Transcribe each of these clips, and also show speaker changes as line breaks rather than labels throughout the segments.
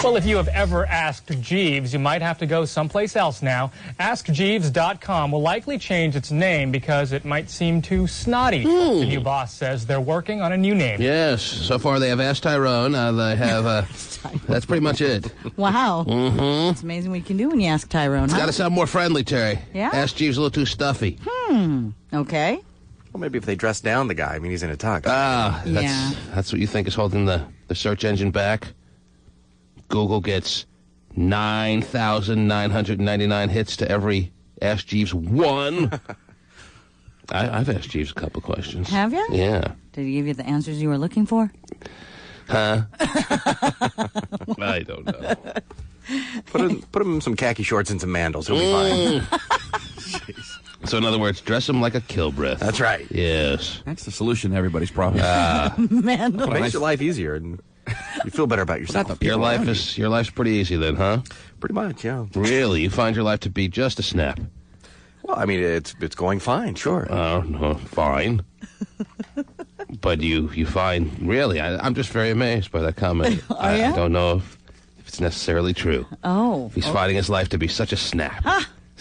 Well, if you have ever asked Jeeves, you might have to go someplace else now. AskJeeves.com will likely change its name because it might seem too snotty. The new boss says they're working on a new name.
Yes, so far they have Ask Tyrone. They have, that's pretty much it.
Wow. Mm-hmm. It's amazing what you can do when you ask Tyrone.
It's got to sound more friendly, Terry.
Yeah?
Ask Jeeves a little too stuffy.
Okay.
Well, maybe if they dress down the guy. I mean, he's in a tux.
That's what you think is holding the search engine back? Google gets 9,999 hits to every Ask Jeeves one. I've asked Jeeves a couple questions.
Have you?
Yeah.
Did he give you the answers you were looking for?
Huh? I don't know.
Put him in some khaki shorts and some mandals. He'll be fine.
So, in other words, dress him like a kilbreath.
That's right.
Yes.
That's the solution to everybody's problem.
Mandals.
It makes your life easier, and you feel better about yourself.
Your life's pretty easy then, huh?
Pretty much, yeah.
Really? You find your life to be just a snap?
Well, I mean, it's going fine, sure.
Oh, no, fine. But you find, really, I'm just very amazed by that comment. I don't know if it's necessarily true.
Oh.
He's finding his life to be such a snap.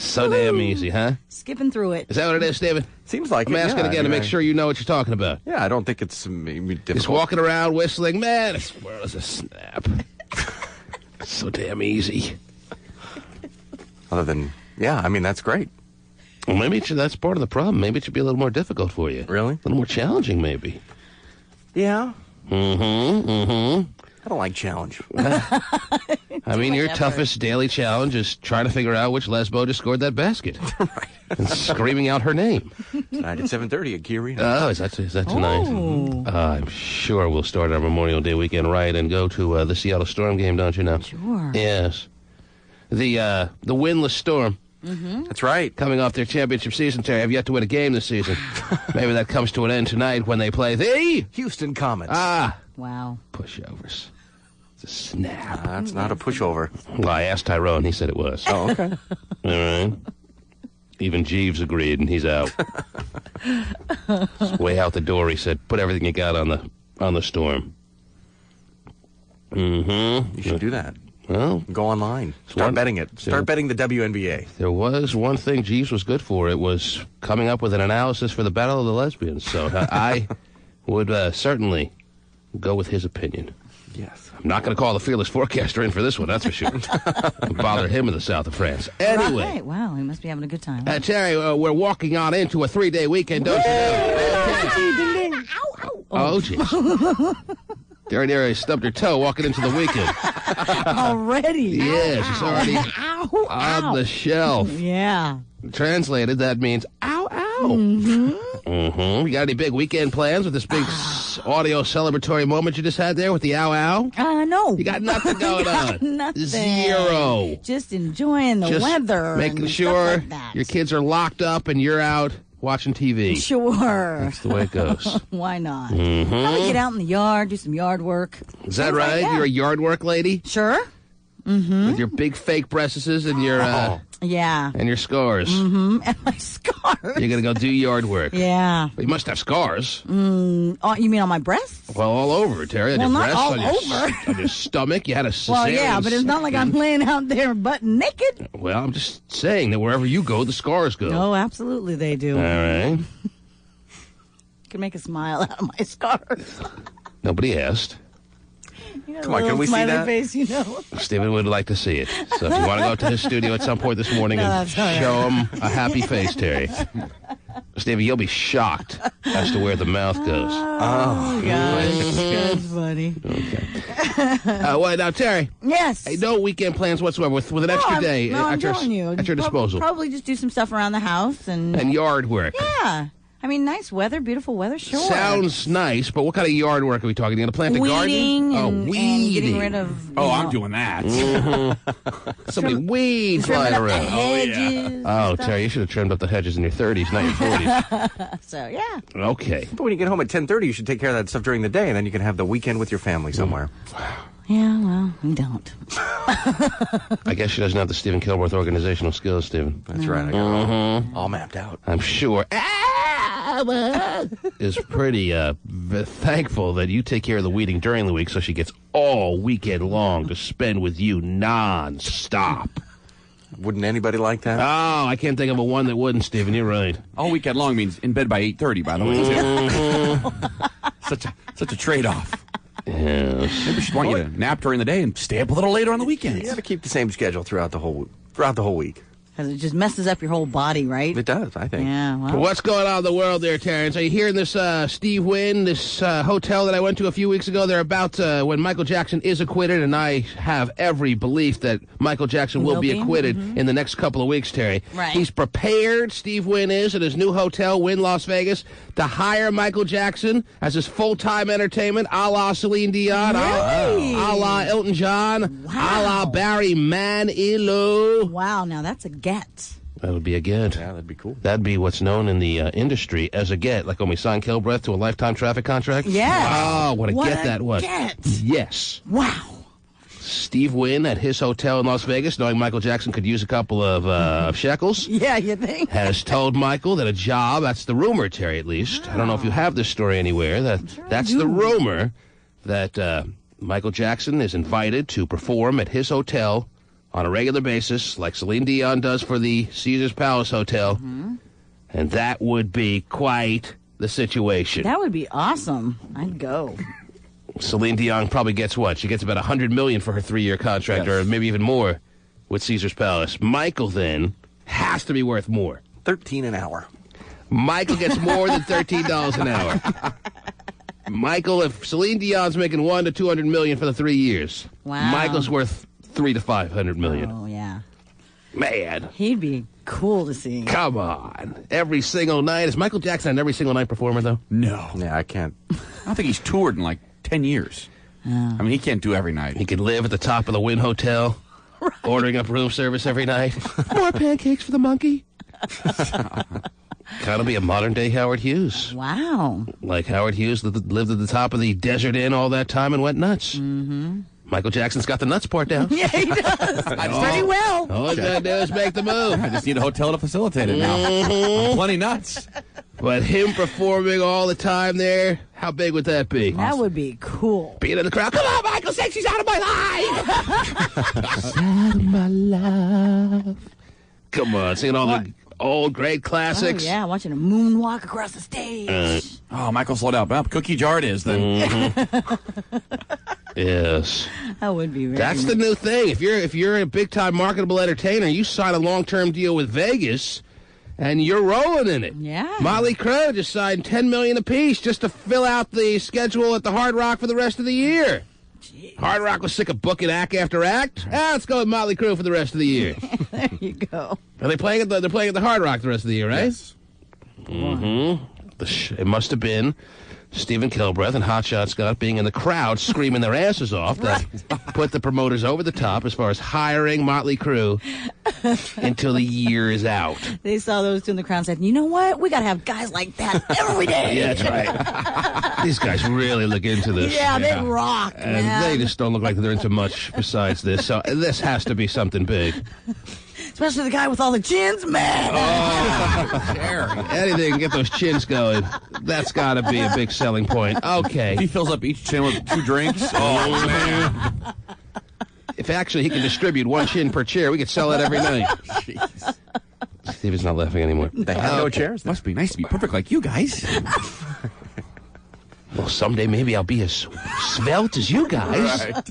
So damn easy, huh?
Skipping through it.
Is that what it is, David?
Seems like
I'm asking again to make sure you know what you're talking about.
Yeah, I don't think it's difficult.
He's walking around whistling, man, this world is a snap. So damn easy.
Other than, yeah, I mean, that's great.
Well, maybe that's part of the problem. Maybe it should be a little more difficult for you.
Really?
A little more challenging, maybe.
Yeah.
I
don't like challenge.
I mean, your toughest daily challenge is trying to figure out which lesbo just scored that basket.
Right.
And screaming out her name.
Tonight at 7:30 at Key Arena.
Oh, is that tonight?
Oh.
I'm sure we'll start our Memorial Day weekend right and go to the Seattle Storm game, don't you know?
Sure.
Yes. The winless Storm.
Mm-hmm.
That's right.
Coming off their championship season, Terry, have yet to win a game this season. Maybe that comes to an end tonight when they play the
Houston Comets.
Wow.
Pushovers. It's a snap.
That's not a pushover.
Well, I asked Tyrone. He said it was.
Oh, okay.
All right. Even Jeeves agreed, and he's out. Way out the door, he said, put everything you got on the Storm.
You should do that.
Well,
go online. Start betting it. Start betting the WNBA.
There was one thing Jeeves was good for. It was coming up with an analysis for the Battle of the Lesbians. So I would certainly go with his opinion.
Yes.
I'm not going to call the fearless forecaster in for this one, that's for sure. Bother him in the south of France. Anyway.
Right. Wow, he must be having a good time.
Terry, we're walking on into a 3-day weekend, don't you know? Okay. Oh, jeez. Terry stubbed her toe walking into the weekend.
Already?
Yeah, she's already on the shelf.
Yeah.
Translated, that means ow, ow. You got any big weekend plans with this big audio celebratory moment you just had there with the ow, ow?
No.
You got nothing going on?
Nothing.
Zero.
Just enjoying the weather.
Making
and
sure
stuff like that.
your kids are locked up and you're out watching TV.
Sure.
That's the way it goes.
Why not? Probably get out in the yard, do some yard work.
Is that right? You're a yard work lady?
Sure.
With your big fake breasts and your
yeah.
And your scars.
And my scars.
You're going to go do yard work.
Yeah.
But you must have scars.
You mean on my breasts?
Well, all over, Terry. On
Well,
your
not
breasts,
all
on your,
over.
on your stomach. You had a cesarean.
Well, yeah, but it's not like I'm laying out there butt naked.
Well, I'm just saying that wherever you go, the scars go.
Oh, absolutely they do.
All right.
Can make a smile out of my scars.
Nobody asked.
Come on, can we see that?
Face, you know.
Stephen would like to see it. So if you want to go to his studio at some point this morning and show him a happy face, Terry. Stevie, you'll be shocked as to where the mouth goes.
Oh gosh. That's funny.
Okay. Well, now, Terry.
Yes.
Hey, no weekend plans whatsoever with an extra day
I'm telling you,
at your disposal.
Probably just do some stuff around the house and
yard work.
Yeah. I mean, nice weather, beautiful weather, sure.
Sounds nice, but what kind of yard work are we talking? You going to plant a
Weeding
garden?
And getting rid of...
I'm doing that.
So many weeds flying around.
Hedges.
Oh, Terry, you should have trimmed up the hedges in your 30s, not your 40s.
So, yeah.
Okay.
But when you get home at 10:30, you should take care of that stuff during the day, and then you can have the weekend with your family somewhere.
Yeah, well, we don't.
I guess she doesn't have the Stephen Kilworth organizational skills, Stephen.
That's right. I got it all mapped out.
I'm sure. is pretty thankful that you take care of the weeding during the week so she gets all weekend long to spend with you non-stop.
Wouldn't anybody like that?
Oh, I can't think of a one that wouldn't, Stephen. You're right.
All weekend long means in bed by 8:30, by the way, too. Such a trade-off.
Yes.
Maybe she'd want you to nap during the day and stay up a little later on the weekends.
You got to keep the same schedule throughout the whole week.
Because it just messes up your whole body, right?
It does, I think.
Yeah, well.
What's going on in the world there, Terrence? Are you hearing this Steve Wynn, this hotel that I went to a few weeks ago? They're about when Michael Jackson is acquitted, and I have every belief that Michael Jackson will be acquitted in the next couple of weeks, Terry.
Right.
He's prepared, Steve Wynn is, at his new hotel, Wynn Las Vegas, to hire Michael Jackson as his full-time entertainment, a la Celine Dion, a la Elton John, a la Barry Manilow.
Wow, now that's a get.
That would be a get.
Yeah, that'd be cool.
That'd be what's known in the industry as a get, like when we signed Kilbreth to a lifetime traffic contract.
Yes.
Oh, what a get that was.
Get.
Yes.
Wow.
Steve Wynn at his hotel in Las Vegas, knowing Michael Jackson could use a couple of shekels,
Yeah, you think?
has told Michael that a job, that's the rumor, Terry, at least. I don't know if you have this story anywhere. That's the rumor that Michael Jackson is invited to perform at his hotel on a regular basis, like Celine Dion does for the Caesars Palace Hotel. And that would be quite the situation.
That would be awesome. I'd go.
Celine Dion probably gets what? She gets about $100 million for her 3-year contract, or maybe even more with Caesars Palace. Michael, then, has to be worth more.
$13 an hour.
Michael gets more than $13 an hour. Michael, if Celine Dion's making $100 to $200 million for the 3 years,
Wow.
Michael's worth $300 to $500 million.
Oh, yeah.
Man,
He'd be cool to see.
come on. Every single night. Is Michael Jackson an every single night performer, though?
No.
Yeah, I can't.
I don't think he's toured in like 10 years. I mean, he can't do every night.
He could live at the top of the Wynn Hotel, ordering up room service every night. More pancakes for the monkey. Kind of be a modern-day Howard Hughes.
Wow.
Like Howard Hughes lived at the top of the Desert Inn all that time and went nuts. Mm-hmm. Michael Jackson's got the nuts part down.
Yeah, he does. Pretty well.
All he's got to do is make the move.
I just need a hotel to facilitate it now. I'm plenty nuts.
But him performing all the time there, how big would that be?
That would be cool.
Being in the crowd, come on, Michael, she's out of my life. She's out of my life. Come on, singing all the old great classics.
Oh, yeah, watching a moonwalk across the stage.
Oh, Michael, slow down. Well, cookie jar it is, then.
Yes.
That would be really
That's the new thing. If you're a big-time marketable entertainer, you sign a long-term deal with Vegas, and you're rolling in it.
Yeah.
Motley Crue just signed $10 million apiece just to fill out the schedule at the Hard Rock for the rest of the year.
Jeez.
Hard Rock was sick of booking act after act. Let's go with Motley Crue for the rest of the year.
There you go.
Are they playing at they're playing at the Hard Rock the rest of the year, right?
Yes.
It must have been Stephen Kilbreth and Hotshot Scott being in the crowd screaming their asses off that put the promoters over the top as far as hiring Motley Crue until the year is out.
They saw those two in the crowd and said, you know what? We got to have guys like that every day.
Yeah, that's right. These guys really look into this.
Yeah, they rock,
And
man.
they just don't look like they're into much besides this. So this has to be something big.
Especially the guy with all the chins, man.
Anything to get those chins going, that's got to be a big selling point. Okay.
He fills up each chin with 2 drinks. Oh, man.
If actually he can distribute 1 chin per chair, we could sell that every night.
Jeez.
Steven's not laughing anymore.
They have no chairs.
Must be nice to be perfect like you guys.
Well, someday maybe I'll be as svelte as you guys.
Right.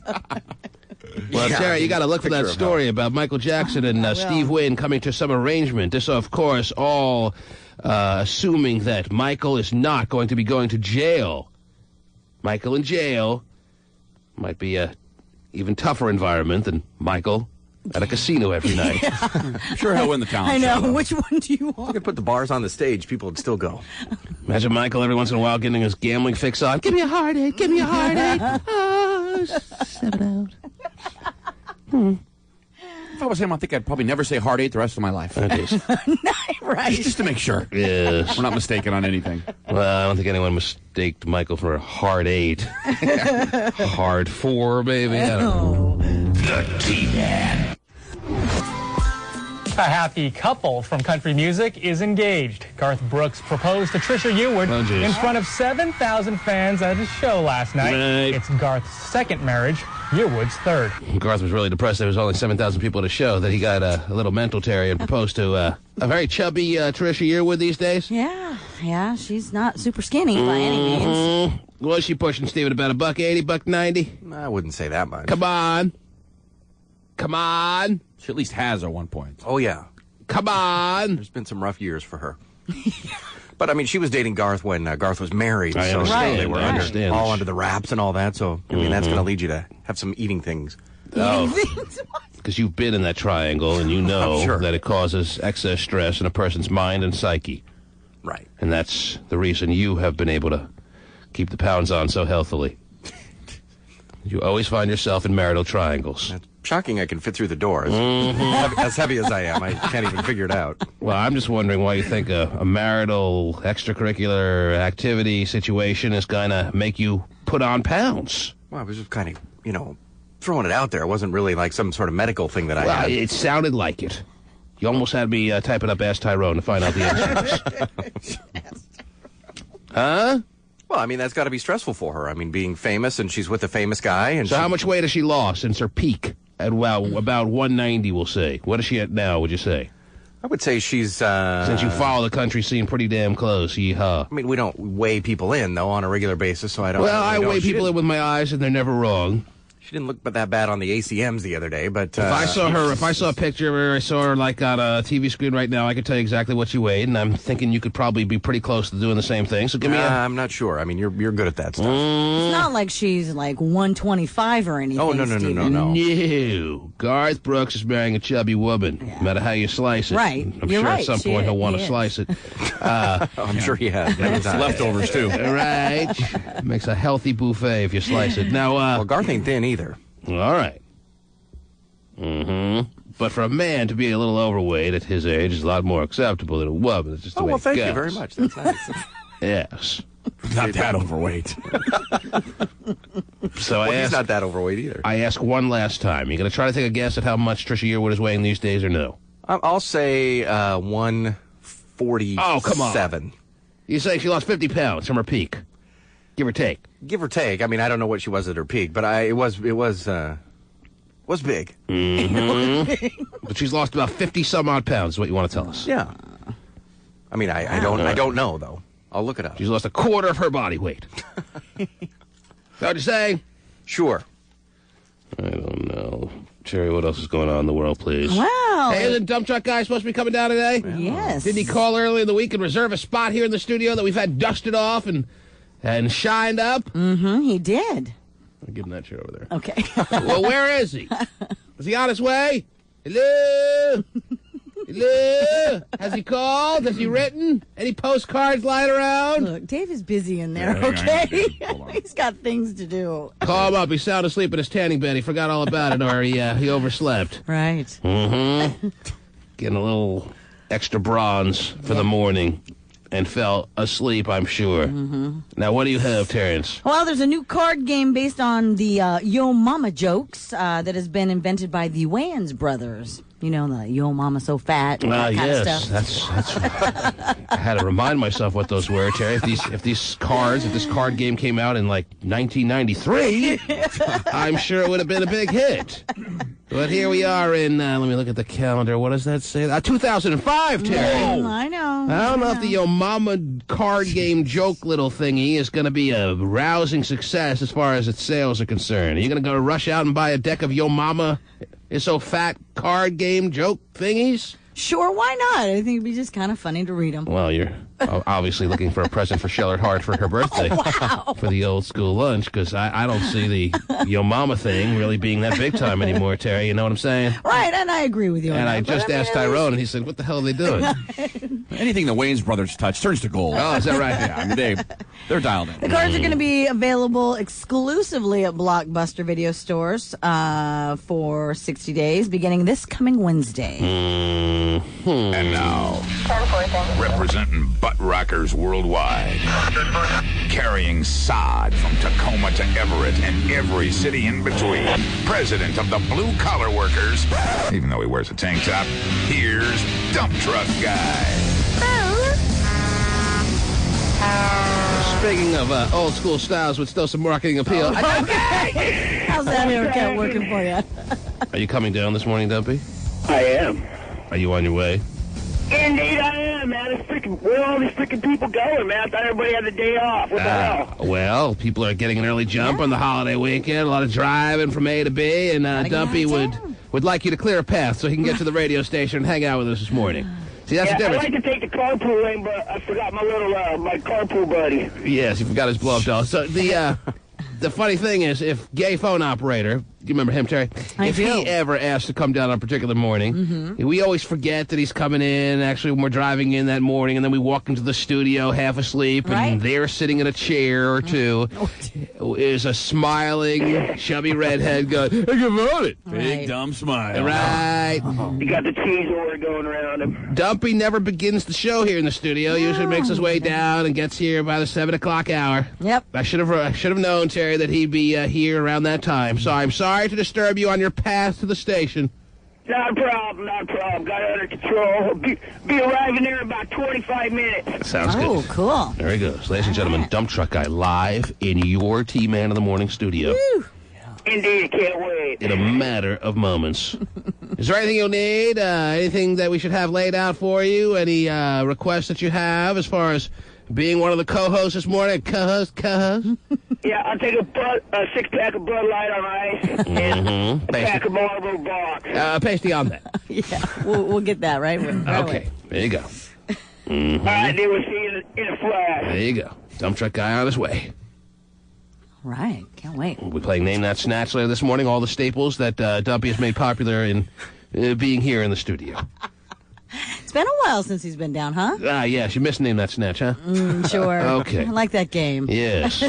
Well,
Yeah,
Terry, you got to look for that
picture of
story about Michael Jackson and Steve Wynn coming to some arrangement. This, of course, all assuming that Michael is not going to be going to jail. Michael in jail might be a even tougher environment than Michael at a casino every night.
I'm sure he'll win the talent
I know.
show.
Which one do you
You
want?
could put the bars on the stage, people would still go.
Imagine Michael every once in a while getting his gambling fix on. Give me a heartache, give me a heartache. Oh, 7 out.
If I was him, I think I'd probably never say heart 8 the rest of my life.
Right.
Just to make sure.
Yes.
We're not mistaken on anything.
Well, I don't think anyone mistaked Michael for a hard 8. Hard 4, maybe. I don't know.
The T-Man.
A happy couple from country music is engaged. Garth Brooks proposed to Trisha Yearwood in front of 7,000 fans at his show last night.
Right.
It's Garth's second marriage, Yearwood's third.
Garth was really depressed there was only 7,000 people at a show, that he got a little mental, Terry, and proposed to a very chubby Trisha Yearwood these days.
Yeah, she's not super skinny by any means.
Was she pushing Steven about $1.80, $1.90?
I wouldn't say that much.
Come on. Come on.
She at least has her 1 point.
Oh, yeah.
Come on.
There's been some rough years for her. But, I mean, she was dating Garth when Garth was married.
I
so
understand.
they were
I understand.
all under the wraps and all that. So, I mean, that's going to lead you to have some eating things.
Because you've been in that triangle, and you know
Sure.
that it causes excess stress in a person's mind and psyche.
Right.
And that's the reason you have been able to keep the pounds on so healthily. You always find yourself in marital triangles.
It's shocking I can fit through the doors. As heavy as I am, I can't even figure it out.
Well, I'm just wondering why you think a marital extracurricular activity situation is going to make you put on pounds.
Well, I was just kind of, throwing it out there. It wasn't really like some sort of medical thing that I
Well,
had.
it sounded like it. You almost had me typing up Ask Tyrone to find out the answers. Huh?
Well, I mean, that's got to be stressful for her. I mean, being famous and she's with a famous guy. And
So how much weight has she lost since her peak? At, well, about 190, we'll say. What is she at now, would you say?
I would say she's...
Since you follow the country scene pretty damn close, yeehaw.
I mean, we don't weigh people in, though, on a regular basis, so I don't...
Well, I
really know.
weigh
She
people in
didn't-
with my eyes, and they're never wrong.
She didn't look that bad on the ACMs the other day, but...
If I saw a picture of her, I saw her like on a TV screen right now, I could tell you exactly what she weighed, and I'm thinking you could probably be pretty close to doing the same thing. So give me a...
I'm not sure. I mean, you're good at that stuff.
It's not like she's like 125 or anything.
Oh, no.
No. Garth Brooks is marrying a chubby woman, no matter how you slice it.
Right.
I'm
You're
sure
right.
at some point he'll want to slice it.
I'm sure he has.
Leftovers, too.
Right. Makes a healthy buffet if you slice it. Now,
Well, Garth ain't thin either.
all right. But for a man to be a little overweight at his age is a lot more acceptable than a woman. It's just the way it
thank you
goes.
very much. That's nice.
Yes.
Not that overweight.
So
Well,
I
he's
asked,
not that overweight either.
I ask one last time. You going to try to take a guess at how much Trisha Yearwood is weighing these days or no?
I'll say 147.
Oh, come on. You say she lost 50 pounds from her peak, give or take.
Give or take. I mean, I don't know what she was at her peak, but it was big.
But she's lost about 50 some odd pounds is what you want to tell us.
Yeah. I mean, I don't know though. I'll look it up.
She's lost a quarter of her body weight. Is that what you're saying?
Sure.
I don't know. Cherry, what else is going on in the world, please?
Wow.
Hey, isn't Dump Truck Guy supposed to be coming down today?
Yes.
Didn't he call early in the week and reserve a spot here in the studio that we've had dusted off and shined up?
Mm-hmm, he did.
I'll give him that chair over there.
Okay.
Well, where is he? Is he on his way? Hello? Hello? Has he called? Has he written? Any postcards lying around?
Look, Dave is busy in there,
Yeah,
okay?
hold on.
He's got things to do.
Call him up. He's sound asleep in his tanning bed. He forgot all about it, or he overslept.
Right.
Mm-hmm. Getting a little extra bronze for the morning and fell asleep, I'm sure. Mm-hmm. Now, what do you have, Terrence?
Well, there's a new card game based on the Yo Mama jokes that has been invented by the Wayans brothers. You know, the Yo Mama So Fat and that kind of
Yes,
stuff.
that's. I had to remind myself what those were, Terry. If this card game came out in like 1993, I'm sure it would have been a big hit. But here we are in. Let me look at the calendar. What does that say? 2005, Terry.
I know.
I don't know if the Yo Mama card game joke little thingy is going to be a rousing success as far as its sales are concerned. Are you going to go rush out and buy a deck of Yo Mama Is So Fat card game joke thingies?
Sure, why not? I think it'd be just kind of funny to read them.
Well, you're obviously looking for a present for Shellard Hart for her birthday. For the old school lunch, because I don't see the Yo Mama thing really being that big time anymore, Terry. You know what I'm saying?
Right, and I agree with you on
And
that.
I
but
just
mean,
asked
at least-
Tyrone, and he said, what the hell are they doing?
Anything the Wayans brothers touch turns to gold.
Oh, is that right?
Yeah, I mean, they're dialed in.
The cards are going to be available exclusively at Blockbuster video stores for 60 days, beginning this coming Wednesday.
And now, representing butt rockers worldwide, carrying sod from Tacoma to Everett and every city in between. President of the Blue Collar Workers, even though he wears a tank top, here's Dump Truck Guy.
Speaking of old school styles with still some marketing appeal.
How's that haircut working for you?
Are you coming down this morning, Dumpy?
I am.
Are you on your way?
Indeed I am, man. Where are all these freaking people going, man? I thought everybody had the day off. What the hell?
Well, people are getting an early jump on the holiday weekend. A lot of driving from A to B, and Dumpy would like you to clear a path so he can get to the radio station and hang out with us this morning. See, that's the difference.
I'd like to take the carpool lane, but I forgot my little, my carpool buddy.
Yes, he forgot his blow-up doll. So the funny thing is, if gay phone operator, you remember him, Terry? If he ever asked to come down on a particular morning, we always forget that he's coming in, actually, when we're driving in that morning, and then we walk into the studio half asleep, and they're sitting in a chair or two, is a smiling, chubby redhead going, hey, good morning.
Big dumb smile.
Right.
You got the cheese order going around him.
Dumpy never begins the show here in the studio. Usually makes his way down and gets here by the 7 o'clock hour.
Yep.
I should have known, Terry, that he'd be here around that time. So I'm sorry to disturb you on your path to the station.
Not a problem, not a problem. Got it under control. Be arriving there in about 25 minutes.
Sounds good.
Oh, cool.
There he goes. Ladies and gentlemen, Dump Truck Guy live in your T-Man of the Morning studio.
Woo.
Indeed, I can't wait.
In a matter of moments. Is there anything you'll need? Anything that we should have laid out for you? Any requests that you have as far as being one of the co-hosts this morning? Co-host?
Yeah, I'll take a 6-pack of Bud Light on ice and a pack of Marlboro box.
Pasty on that.
Yeah, we'll get that, right?
Okay, there you go.
All right, then we'll see you in a flash.
There you go. Dump Truck Guy on his way.
Right, can't wait.
We'll be playing Name That Snatch later this morning, all the staples that Dumpy has made popular in being here in the studio.
It's been a while since he's been down, huh?
Yes, you missed Name That Snatch, huh?
Sure.
Okay.
I like that game.
Yes.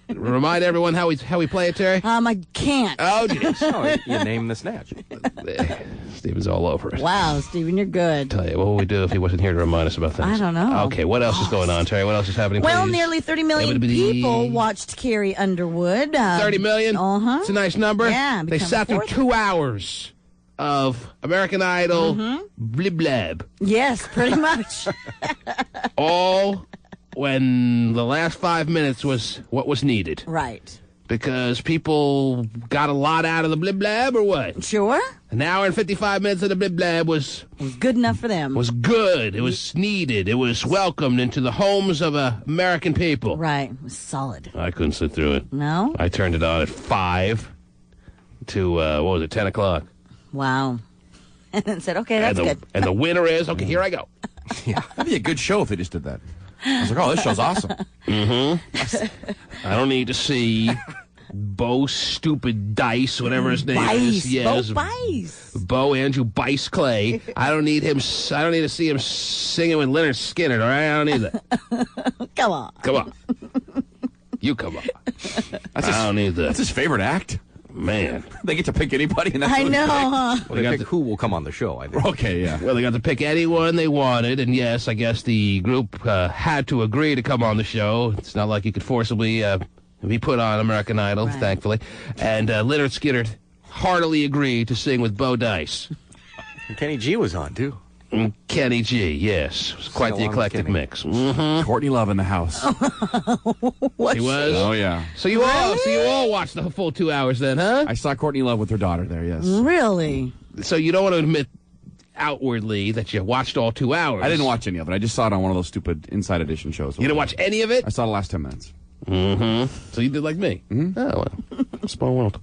Remind everyone how we play it, Terry?
I can't.
Oh, jeez.
You name the snatch.
Steven's all over it.
Wow, Steven, you're good.
Tell you, what would we do if he wasn't here to remind us about things?
I don't know.
Okay, what else is going on, Terry? What else is happening?
Well,
please?
nearly 30 million people watched Carrie Underwood.
30 million?
Uh-huh.
It's a nice number.
Yeah.
They sat through 2 hours of American Idol blib blab.
Yes, pretty much.
All when the last 5 minutes was what was needed.
Right.
Because people got a lot out of the blib blab, or what?
Sure.
An hour and 55 minutes of the blib blab was
good enough for them.
Was good. It was needed. It was welcomed into the homes of American people.
Right. It was solid.
I couldn't sit through it.
No?
I turned it on at 5 to, 10 o'clock.
Wow. And then said, okay, that's good.
And the winner is, okay, here I go.
That'd be a good show if they just did that. I was like, oh, this show's awesome.
I don't need to see Bo Stupid Dice, whatever his name is. Yes,
Bo Bice.
Bo Andrew Bice Clay. I don't need him. I don't need to see him singing with Leonard Skinner. All right, I don't need that.
Come on.
Come on. You come on. I don't need that.
That's his favorite act.
Man,
they get to pick anybody. And that's
I know, huh?
Well, they pick who will come on the show, I think.
Okay, yeah.
Well, they got to pick anyone they wanted, and yes, I guess the group had to agree to come on the show. It's not like you could forcibly be put on American Idol, thankfully. And Leonard Skinner heartily agreed to sing with Bo Dice.
And Kenny G was on, too.
Kenny G, yes. It was quite the eclectic mix.
Courtney Love in the house.
He was?
Oh, yeah.
So you all watched the full 2 hours then, huh?
I saw Courtney Love with her daughter there, yes.
Really?
So you don't want to admit outwardly that you watched all 2 hours.
I didn't watch any of it. I just saw it on one of those stupid Inside Edition shows.
You didn't watch any of it?
I saw the last 10 minutes.
So you did like me? Oh, well. Small world.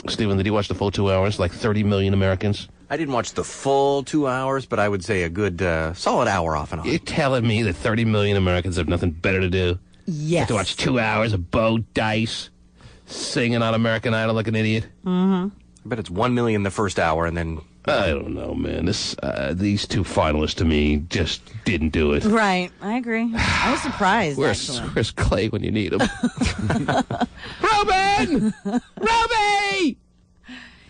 Stephen, did you watch the full 2 hours, like 30 million Americans?
I didn't watch the full 2 hours, but I would say a good solid hour off and on.
You're telling me that 30 million Americans have nothing better to do?
Yes.
To watch 2 hours of Bo Dice singing on American Idol like an idiot?
I bet it's 1 million the first hour, and then...
I don't know, man. These two finalists, to me, just didn't do it.
Right. I agree. I was surprised,
Where's Clay when you need him? Robin! Robbie!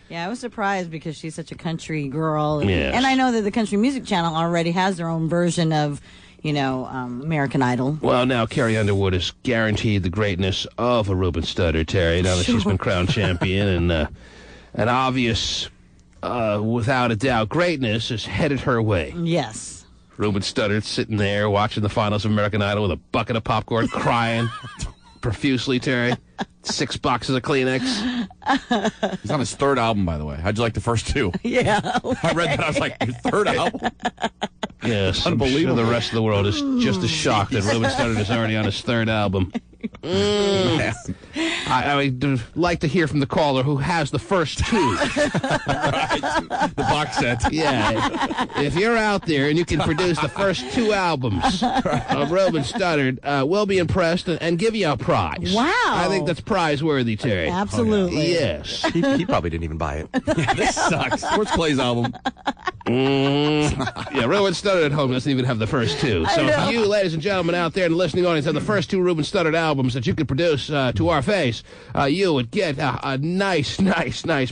Yeah, I was surprised because she's such a country girl.
Yes.
And I know that the Country Music Channel already has their own version of, American Idol.
Well, now Carrie Underwood is guaranteed the greatness of a Ruben Studdard, Terry, now that she's been crowned champion. And an obvious, without a doubt, greatness is headed her way.
Yes.
Ruben Studdard sitting there watching the finals of American Idol with a bucket of popcorn, crying profusely, Terry. 6 boxes of Kleenex.
He's on his 3rd album, by the way. How'd you like the first 2?
Yeah.
I read that. I was like, your 3rd album?
Yes,
Unbelievable.
I'm sure the rest of the world is just as shocked that Ruben Studdard is already on his 3rd album. I would like to hear from the caller who has the first 2.
The box set.
Yeah. If you're out there and you can produce the first 2 albums of Ruben Studdard, we'll be impressed and give you a prize.
Wow.
I think that's prize-worthy, Terry.
Absolutely.
Yes.
He probably didn't even buy it.
Yeah, this sucks. Where's Clay's album?
Yeah, Ruben Studdard at home doesn't even have the first 2. So if you, ladies and gentlemen out there in the listening audience, have the first 2 Ruben Studdard albums that you could produce to our face, you would get a nice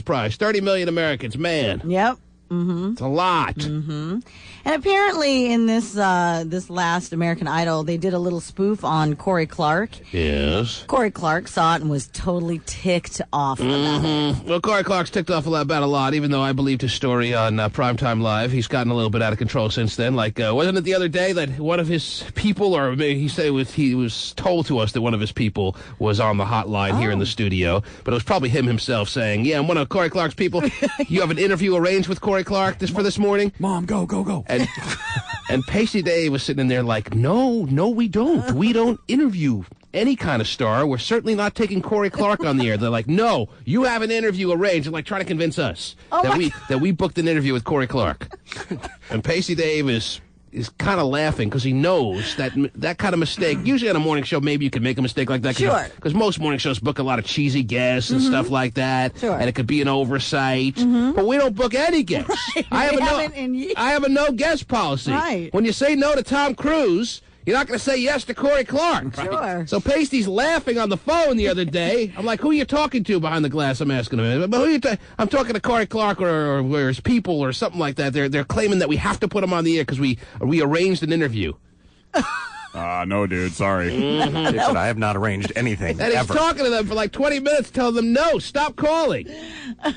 prize. 30 million Americans, man.
Yep. Mm-hmm.
It's a lot.
Mm-hmm. And apparently in this last American Idol, they did a little spoof on Corey Clark.
Yes.
Corey Clark saw it and was totally ticked off about it.
Well, Corey Clark's ticked off about a lot, even though I believed his story on Primetime Live. He's gotten a little bit out of control since then. Like, wasn't it the other day that one of his people, or maybe he was told to us that one of his people was on the hotline here in the studio, but it was probably him himself saying, yeah, I'm one of Corey Clark's people. You have an interview arranged with Corey Clark for this morning?
Mom, go.
And Pasty Dave was sitting in there like, no, we don't. We don't interview any kind of star. We're certainly not taking Corey Clark on the air. They're like, no, you have an interview arranged. They're like trying to convince us that we booked an interview with Corey Clark. And Pasty Dave is kind of laughing because he knows that kind of mistake, usually on a morning show, maybe you could make a mistake like that.
Sure.
Because most morning shows book a lot of cheesy guests and stuff like that.
Sure.
And it could be an oversight. But we don't book any guests.
Right.
I have a no guest policy.
Right.
When you say no to Tom Cruise, you're not going to say yes to Corey Clark.
Sure.
So Pasty's laughing on the phone the other day. I'm like, who are you talking to behind the glass? I'm asking him. But who are you I'm talking to Corey Clark or his people or something like that. They're claiming that we have to put him on the air because we arranged an interview.
No, dude, sorry.
Dave said, I have not arranged anything,
And he's
ever.
talking to them for like 20 minutes, telling them, no, stop calling.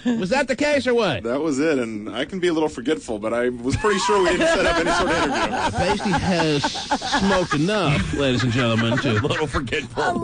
Was that the case or what?
That was it, and I can be a little forgetful, but I was pretty sure we didn't set up any sort of interview.
Pasty has smoked enough, ladies and gentlemen, to
A little forgetful.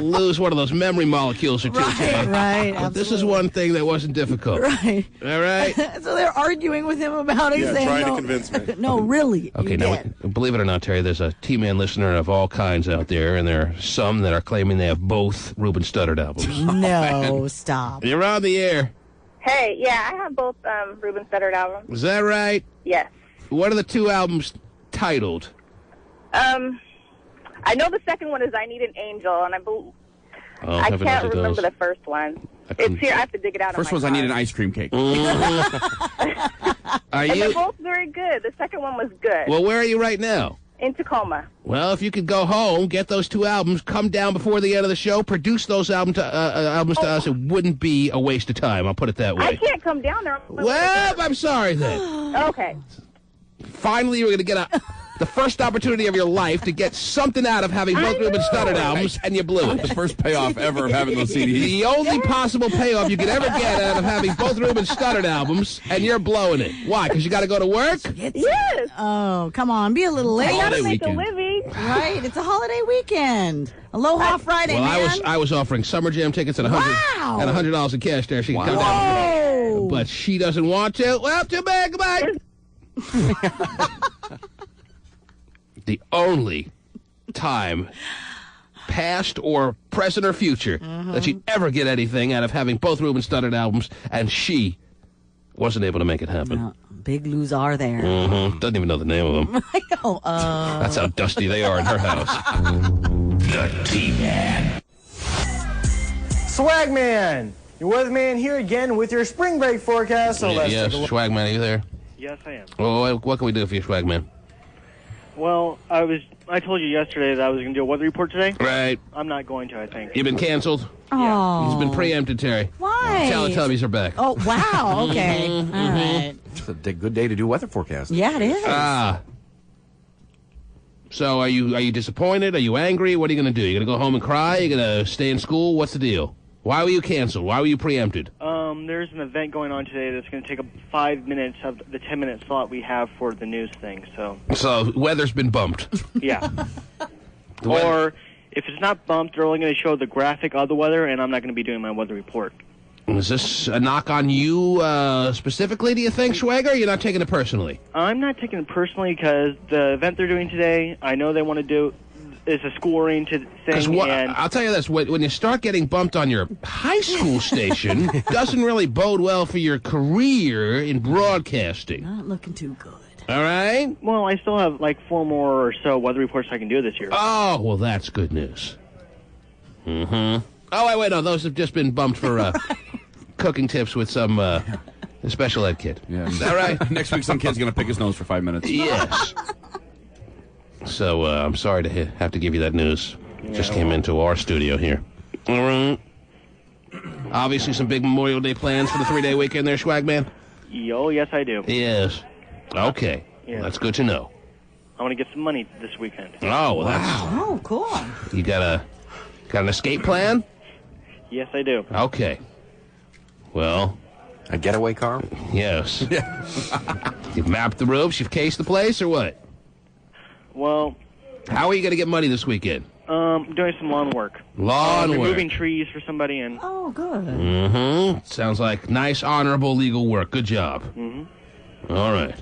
lose one of those memory molecules or two.
Right.
But this is one thing that wasn't difficult.
Right.
All right?
So they're arguing with him about it,
Yeah,
saying,
trying to
no,
convince me.
no, really.
Okay,
you
now,
did.
believe it or not, Terry, there's a T-Man listener of all kinds out there, and there are some that are claiming they have both Ruben Studdard albums.
No, stop.
You're on the air.
Hey, yeah, I have both Ruben Studdard albums.
Is that right?
Yes.
What are the 2 albums titled?
I know the second one is I Need an Angel, and I
haven't
can't
looked at
remember
those.
the first one.
couldn't-
It's here. I have to dig it out.
First
on
one's
my
I need an
car.
ice cream cake.
Are
And they're
you?
both very good. The second one was good.
Well, where are you right now?
In Tacoma.
Well, if you could go home, get those 2 albums, come down before the end of the show, produce those albums to us, it wouldn't be a waste of time. I'll put it that
I
way.
can't come down there.
Well, I'm sorry then.
Okay.
Finally, you're going to get the first opportunity of your life to get something out of having both Ruben Studdard albums, and you blew
The
it.
first payoff ever of having those CDs.
The only possible payoff you could ever get out of having both Ruben Studdard albums, and you're blowing it. Why? Because you got to go to work?
Yes.
Oh, come on. Be a little late.
I gotta
Holiday
make
weekend.
a living.
Right. It's a holiday weekend. Aloha Friday,
Well,
man.
I was offering Summer Jam tickets and
Wow.
$100 in cash there. She can come down.
Whoa.
But she doesn't want to. Well, too bad. Goodbye. The only time, past or present or future, that she'd ever get anything out of having both Ruben Studdard albums, and she wasn't able to make it happen.
Big loser there.
Doesn't even know the name of them.
I know.
That's how dusty they are in her house.
The T-Man.
Swagman, you're with me in here again with your spring break forecast. So let's
Yes,
take a look.
Swagman, are you there?
Yes, I am.
Well, what can we do for you, Swagman?
Well, I told you yesterday that I was going to do a weather report today.
Right.
I'm not going to, I think.
You've been canceled?
Oh.
He's been preempted, Terry.
Why?
Teletubbies are back.
Oh, wow. Okay. All right.
It's a good day to do weather forecast.
Yeah, it is.
So are you disappointed? Are you angry? What are you going to do? You going to go home and cry? You going to stay in school? What's the deal? Why were you canceled? Why were you preempted?
There's an event going on today that's going to take up 5 minutes of the 10-minute slot we have for the news thing. So
weather's been bumped.
Yeah. Or if it's not bumped, they're only going to show the graphic of the weather, and I'm not going to be doing my weather report.
Is this a knock on you specifically, do you think, Schwager? Or you're not taking it personally?
I'm not taking it personally because the event they're doing today, I know they want to do, is a school-oriented thing.
I'll tell you this, when you start getting bumped on your high school station, doesn't really bode well for your career in broadcasting.
Not looking too good.
All right?
Well, I still have like 4 more or so weather reports I can do this year.
Oh, well, that's good news. Mm-hmm. Oh, wait, no, those have just been bumped for cooking tips with some special ed kid.
Yeah.
Is that right?
Next week, some kid's going to pick his nose for 5 minutes.
Yes. So, I'm sorry to have to give you that news. Just came into our studio here. All right. Obviously, some big Memorial Day plans for the 3-day weekend there, Swagman?
Yes, I do.
Yes. Okay.
Yeah.
Well, that's good to know.
I want to get some money this weekend.
Oh, well,
Oh, cool.
You got an escape plan?
Yes, I do.
Okay. Well,
a getaway car?
Yes. You've mapped the roofs, you've cased the place, or what?
Well,
how are you going to get money this weekend?
Doing some lawn work.
Lawn work.
Removing trees for somebody and...
Oh, good.
Mm-hmm. Sounds like nice, honorable, legal work. Good job.
Mm-hmm.
All right.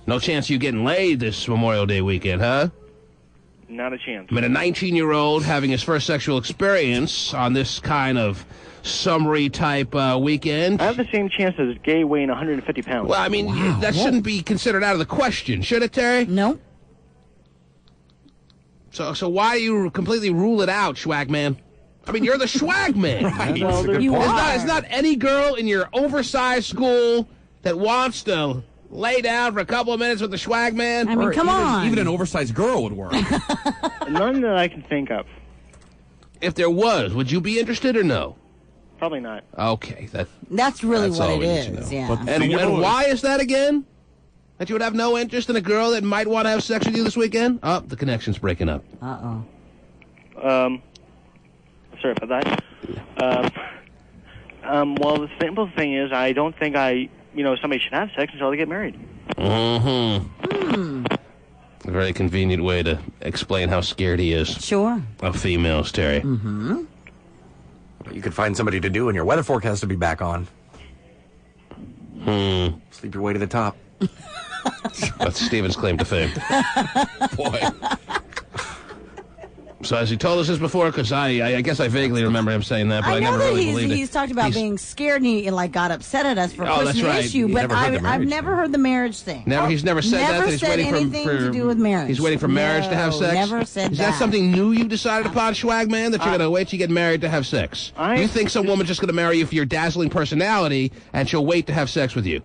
No chance of you getting laid this Memorial Day weekend, huh?
Not a chance.
I mean, a 19-year-old having his first sexual experience on this kind of summary-type weekend.
I have the same chance as a gay weighing 150 pounds.
Well, I mean, that shouldn't be considered out of the question, should it, Terry?
No.
So why do you completely rule it out, Swagman? I mean, you're the Swagman.
Right.
Well,
It's not any girl in your oversized school that wants to lay down for a couple of minutes with the Swagman.
I mean, come on.
Even an oversized girl would work.
None that I can think of.
If there was, would you be interested or no?
Probably not.
Okay.
That's really
That's
what
all
it
we need to
is,
know.
yeah.
But-
And why is that again? That you would have no interest in a girl that might want to have sex with you this weekend? Oh, the connection's breaking up.
Uh-oh.
Sorry about that. Well, the simple thing is, I don't think somebody should have sex until they get married.
Mm-hmm. A very convenient way to explain how scared he is
Sure.
of females, Terry.
Mm-hmm.
You could find somebody to do, and your weather forecast will be back on. Sleep your way to the top.
That's Steven's claim to fame. Boy. So has he told us this before? Because I guess I vaguely remember him saying that, but I
know
never
that
really believed it.
he's talked about being scared and he got upset at us for pushing
that's
the
right.
issue,
He's
but
never heard the
I've
marriage
never heard the marriage thing.
He's never said that he's
said
waiting
anything
for
to do with marriage.
He's waiting for marriage to have
No,
sex.
never said
Is that
that.
something new you decided upon, Swagman? That you're going to wait till you get married to have sex? You think some woman's just going to marry you for your dazzling personality and she'll wait to have sex with you?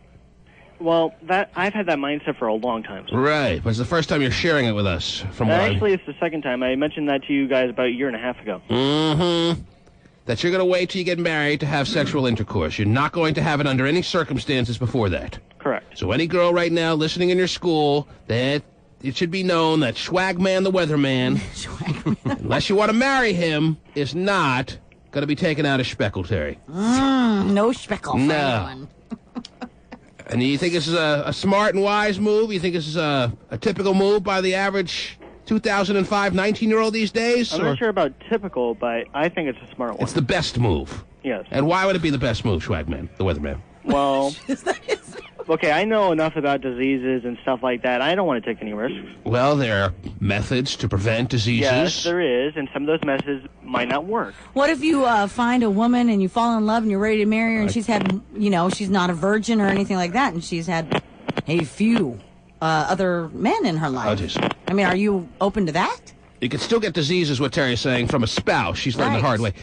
Well, I've had that mindset for a long time. So.
Right, but it's the first time you're sharing it with us.
Actually, it's the second time. I mentioned that to you guys about a year and a half ago.
Mm-hmm. That you're going to wait till you get married to have sexual intercourse. You're not going to have it under any circumstances before that.
Correct.
So any girl right now listening in your school, that it should be known that Swagman the Weatherman, unless you want to marry him, is not going to be taken out of speckle, Terry.
No speckle for
No.
anyone.
And you think this is a smart and wise move? You think this is a typical move by the average 2005 19-year-old these days?
I'm not sure about typical, but I think it's a smart one.
It's the best move.
Yes.
And why would it be the best move, Swagman, the Weatherman?
Well, okay, I know enough about diseases and stuff like that. I don't want to take any risks.
Well, there are methods to prevent diseases.
Yes, there is, and some of those methods might not work.
What if you find a woman and you fall in love and you're ready to marry her and she's had, she's not a virgin or anything like that and she's had a few other men in her life?
Oh, geez.
I mean, are you open to that?
You can still get diseases, what Terry's saying, from a spouse. She's learned the hard way.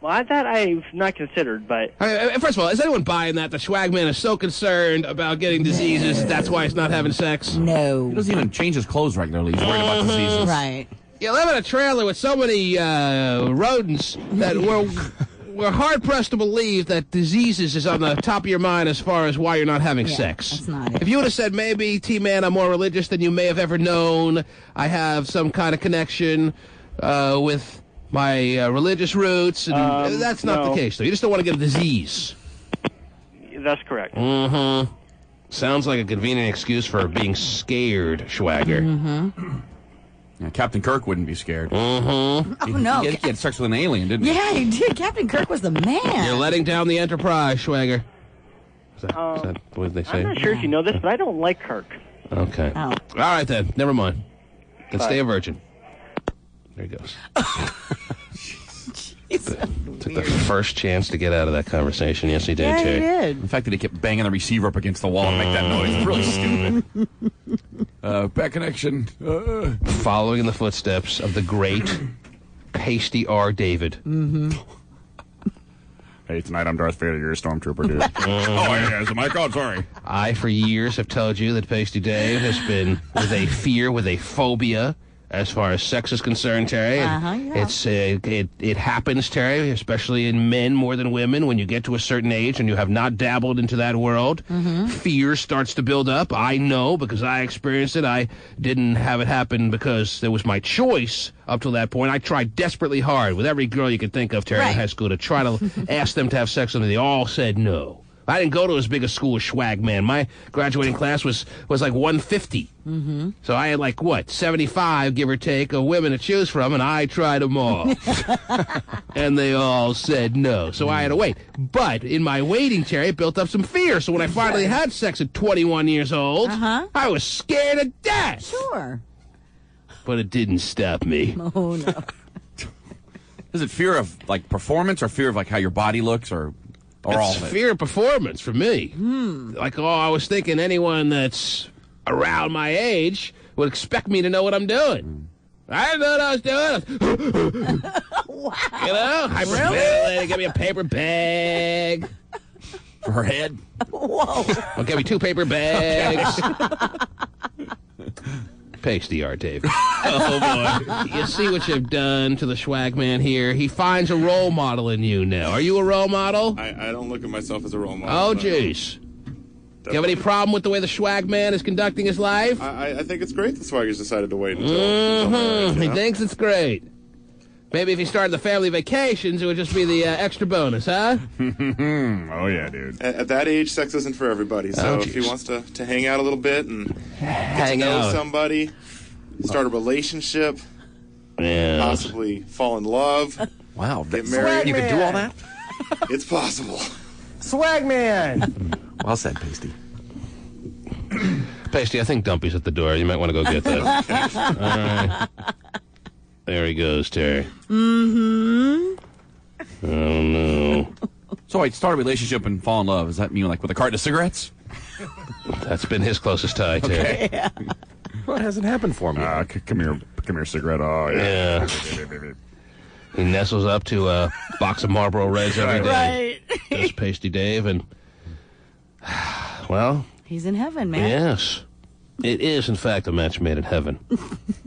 That I've not considered, but...
First of all, is anyone buying that? The Swagman is so concerned about getting diseases, that's why he's not having sex?
No.
He doesn't even change his clothes regularly. He's worried about diseases.
Right.
You live in a trailer with so many rodents that we're hard-pressed to believe that diseases is on the top of your mind as far as why you're not having sex.
That's not it.
If you would have said, maybe, T-Man, I'm more religious than you may have ever known, I have some kind of connection with my religious roots, and that's not the case, though. You just don't want to get a disease.
That's correct.
Mm-hmm. Sounds like a convenient excuse for being scared, Schwager.
Mm-hmm.
Yeah, Captain Kirk wouldn't be scared.
Mm-hmm.
Oh, no.
He had sex with an alien, didn't he?
Yeah, he did. Captain Kirk was the man.
You're letting down the Enterprise, Schwager. Is that what did they say?
I'm not sure if you know this, but I don't like Kirk.
Okay.
Oh.
All right, then. Never mind. Then stay a virgin. There he goes. Took the first chance to get out of that conversation. Yes, he did,
Yeah,
Jay.
he did.
The fact that he kept banging the receiver up against the wall and make that noise is really stupid. Bad connection.
Following in the footsteps of the great Pasty David.
Mm-hmm.
Hey, tonight I'm Darth Vader. You're a stormtrooper, dude. Oh, yeah, is the mic on? Sorry.
I, for years, have told you that Pasty Dave has been with a fear, with a phobia, as far as sex is concerned, Terry.
Yeah.
It happens, Terry, especially in men more than women. When you get to a certain age and you have not dabbled into that world, fear starts to build up. I know because I experienced it. I didn't have it happen because there was my choice up till that point. I tried desperately hard with every girl you could think of, Terry, in high school to try to ask them to have sex with me. They all said no. I didn't go to as big a school as Swagman. My graduating class was like 150. Mm-hmm. So I had 75, give or take, of women to choose from, and I tried them all. And they all said no. So I had to wait. But in my waiting, Terry, it built up some fear. So when I finally had sex at 21 years old, I was scared to death.
Sure.
But it didn't stop me.
Oh, no.
Is it fear of performance or fear of how your body looks or all
It's
of it?
fear of performance for me. I was thinking anyone that's around my age would expect me to know what I'm doing. I didn't know what I was doing.
Wow.
You know, hyperventilating, give me a paper bag.
For her head?
Whoa.
Well, give me 2 paper bags. Pasty Dave. Oh, boy. You see what you've done to the Swagman here? He finds a role model in you now. Are you a role model?
I don't look at myself as a role model.
Oh, jeez. Do you have any problem with the way the Swagman is conducting his life?
I think it's great that Swagger's decided to wait until marriage,
He thinks it's great. Maybe if he started the family vacations, it would just be the extra bonus, huh?
Oh, yeah, dude. At that age, sex isn't for everybody. So if he wants to hang out a little bit and get to know somebody, start a relationship, possibly fall in love, get married.
You can do all that?
It's possible.
Swagman!
Well said, Pasty.
Pasty, I think Dumpy's at the door. You might want to go get that. All right. There he goes, Terry. Mm-hmm. Oh, no.
So wait, start a relationship and fall in love. Does that mean with a carton of cigarettes?
That's been his closest tie, Terry.
Okay.
Yeah.
Well, it hasn't happened for me.
Come here, cigarette. Oh, yeah.
He nestles up to a box of Marlboro Reds every day.
Right.
Does Pasty Dave, and, well...
He's in heaven, man.
Yes. It is, in fact, a match made in heaven.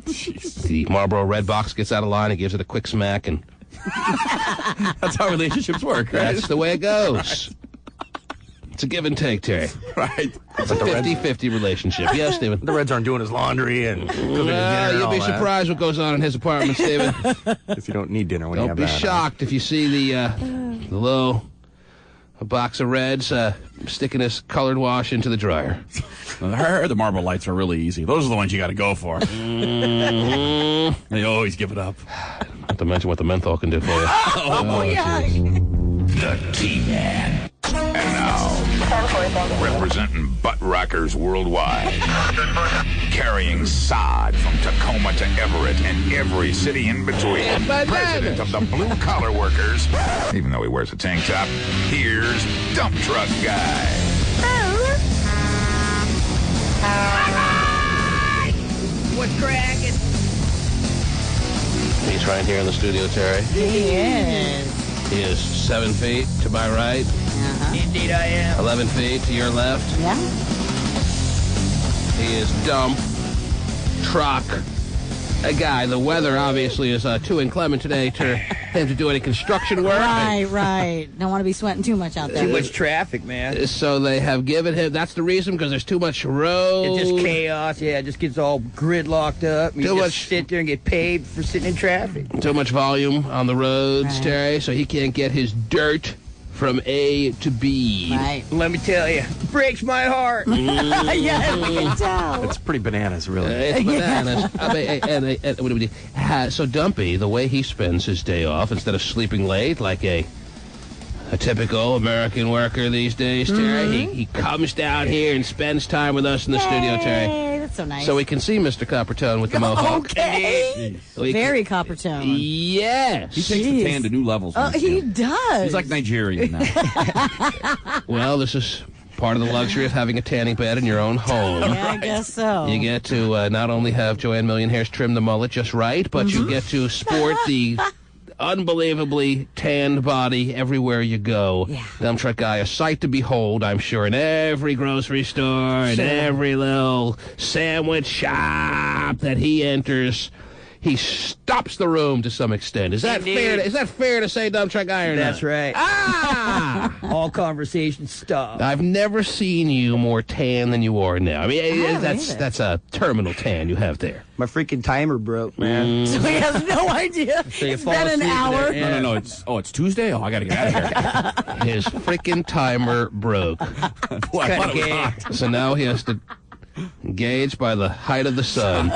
The Marlboro Red box gets out of line, he gives it a quick smack, and...
That's how relationships work, right?
That's the way it goes. It's a give and take, Terry.
Right.
It's a 50-50 relationship. Yes, Stephen?
The Reds aren't doing his laundry and cooking his dinner and
you'll
all
be
that.
surprised what goes on in his apartment, Stephen.
Because you don't need dinner when you
Don't
have
be
that.
shocked if you see the little box of Reds sticking his colored wash into the dryer.
The Marlboro Lights are really easy. Those are the ones you got to go for. They always give it up.
Not to mention what the menthol can do for you.
Oh, yeah.
The T-Man. And now, representing butt rockers worldwide, carrying sod from Tacoma to Everett and every city in between, president of the Blue Collar Workers, even though he wears a tank top, here's Dump Truck Guy.
What's cracking?
He's right here in the studio, Terry.
He is.
He is 7 feet to my right.
Indeed I am.
11 feet to your left.
Yeah.
He is Dump Truck Guy. The weather, obviously, is too inclement today to him to do any construction work.
Right. Don't want to be sweating too much out there.
Too much traffic, man.
So they have given him, that's the reason, because there's too much road.
It's just chaos, yeah. It just gets all gridlocked up. You just sit there and get paid for sitting in traffic.
Too much volume on the roads, Terry, so he can't get his dirt from A to B.
Right.
Let me tell you, breaks my heart.
Yeah, we can tell.
It's pretty bananas, really.
It's bananas. So Dumpy, the way he spends his day off, instead of sleeping late like a typical American worker these days, Terry, he comes down here and spends time with us in the studio, Terry.
That's so nice.
So we can see Mr. Coppertone with the mohawk.
Okay. Very Coppertone.
Yes.
He takes the tan to new levels.
Oh, he does.
He's like Nigerian now.
Well, this is part of the luxury of having a tanning bed in your own home.
Yeah, I guess so.
You get to not only have Joanne Millionaire's trim the mullet just right, but you get to sport the unbelievably tanned body everywhere you go. Yeah. Dump Truck Guy, a sight to behold, I'm sure, in every grocery store, in every little sandwich shop that he enters. He stops the room to some extent. Is that fair? Is that fair to say, Dump Truck Guy, or
That's
not?
right.
Ah!
All conversations stop.
I've never seen you more tan than you are now. I mean, that's a terminal tan you have there.
My freaking timer broke, man.
So he has no idea.
So
it's been an hour.
No. It's Tuesday? Oh, I got to get out of here.
His freaking timer broke. So now he has to gauge by the height of the sun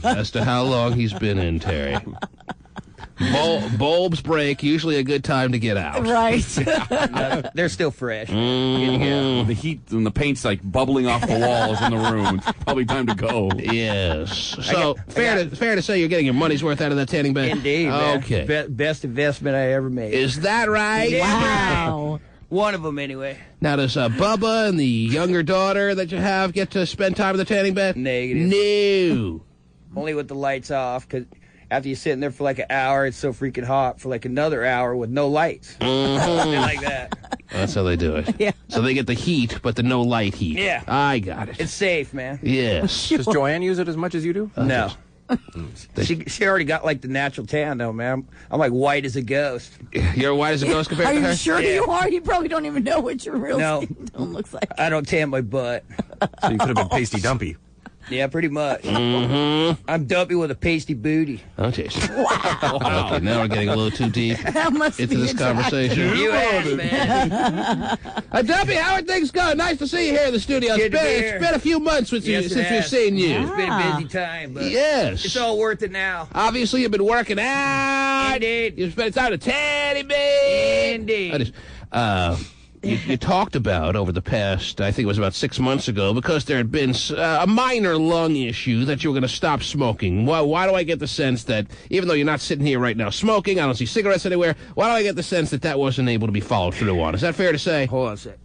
as to how long he's been in, Terry. Bulbs break, usually a good time to get out.
Right.
They're still fresh.
The heat and the paint's like bubbling off the walls in the room. It's probably time to go.
Yes. So, fair to say you're getting your money's worth out of that tanning bed?
Indeed, man.
Okay.
Best investment I ever made.
Is that right?
Wow.
One of them, anyway.
Now, does Bubba and the younger daughter that you have get to spend time in the tanning bed?
Negative.
No.
Only with the lights off, because after you're sitting there for like an hour, it's so freaking hot for like another hour with no lights. Something like that.
That's how they do it.
Yeah.
So they get the heat, but the no light heat.
Yeah.
I got it.
It's safe, man.
Yes.
Does Joanne use it as much as you do?
No. She already got like the natural tan though, man. I'm like white as a ghost.
You're white as a ghost compared
Are
to her?
you sure you are? You probably don't even know what your real skin tone looks like.
I don't tan my butt.
So you could have been pasty dumpy.
Yeah, pretty much. I'm dumpy with a pasty booty.
Oh, jeez. Wow. Okay, now we're getting a little too deep into this conversation.
You asked, man.
Dumpy, how are things going? Nice to see you here in the studio. It's been a few months since we've seen you.
It's been a busy time, but
yes,
it's all worth it now.
Obviously, you've been working out.
Indeed.
You've spent time with Teddy Bear.
Indeed.
You talked about over the past, I think it was about 6 months ago, because there had been a minor lung issue that you were going to stop smoking. Why do I get the sense that, even though you're not sitting here right now smoking, I don't see cigarettes anywhere, why do I get the sense that that wasn't able to be followed through on? Is that fair to say?
Hold on a sec.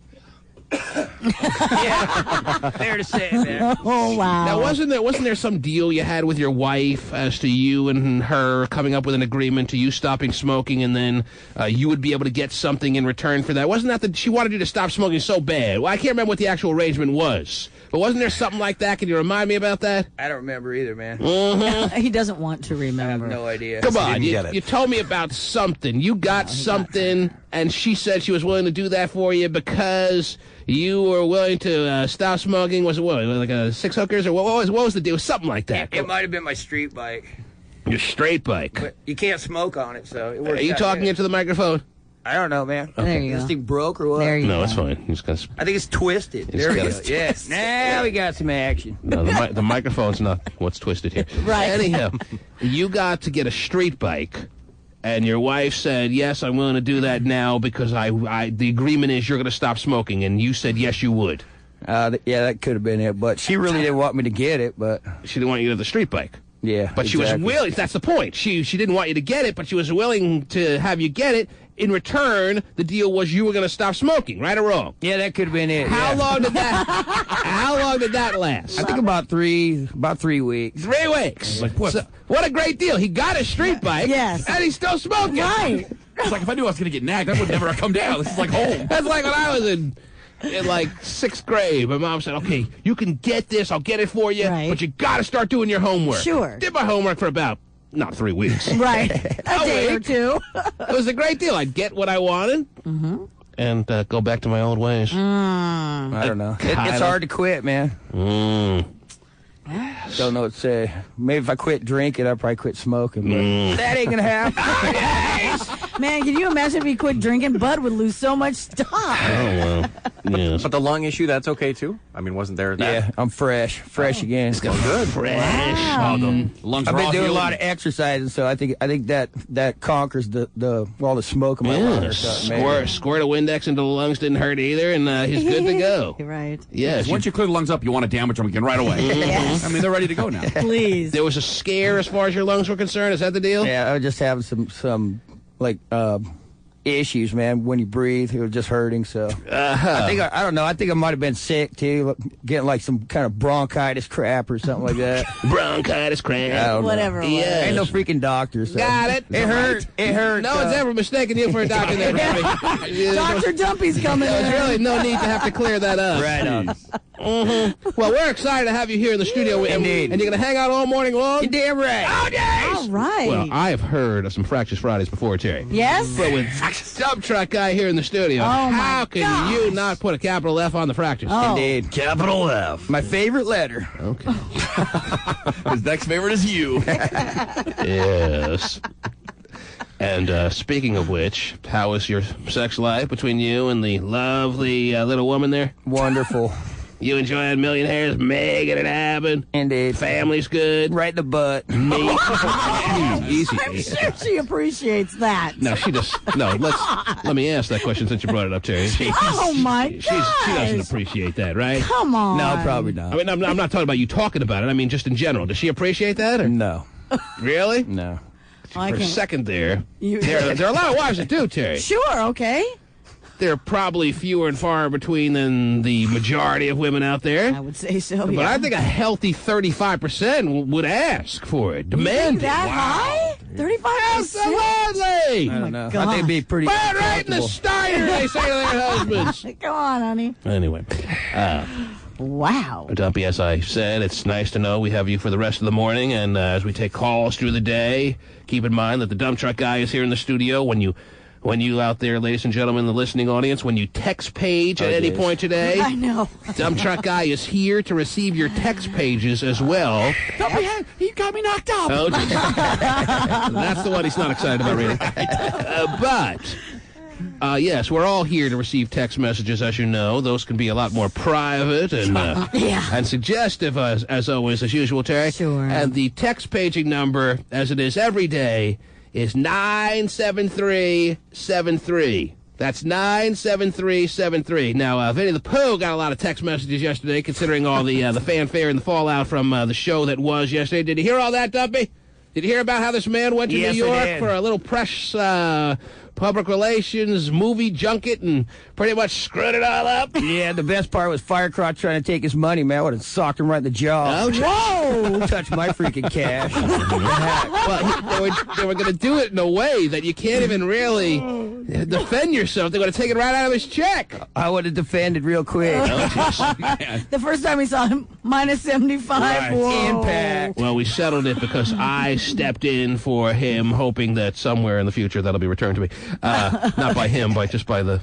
Yeah, fair to say, man.
Oh, wow.
Now, wasn't there some deal you had with your wife as to you and her coming up with an agreement to you stopping smoking, and then you would be able to get something in return for that? Wasn't that she wanted you to stop smoking so bad? Well, I can't remember what the actual arrangement was, but wasn't there something like that? Can you remind me about that?
I don't remember either, man.
He doesn't want to remember.
I have no idea.
Come on, you told me about something. You got something, and she said she was willing to do that for you because you were willing to stop smoking. Was it what, like 6 hookers, or what was the deal? Something like that.
It might have been my street bike.
Your straight bike.
But you can't smoke on it, so it works.
Are you talking into the microphone?
I don't know, man.
There you
This
go.
thing broke or what?
There you
No,
go.
it's fine. You just gotta
I think it's twisted.
It's
There we
got
go.
a
Yes. Now we got some action.
No, the microphone's not what's twisted here.
Right.
Anyhow, you got to get a street bike, and your wife said, yes, I'm willing to do that now because the agreement is you're going to stop smoking, and you said yes, you would.
Yeah, that could have been it, but she really didn't want me to get it, but...
She didn't want you to have the street bike.
Yeah,
But she was willing, that's the point. She didn't want you to get it, but she was willing to have you get it. In return, the deal was you were going to stop smoking, right or wrong?
Yeah, that could have been it.
How long did that last?
I think about 3 weeks.
3 weeks.
Like, what?
So, what a great deal. He got a street bike,
Yes.
and he's still smoking.
Right.
It's like if I knew I was going to get nagged, I would never have come down. This is like home.
That's like when I was in like 6th grade. My mom said, okay, you can get this. I'll get it for you,
Right.
but you got to start doing your homework.
Sure.
Did my homework for about not 3 weeks.
Right. A day or two.
It was a great deal. I'd get what I wanted and go back to my old ways.
I don't know. It's hard to quit, man. Don't know what to say. Maybe if I quit drinking, I'd probably quit smoking, but that ain't gonna happen.
Man, can you imagine if he quit drinking? Bud would lose so much stuff.
Oh, well. Yes.
But the lung issue, that's okay, too? I mean, wasn't there that?
Yeah, I'm fresh again.
Well, good.
Fresh.
Oh, the lungs
I've
are
been
all
doing a
healed.
lot of exercising, so I think that conquers all the smoke in my lungs or something.
Squirt a Windex into the lungs didn't hurt either, and he's good to go.
Right.
Yes.
Once you clear the lungs up, you want to damage them again right away.
Yes.
I mean, they're ready to go now.
Please.
There was a scare as far as your lungs were concerned. Is that the deal?
Yeah, I was just having some like issues, man. When you breathe, it was just hurting. So I don't know. I think I might have been sick too, getting like some kind of bronchitis crap or something like that.
Bronchitis crap.
Whatever.
Yes.
Ain't no freaking doctor. So.
Got it.
It hurt. It hurt.
No one's ever mistaken you for a doctor there, Bobby.
Dr. Dumpy's coming
There's
in.
really no need to have to clear that up.
Right on.
Well, we're excited to have you here in the studio.
Indeed.
And you're going to hang out all morning long?
You're damn right.
Oh, yes!
All right.
Well, I've heard of some Fractious Fridays before, Terry.
Yes?
But with dump truck guy here in the studio,
Oh, my
how can
gosh.
you not put a capital F on the Fractious?
Oh.
Indeed.
Capital F.
My favorite letter.
Okay.
His next favorite is you.
Yes. And speaking of which, how is your sex life between you and the lovely little woman there?
Wonderful.
You enjoying Million Hairs, making it happen?
Indeed.
Family's good?
Right in the butt.
Easy.
I'm sure she appreciates that.
No, she just let me ask that question since you brought it up, Terry.
Oh, my
She doesn't
gosh.
appreciate that, right?
Come on.
No, probably not.
I mean, I'm not talking about you talking about it. I mean, just in general. Does she appreciate that? Or?
No.
Really?
No.
I
For a
can't-
second there,
You-
there are a lot of wives that do, Terry.
Sure, okay.
They're probably fewer and far between than the majority of women out there.
I would say so,
But
yeah.
I think a healthy 35% would ask for it,
You
demand
think that high? 35%?
Absolutely!
I don't know. I
gosh.
think it'd be pretty.
Right in the
comfortable.
Steiner, they say to their husbands.
Come on, honey.
Anyway,
Wow.
Dumpy, as I said, it's nice to know we have you for the rest of the morning, and as we take calls through the day, keep in mind that the dump truck guy is here in the studio. When you out there, ladies and gentlemen, the listening audience, when you text page at any point today,
I know.
dump truck guy is here to receive your text pages as well.
He got me knocked out.
Oh, geez. That's the one he's not excited about reading. Yes, we're all here to receive text messages, as you know. Those can be a lot more private and and suggestive, as always, as usual, Terry.
Sure.
And the text paging number, as it is every day, is 97373. That's 97373. Now, Vinnie the Pooh got a lot of text messages yesterday, considering all the fanfare and the fallout from the show that was yesterday. Did you hear all that, Dumpy? Did you hear about how this man went to
Yes,
New
I
York
did.
for a little press, public relations, movie junket, and pretty much screwed it all up?
Yeah, the best part was Firecrotch trying to take his money, man. I would have socked him right in the jaw.
Oh,
Whoa! Touch my freaking cash.
Well, they were going to do it in a way that you can't even really defend yourself. They're going to take it right out of his check.
I would have defended real quick.
The first time we saw him, minus 75.
Right.
Whoa.
Impact.
Well, we settled it because I stepped in for him, hoping that somewhere in the future that'll be returned to me. Not by him, but just by the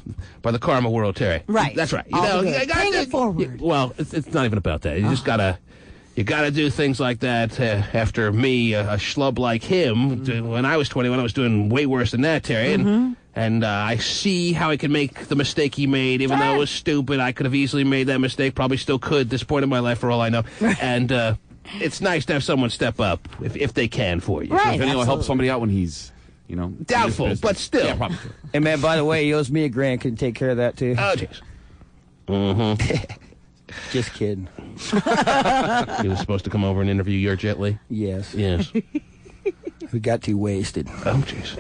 karma world, Terry.
Right.
That's right.
All good.
you gotta
Bring
do-
it forward.
Well, it's not even about that. You just gotta. You got to do things like that after me, a schlub like him. When I was 21, I was doing way worse than that, Terry. And I see how he can make the mistake he made, even though it was stupid. I could have easily made that mistake, probably still could at this point in my life, for all I know. And it's nice to have someone step up if they can for you.
Right.
If anyone will help
absolutely.
somebody out when he's,
Doubtful, but still.
Yeah, probably true.
Hey, man, by the way, he owes me a grand. Can you take care of that, too?
Oh, jeez. Mm-hmm.
Just kidding.
He was supposed to come over and interview your Jet Li?
Yes.
Yes.
We got too wasted.
Oh, jeez.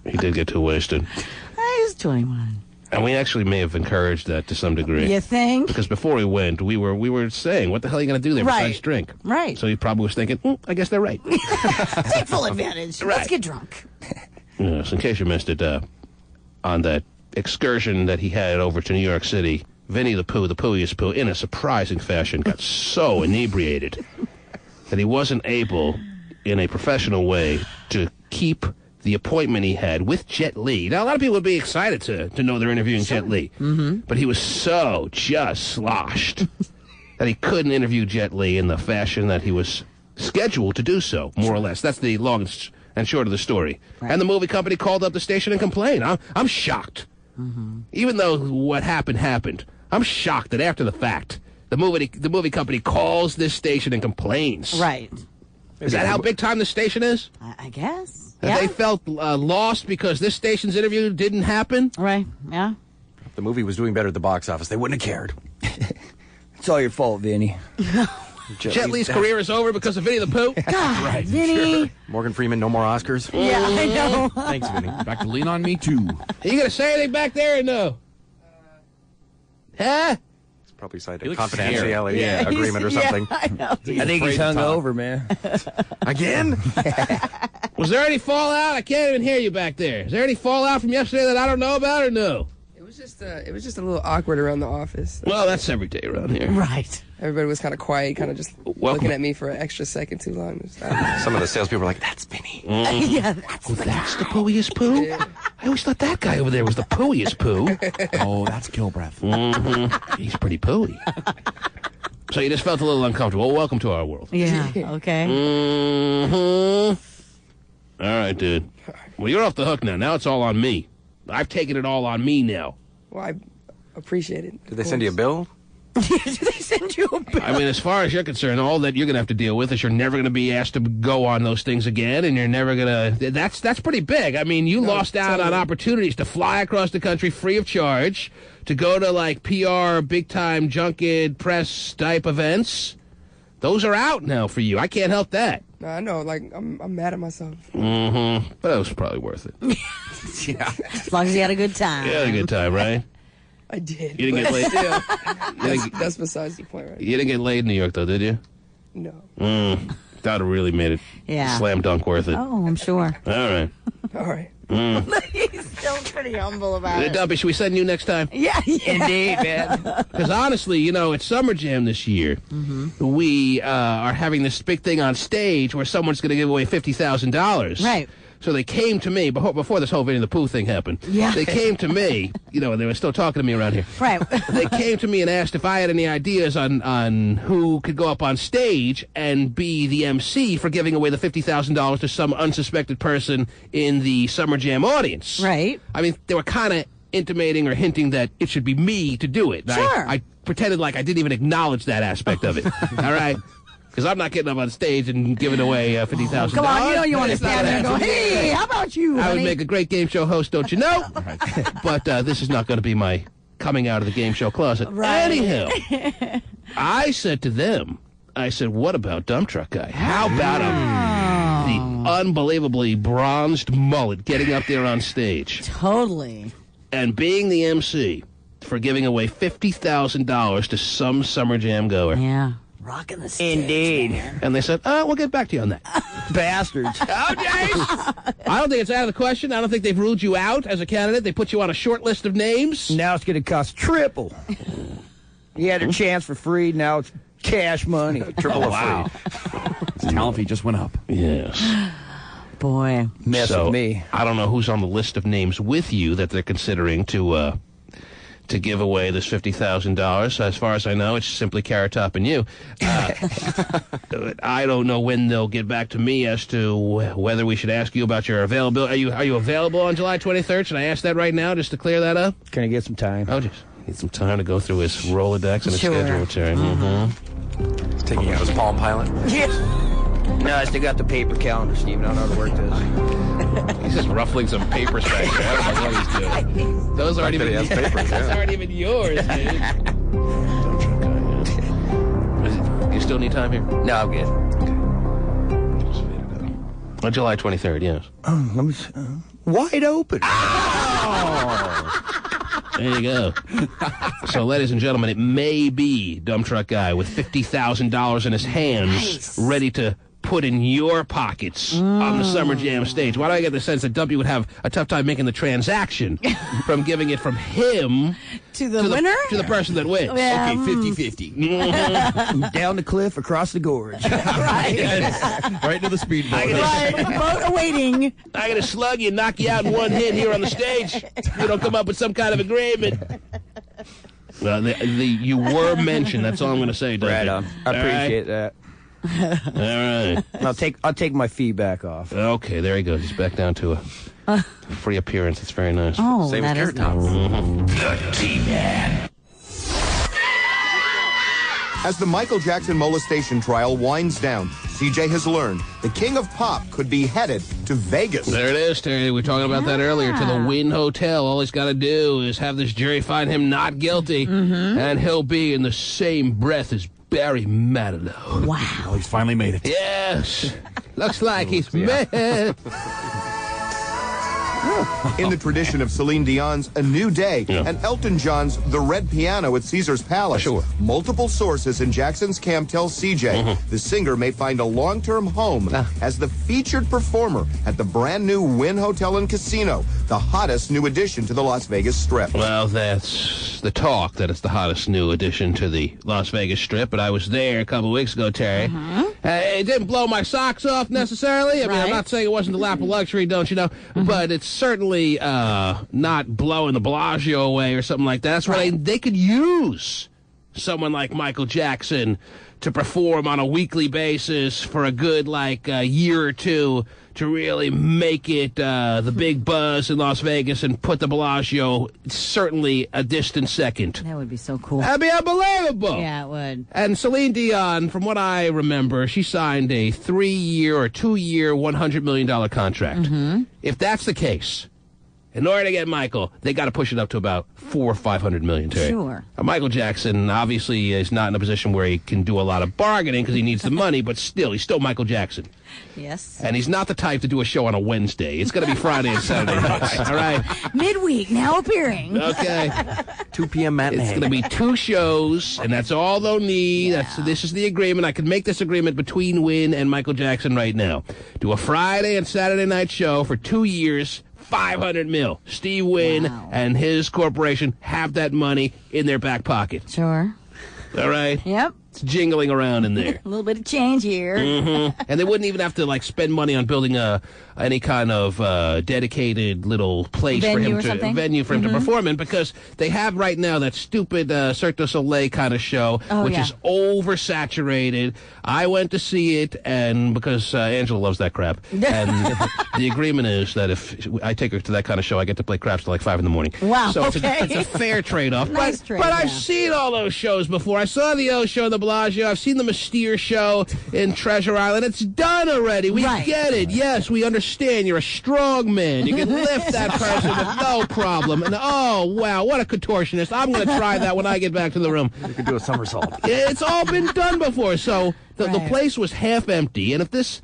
He did get too wasted.
He's 21.
And we actually may have encouraged that to some degree.
You think?
Because before we went, we were saying, what the hell are you going to do there
Right.
besides drink?
Right.
So he probably was thinking, I guess they're right.
Take full advantage.
Right.
Let's get drunk.
Yes, in case you missed it, on that excursion that he had over to New York City, Vinnie the Pooh, the Poohiest Pooh, in a surprising fashion, got so inebriated that he wasn't able in a professional way to keep the appointment he had with Jet Li. Now, a lot of people would be excited to know they're interviewing Jet Li. Mm-hmm. But he was so just sloshed that he couldn't interview Jet Li in the fashion that he was scheduled to do so, more or less. That's the long and short of the story. Right. And the movie company called up the station and complained. I'm shocked. Mm-hmm. Even though what happened, I'm shocked that after the fact, the movie company calls this station and complains.
Right.
Is that how big time the station is?
I guess.
That they felt lost because this station's interview didn't happen?
Right, yeah.
If the movie was doing better at the box office, they wouldn't have cared.
It's all your fault, Vinny.
Jet Li's career is over because of Vinnie the Pooh?
God,
right,
Vinny.
Sure. Morgan Freeman, no more Oscars?
Yeah, I know.
Thanks, Vinny.
Back to Lean On Me, too.
Are you going to say anything back there or no? Huh?
Probably signed a confidentiality agreement or something.
Yeah, I know.
I think he's hungover, man.
Again?
Was there any fallout? I can't even hear you back there. Is there any fallout from yesterday that I don't know about or no?
It was just a little awkward around the office.
Well, that's every day around here.
Right.
Everybody was kind of quiet, kind of just looking at me for an extra second too long.
Some of the salespeople were like, "That's Vinny."
Yeah, that's
the pooiest Pooh?
Yeah.
I always thought that guy over there was the pooiest Pooh.
Oh, that's Kilbreath.
Mm-hmm. He's pretty pooey. So you just felt a little uncomfortable. Well, welcome to our world.
Yeah, okay.
Mm-hmm. All right, dude. Well, you're off the hook now. Now it's all on me. I've taken it all on me now.
Well, I appreciate it.
Did they send you a bill?
Did they send you a bill?
I mean, as far as you're concerned, all that you're going to have to deal with is you're never going to be asked to go on those things again, and you're never going to... That's pretty big. I mean, you lost out on opportunities to fly across the country free of charge, to go to, like, PR, big-time junket, press type events. Those are out now for you. I can't help that.
No, I know. Like, I'm mad at myself.
Mm-hmm. But it was probably worth it.
Yeah. As long as you had a good time.
You had a good time, right?
I did.
You didn't get laid?
That's besides the point, right?
You didn't get laid in New York, though, did you?
No.
That would have really made it slam dunk worth it.
Oh, I'm sure.
All right.
All right.
He's still pretty humble about it.
Dumpy, should we send you next time?
Yeah.
Indeed, man.
Because honestly, you know, at Summer Jam this year, we are having this big thing on stage where someone's going to give away $50,000.
Right.
So they came to me, before this whole Vinnie the Pooh thing happened, they came to me, you know, they were still talking to me around here.
Right.
They came to me and asked if I had any ideas on who could go up on stage and be the MC for giving away the $50,000 to some unsuspected person in the Summer Jam audience.
Right.
I mean, they were kind of intimating or hinting that it should be me to do it.
Sure.
I pretended like I didn't even acknowledge that aspect of it. All right? Because I'm not getting up on stage and giving away $50,000.
Come on, you know you want to stand there and go, hey, how about you,
I
honey?
would make a great game show host, don't you know? But this is not going to be my coming out of the game show closet.
Right.
Anyhow, I said to them, what about Dump Truck Guy? How about him? The unbelievably bronzed mullet getting up there on stage.
Totally.
And being the MC for giving away $50,000 to some Summer Jam goer.
Yeah. Rocking the stage.
Indeed.
Man.
And they said, we'll get back to you on that.
Bastards.
I don't think it's out of the question. I don't think they've ruled you out as a candidate. They put you on a short list of names.
Now it's going to cost triple. You had a chance for free. Now it's cash money.
Triple
wow. His talent fee just went up.
Yes.
Boy.
Mess with me.
I don't know who's on the list of names with you that they're considering to give away this $50,000. As far as I know, it's simply Carrot Top and you. I don't know when they'll get back to me as to whether we should ask you about your availability. Are you available on July 23rd? Should I ask that right now just to clear that up?
Can I get some time?
Oh, just need some time to go through his Rolodex and his schedule.
He's taking out his Palm Pilot.
No, I still got the paper calendar, Steve. I don't know how to work this.
He's just ruffling some papers back there. I don't know what he's doing. Those aren't even yours, dude. You still need time here?
No, I'm good.
On July 23rd, yes.
Let me see. Wide open.
There you go. So, ladies and gentlemen, it may be Dump Truck Guy with $50,000 in his hands, ready to put in your pockets on the Summer Jam stage? Why do I get the sense that Dumpy would have a tough time making the transaction from giving it from him
to the winner?
To the person that wins.
Okay, 50-50. Down the cliff, across the gorge.
Right.
Right to the speedboat.
Boat awaiting.
I'm going to slug you, knock you out in one hit here on the stage. You don't come up with some kind of agreement. Well, you were mentioned. That's all I'm going to say, Dumpy.
Right on. I appreciate that.
All right.
I'll take my feedback off.
Okay, there he goes. He's back down to a free appearance. It's very nice.
Oh,
Same
that
as
is
Carrot Top.
The T-Man.
As the Michael Jackson molestation trial winds down, CJ has learned the king of pop could be headed to Vegas.
There it is, Terry. We were talking about that earlier. To the Wynn Hotel. All he's got to do is have this jury find him not guilty, and he'll be in the same breath as Barry Manilow.
Wow.
Oh, he's finally made it.
Yes. Looks like he's made it.
In the tradition of Celine Dion's A New Day and Elton John's The Red Piano at Caesar's Palace, multiple sources in Jackson's camp tell CJ the singer may find a long-term home as the featured performer at the brand new Wynn Hotel and Casino, the hottest new addition to the Las Vegas Strip.
Well, that's the talk, that it's the hottest new addition to the Las Vegas Strip, but I was there a couple of weeks ago, Terry. It didn't blow my socks off necessarily. I mean, I'm not saying it wasn't the lap of luxury, don't you know, but it's certainly not blowing the Bellagio away or something like that. That's why they could use someone like Michael Jackson to perform on a weekly basis for a good, year or two to really make it the big buzz in Las Vegas and put the Bellagio certainly a distant second.
That would be so cool.
That'd be unbelievable.
Yeah, it would.
And Celine Dion, from what I remember, she signed a 3-year or 2-year, $100 million contract. If that's the case, in order to get Michael, they got to push it up to about $400 or $500 million. Terry.
Sure.
Michael Jackson obviously is not in a position where he can do a lot of bargaining because he needs the money, but still, he's still Michael Jackson.
Yes.
And he's not the type to do a show on a Wednesday. It's going to be Friday and Saturday nights. All right.
Midweek now appearing.
Okay.
2 p.m. matinee.
It's going to be 2 shows, and that's all they'll need. This is the agreement. I can make this agreement between Wynn and Michael Jackson right now. Do a Friday and Saturday night show for 2 years. $500 million. Steve Wynn and his corporation have that money in their back pocket.
Sure.
All right?
Yep.
It's jingling around in there.
A little bit of change here.
And they wouldn't even have to spend money on building any kind of dedicated little place
venue
for him to perform in, because they have right now that stupid Cirque du Soleil kind of show, which is oversaturated. I went to see it, and because Angela loves that crap, and the agreement is that if I take her to that kind of show, I get to play craps till 5 in the morning.
Wow.
So it's a fair trade-off.
Nice
but I've seen all those shows before. I saw the O show in the Bellagio. I've seen the Mystere show in Treasure Island. It's done already. We get it. Yes, we understand. You're a strong man. You can lift that person with no problem. And oh, wow, what a contortionist. I'm going to try that when I get back to the room.
You could do a somersault.
It's all been done before. So the place was half empty. And if this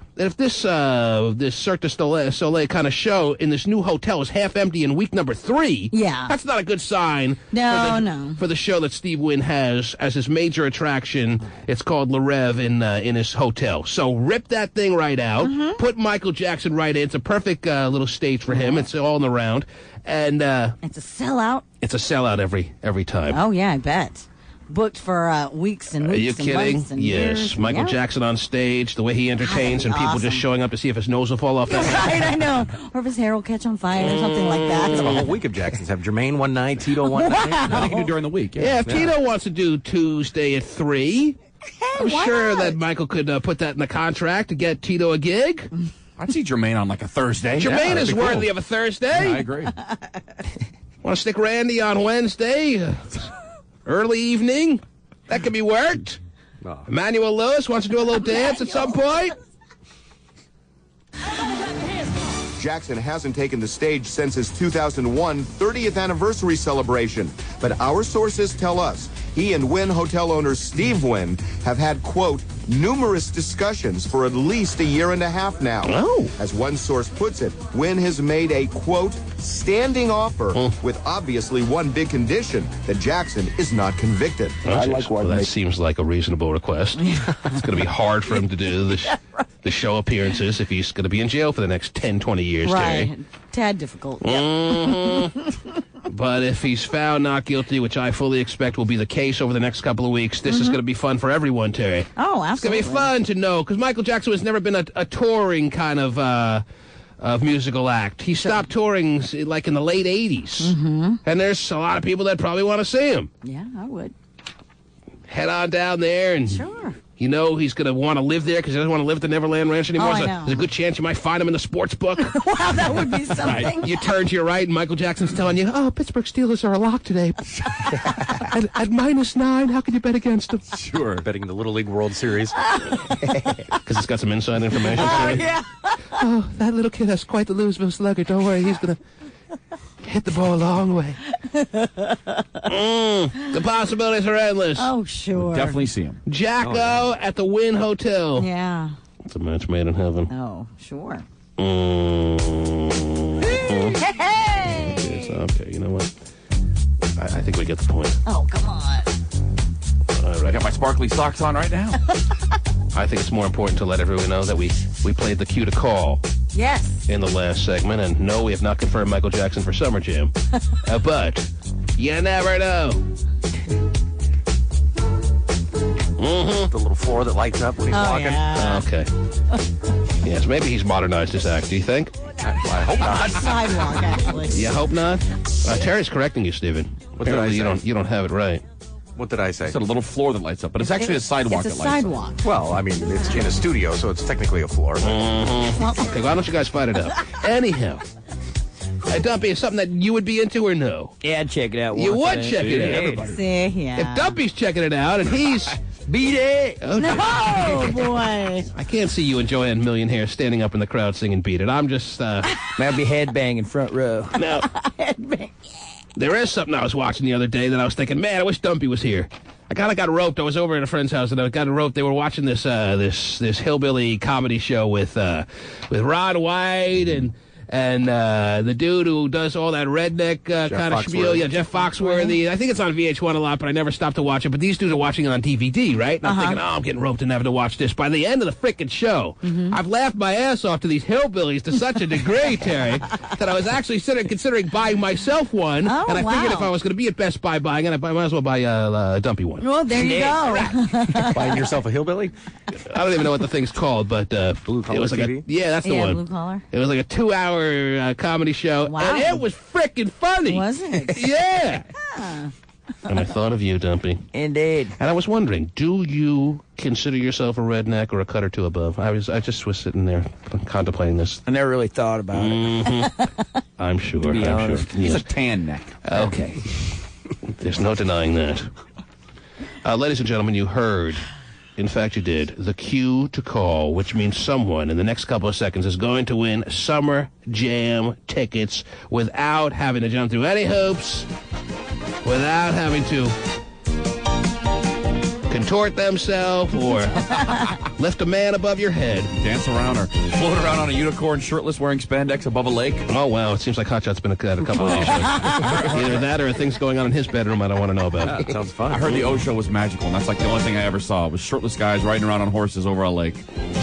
Cirque du Soleil kind of show in this new hotel is half empty in week number 3, that's not a good sign. For the show that Steve Wynn has as his major attraction. It's called Le Rêve in his hotel. So rip that thing right out. Put Michael Jackson right in. It's a perfect little stage for him. It's all in the round, and
it's a sellout.
It's a sellout every time.
Oh yeah, I bet. Booked for weeks and weeks.
Are you kidding?
Months and
yes.
years.
Michael Jackson on stage, the way he entertains, and people just showing up to see if his nose will fall off.
Right, I know. Or if his hair will catch on fire or something like that.
It's a whole week of Jacksons. Have Jermaine one night, Tito one night.
No, they can do during the week.
Yeah, if Tito wants to do Tuesday at 3, I'm sure that Michael could put that in the contract to get Tito a gig.
I'd see Jermaine on a Thursday.
Jermaine is worthy of a Thursday.
Yeah, I agree.
Want to stick Randy on Wednesday? Early evening? That could be worked. Oh. Emmanuel Lewis wants to do a little dance at some point.
Jackson hasn't taken the stage since his 2001 30th anniversary celebration, but our sources tell us he and Wynn hotel owner Steve Wynn have had, quote, numerous discussions for at least a year and a half now.
Oh.
As one source puts it, Wynn has made a, quote, standing offer with obviously one big condition, that Jackson is not convicted.
Well, that seems like a reasonable request. It's going to be hard for him to do the show appearances if he's going to be in jail for the next 10, 20 years,
Right.
Terry.
Tad difficult.
But if he's found not guilty, which I fully expect will be the case over the next couple of weeks, this is going to be fun for everyone, Terry.
Oh, absolutely.
It's going to be fun to know, because Michael Jackson has never been a touring kind of musical act. He stopped touring like in the late 80s. And there's a lot of people that probably want to see him.
Yeah, I would.
Head on down there and...
Sure.
You know he's going to want to live there because he doesn't want to live at the Neverland Ranch anymore.
Oh, I know.
There's a good chance you might find him in the sports book.
Wow, that would be something.
Right. You turn to your right, and Michael Jackson's telling you, "Oh, Pittsburgh Steelers are a lock today. at -9, how can you bet against them?"
Sure, betting the Little League World Series.
Because it's got some inside information.
Oh, yeah.
Oh, that little kid has quite the Louisville Slugger. Don't worry, he's going to hit the ball a long way. The possibilities are endless.
Oh, sure.
Definitely see him.
Jacko at the Wynn Hotel.
Yeah.
It's a match made in heaven.
Oh, sure.
Hey! Okay, you know what? I think we get the point.
Oh, come on.
All right.
I got my sparkly socks on right now.
I think it's more important to let everyone know that we played the cue to call
Yes.
in the last segment, and no, we have not confirmed Michael Jackson for Summer Jam. But you never know.
The little floor that lights up when he's walking.
Yeah.
Okay. Yes, maybe he's modernized his act, do you think?
I hope not.
Sidewalk, actually.
You hope not? Terry's correcting you, Stephen.
What did I
Apparently
say?
you don't have it right.
What did I say?
It's a little floor that lights up, but it's actually a sidewalk
It's a
that lights
sidewalk.
Well, I mean, it's in a studio, so it's technically a floor.
Okay, why don't you guys fight it out? Anyhow. Hey, Dumpy, is something that you would be into or no?
Yeah, I'd check it out.
You
once,
would
I think.
check it out.
Everybody.
See, yeah.
If Dumpy's checking it out and he's...
Beat it.
Okay.
No, boy.
I can't see you and Joanne Millionaire standing up in the crowd singing Beat It. I'm just,
I'd be headbanging front row.
No. There is something I was watching the other day that I was thinking, man, I wish Dumpy was here. I kind of got roped. I was over at a friend's house and I got roped. They were watching this this hillbilly comedy show with Rod White and the dude who does all that redneck kind of spiel. Yeah, Jeff Foxworthy. I think it's on VH1 a lot, but I never stopped to watch it. But these dudes are watching it on DVD, right? And I'm thinking, I'm getting roped and having to watch this. By the end of the frickin' show, I've laughed my ass off to these hillbillies to such a degree, Terry, that I was actually considering buying myself one.
Oh,
and I figured if
wow.
I was going to be at Best Buy buying it, I might as well buy a Dumpy one.
Well, there you go.
Buying yourself a hillbilly?
I don't even know what the thing's called, but
Blue Collar
it was like
TV?
that's the
Yeah,
one.
Blue Collar.
It was like a 2-hour comedy show,
Wow.
and it was freaking funny.
Was it?
Yeah.
Yeah.
And I thought of you, Dumpy.
Indeed.
And I was wondering, do you consider yourself a redneck or a cut or two above? I just was sitting there contemplating this.
I never really thought about it.
I'm sure.
To be
I'm
honest.
sure.
He's
Yes.
a tan neck.
Okay. There's no denying that. Ladies and gentlemen, you heard, in fact you did, the cue to call, which means someone in the next couple of seconds is going to win Summer Jam tickets without having to jump through any hoops, without having to contort themselves or lift a man above your head.
Dance around or float around on a unicorn shirtless wearing spandex above a lake.
Oh, wow. It seems like Hotshot's been at a couple of these shows. Either that or things going on in his bedroom I don't want to know about.
That sounds fun.
I heard the O show was magical, and that's like the only thing I ever saw was shirtless guys riding around on horses over a lake.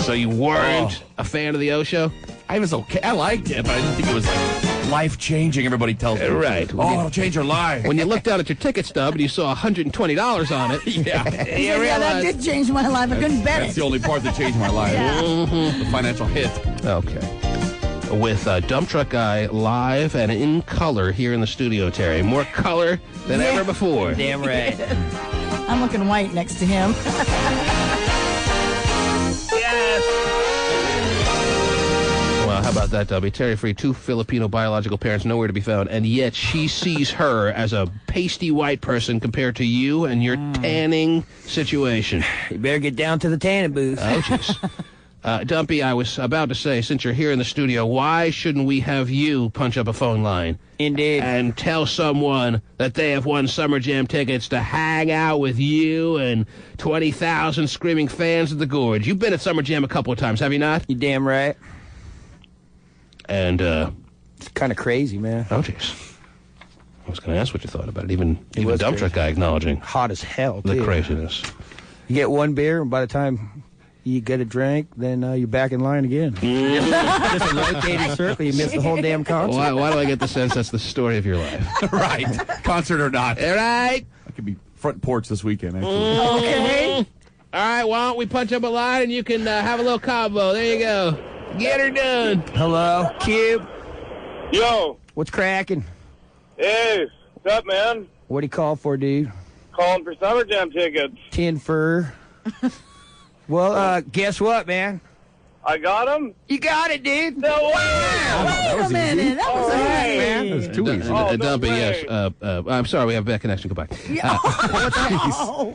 So you weren't a fan of the O show?
I was okay. I liked it, but I didn't think it was like life-changing. Everybody tells me.
Right.
Oh, it'll change your life.
When you looked down at your ticket stub and you saw $120 on it,
Yeah.
you
Yeah, that
realize...
did change my life. I couldn't bet
That's
it.
the only part that changed my life. The financial hit.
Okay. With Dump Truck Guy live and in color here in the studio, Terry. More color than ever before.
Damn right.
I'm looking white next to him.
Well, how about that, Dubby? Terry Free, 2 Filipino biological parents, nowhere to be found, and yet she sees her as a pasty white person compared to you and your tanning situation.
You better get down to the tanning booth.
Oh, jeez. Dumpy, I was about to say, since you're here in the studio, why shouldn't we have you punch up a phone line?
Indeed.
And tell someone that they have won Summer Jam tickets to hang out with you and 20,000 screaming fans of the Gorge. You've been at Summer Jam a couple of times, have you not?
You damn right.
And,
it's kind of crazy, man.
Oh, jeez. I was going to ask what you thought about it. Even Dump Truck guy acknowledging.
Hot as hell,
the
too.
Craziness.
You get one beer, and by the time you get a drink, then you're back in line again. Just a rotating circle. You miss the whole damn concert.
Why do I get the sense that's the story of your life?
Right. Concert or not.
All right.
I could be front porch this weekend, actually.
Okay.
All right, why don't we punch up a line and you can have a little combo. There you go. Get her done.
Hello, Cube.
Yo.
What's cracking?
Hey, what's up, man?
What do you call for, dude?
Calling for Summer Jam tickets.
Tin fur. Well, guess what, man?
I got them?
You got it, dude.
No way!
Wait a minute. That was easy.
Man.
That was too easy.
Dumpy, yes. I'm sorry, we have a bad connection. Goodbye.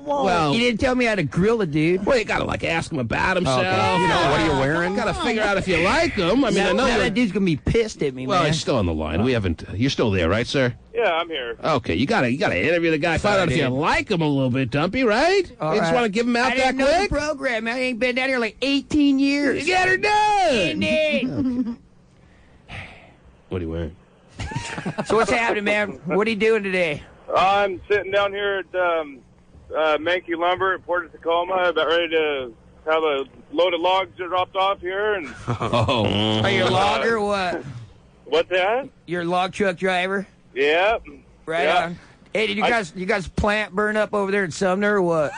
Well, you didn't tell me how to grill a dude.
Well, you gotta ask him about himself.
Okay.
You know,
what are you wearing?
Gotta figure out if you like him. I mean, I know
that dude's gonna be pissed at me,
well,
man.
he's still on the line. We haven't. You're still there, right, sir?
Yeah, I'm here.
Okay, you gotta interview the guy. Find out if you like him a little bit, Dumpy. Right?
All
you just
right.
want to give him out
I
that
didn't know the
quick?
program, man. I ain't been down here like 18 years.
Get her done.
Indeed.
What are you wearing?
So what's happening, man? What are you doing today?
I'm sitting down here at Mankey Lumber at Port of Tacoma, about ready to have a load of logs dropped off here. And
Oh.
Are you a logger or what?
what's that?
You're a log truck driver?
Yeah.
Right
Yeah.
on. Hey, did you guys plant burn up over there in Sumner or what?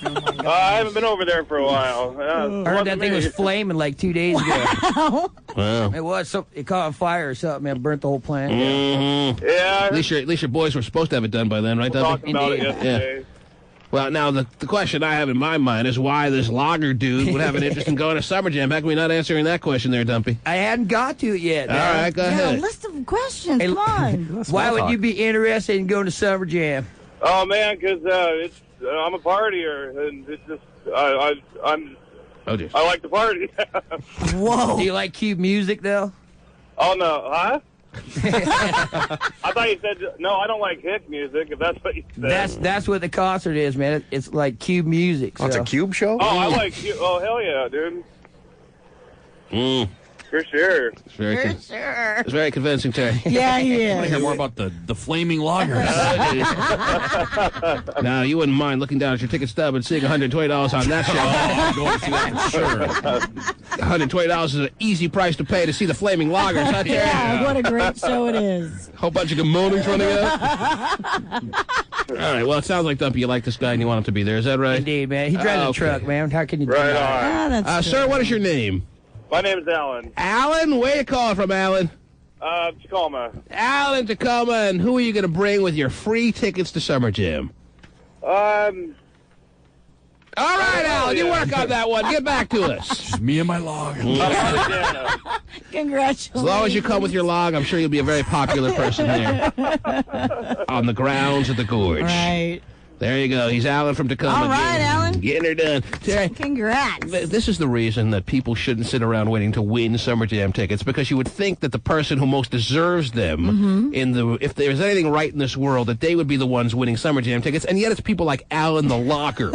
I haven't been over there for a while.
I heard that thing was flaming like 2 days ago.
Wow.
It was. It caught on fire or something, man. Burnt the whole plant.
Mm-hmm.
Yeah.
At least your boys were supposed to have it done by then, right, Dumpy?
Talking about it
Indeed.
yesterday.
Well, now, the question I have in my mind is why this logger dude would have an interest in going to Summer Jam. How come we not answering that question there, Dumpy?
I hadn't got to it yet,
All
man.
right, go
Yeah, a
ahead.
list of questions. Come on.
Why would you be interested in going to Summer Jam?
Oh, man, because I'm a partier, and it's just, I'm...
Oh, dear.
I like to party.
Whoa.
Do you like cube music, though?
Oh, no. Huh? I thought you said... No, I don't like hit music, if that's what you said.
That's what the concert is, man. It's like cube music.
Oh, it's a cube show?
Oh, I like... Oh, hell yeah, dude.
Mm.
For sure.
It's very convincing, Terry.
Yeah, he
I want to
is.
hear more about the flaming loggers.
Now, you wouldn't mind looking down at your ticket stub and seeing $120 on that show.
I'm going to see that for sure.
$120 is an easy price to pay to see the Flaming Loggers, huh, Terry?
Yeah, what a great show it is.
Whole bunch of good mornings running out. All right, well, it sounds like, Dumpy, you like this guy and you want him to be there. Is that right?
Indeed, man. He drives a
Okay.
truck, man. How can you do
Right
that?
on.
That's true.
Sir, what is your name?
My name's Alan.
Alan? Where you calling from, Alan?
Tacoma.
Alan, Tacoma, and who are you going to bring with your free tickets to Summer Jam?
Oh,
All right, Alan, you work on that one. Get back to us.
Just me and my log.
Congratulations.
As long as you come with your log, I'm sure you'll be a very popular person here on the grounds of the Gorge.
Right.
There you go. He's Alan from Tacoma.
All right, Alan.
Getting her done. Terry,
Congrats.
this is the reason that people shouldn't sit around waiting to win Summer Jam tickets, because you would think that the person who most deserves them, if there's anything right in this world, that they would be the ones winning Summer Jam tickets, and yet it's people like Alan the Locker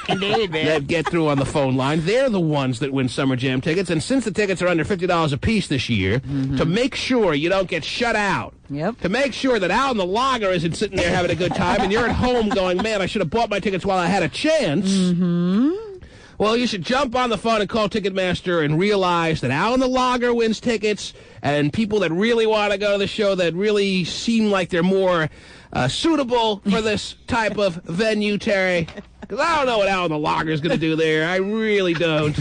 Indeed, man.
that get through on the phone line. They're the ones that win Summer Jam tickets, and since the tickets are under $50 a piece this year, to make sure you don't get shut out, to make sure that Alan the Logger isn't sitting there having a good time and you're at home going, man, I should have bought my tickets while I had a chance. Well, you should jump on the phone and call Ticketmaster and realize that Alan the Logger wins tickets, and people that really want to go to the show that really seem like they're more suitable for this type of venue, Terry. Because I don't know what Alan the Logger is going to do there. I really don't.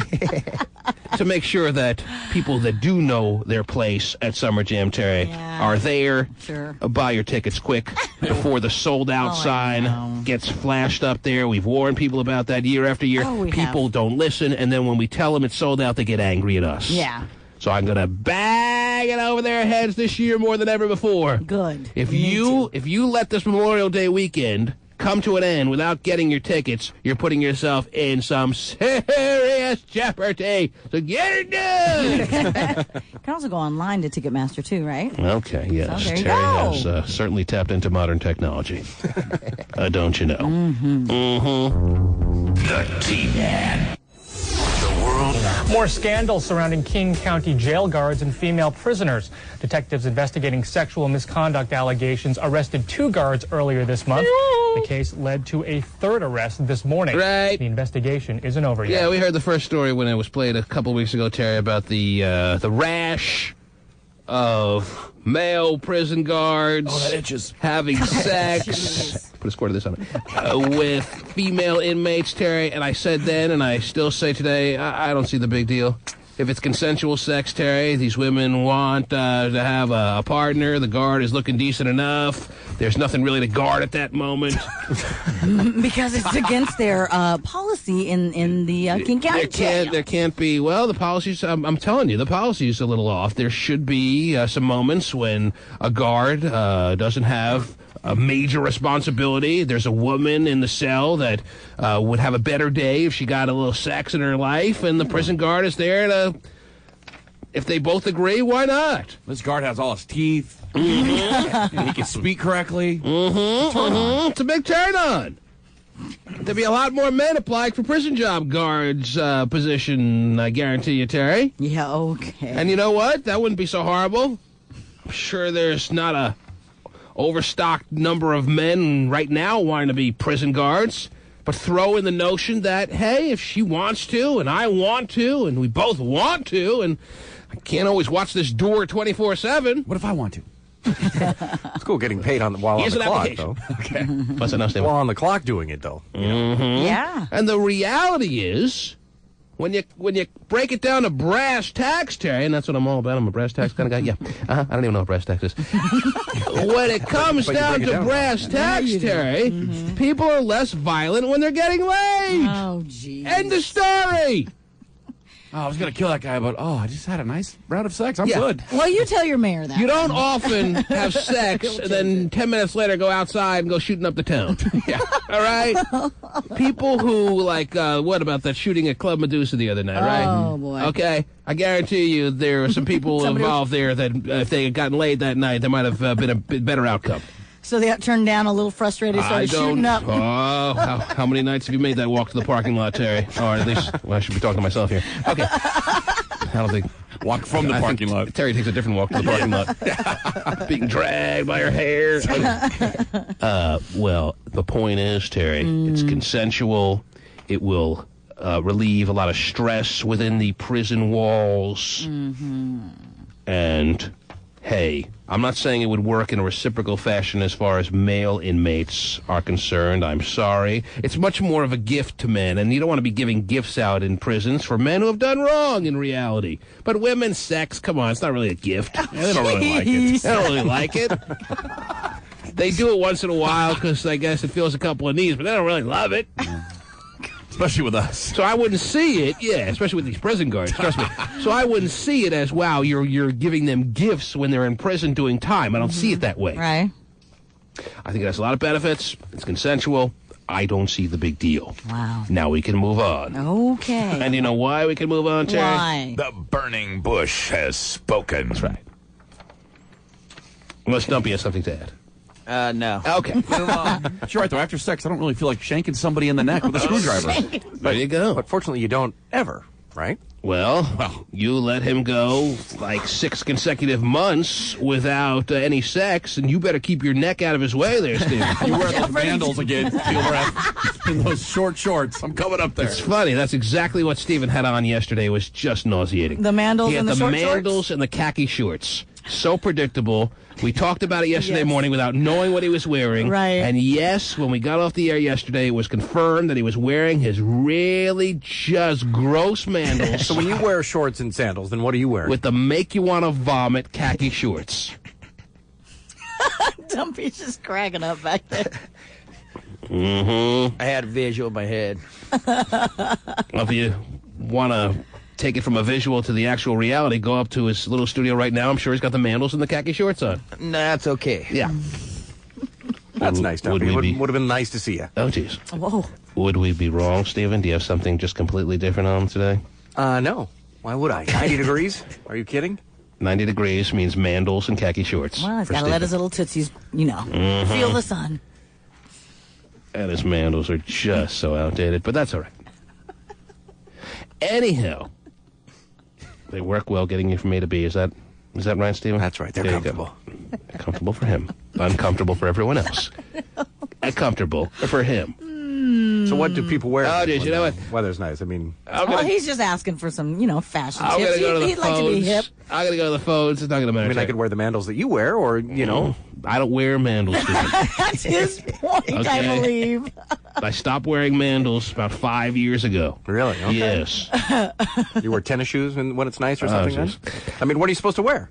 To make sure that people that do know their place at Summer Jam, Terry, are there.
Sure.
Buy your tickets quick before the sold-out sign gets flashed up there. We've warned people about that year after year.
Oh, we
People don't listen, and then when we tell them it's sold out, they get angry at us.
Yeah.
So I'm going to bang it over their heads this year more than ever before.
Good.
If you let this Memorial Day weekend come to an end without getting your tickets, you're putting yourself in some serious jeopardy. So get it done!
You can also go online to Ticketmaster, too, right?
Okay, yes.
So there you
Terry
go.
has certainly tapped into modern technology. Don't you know?
The T-Man.
More scandals surrounding King County jail guards and female prisoners. Detectives investigating sexual misconduct allegations arrested 2 guards earlier this month. The case led to a 3rd arrest this morning.
Right.
The investigation isn't over yet.
Yeah, we heard the first story when it was played a couple weeks ago, Terry, about the rash of male prison guards having sex. Put a score to this on it. With female inmates, Terry. And I said then, and I still say today, I don't see the big deal. If it's consensual sex, Terry, these women want to have a partner. The guard is looking decent enough. There's nothing really to guard at that moment.
Because it's against their policy in the King County jail.
There can't be. Well, the policies. I'm telling you, the policy's a little off. There should be some moments when a guard doesn't have a major responsibility. There's a woman in the cell that would have a better day if she got a little sex in her life, and the prison guard is there to. If they both agree, why not?
This guard has all his teeth.
Mm-hmm.
And he can speak correctly.
It's a big turn on. There'd be a lot more men applying for prison job guards position, I guarantee you, Terry.
Yeah, okay.
And you know what? That wouldn't be so horrible. I'm sure there's not a overstocked number of men right now wanting to be prison guards. But throw in the notion that, hey, if she wants to, and I want to, and we both want to, and I can't always watch this door 24/7.
What if I want to?
It's cool getting paid while on the clock, though.
Okay. What's that now, Steve?
While on the clock doing it, though.
Yeah.
And the reality is, when you break it down to brass tacks, Terry, and that's what I'm all about. I'm a brass tacks kind of guy. Yeah. I don't even know what brass tacks is. When it comes down to brass tacks, Terry, people are less violent when they're getting laid.
Oh, geez.
End of story.
Oh, I was going to kill that guy, but, I just had a nice round of sex. I'm good.
Well, you tell your mayor that.
You don't often have sex and then 10 minutes later go outside and go shooting up the town. Yeah. All right? People who, what about that shooting at Club Medusa the other night, right?
Oh, boy.
Okay. I guarantee you there are some people involved there that if they had gotten laid that night, there might have been a bit better outcome.
So they got turned down a little frustrated, started shooting up.
Oh, how many nights have you made that walk to the parking lot, Terry? Or at least, I should be talking to myself here. Okay. I don't think.
Walk from the parking lot.
Terry takes a different walk to the parking lot. Being dragged by her hair. Well, the point is, Terry, it's consensual. It will relieve a lot of stress within the prison walls. And, hey, I'm not saying it would work in a reciprocal fashion as far as male inmates are concerned. I'm sorry. It's much more of a gift to men, and you don't want to be giving gifts out in prisons for men who have done wrong in reality. But women's sex, come on, it's not really a gift.
Yeah, they don't really like it.
They don't really like it. They do it once in a while because I guess it feels a couple of knees, but they don't really love it.
Especially with us.
So I wouldn't see it, especially with these prison guards, trust me. So I wouldn't see it as, wow, you're giving them gifts when they're in prison doing time. I don't see it that way.
Right.
I think it has a lot of benefits. It's consensual. I don't see the big deal.
Wow.
Now we can move on.
Okay.
And you know why we can move on, Terry?
Why?
The burning bush has spoken.
That's right. Unless Dumpy has something to add.
No.
Okay.
Move on.
You're right, though. After sex, I don't really feel like shanking somebody in the neck with a screwdriver.
There you go.
But fortunately, you don't ever, right?
Well, you let him go like 6 consecutive months without any sex, and you better keep your neck out of his way there, Steve.
You wear those Vandals again, feel breath, in those short shorts. I'm coming up there.
It's funny. That's exactly what Steven had on yesterday. It was just nauseating.
The mandals
he had
and the short
mandals and the khaki shorts. So predictable. We talked about it yesterday morning without knowing what he was wearing.
Right.
And yes, when we got off the air yesterday, it was confirmed that he was wearing his really just gross mandals.
So when you wear shorts and sandals, then what are you wearing?
With the make-you-want-to-vomit khaki shorts.
Dumpy's just cracking up back there.
I had a visual in my head.
If you want to take it from a visual to the actual reality, go up to his little studio right now. I'm sure he's got the mandals and the khaki shorts on.
That's okay.
Yeah.
That's nice, Dumpy. It would have been nice to see you.
Oh, jeez.
Whoa.
Would we be wrong, Stephen? Do you have something just completely different on today?
No. Why would I? 90 degrees? Are you kidding?
90 degrees means mandals and khaki shorts.
Well, he's got to let his little tootsies, feel the sun.
And his mandals are just so outdated, but that's all right. Anyhow, they work well getting you from A to B. Is that right, Stephen?
That's right. They're comfortable.
Comfortable for him. Uncomfortable for everyone else. Comfortable for him.
So what do people wear?
Oh, dude, you know what?
Weather's nice. I mean...
he's just asking for some, fashion
I'm
tips.
Gonna go to the
He'd like to be hip.
I'm going to go to the phones. It's not going to matter.
I mean, I could wear the mandals that you wear, or,
I don't wear mandals, Stephen.
That's his point, I believe.
I stopped wearing mandals about 5 years ago.
Really? Okay.
Yes.
You wear tennis shoes when it's nice or something? Then? I mean, what are you supposed to wear?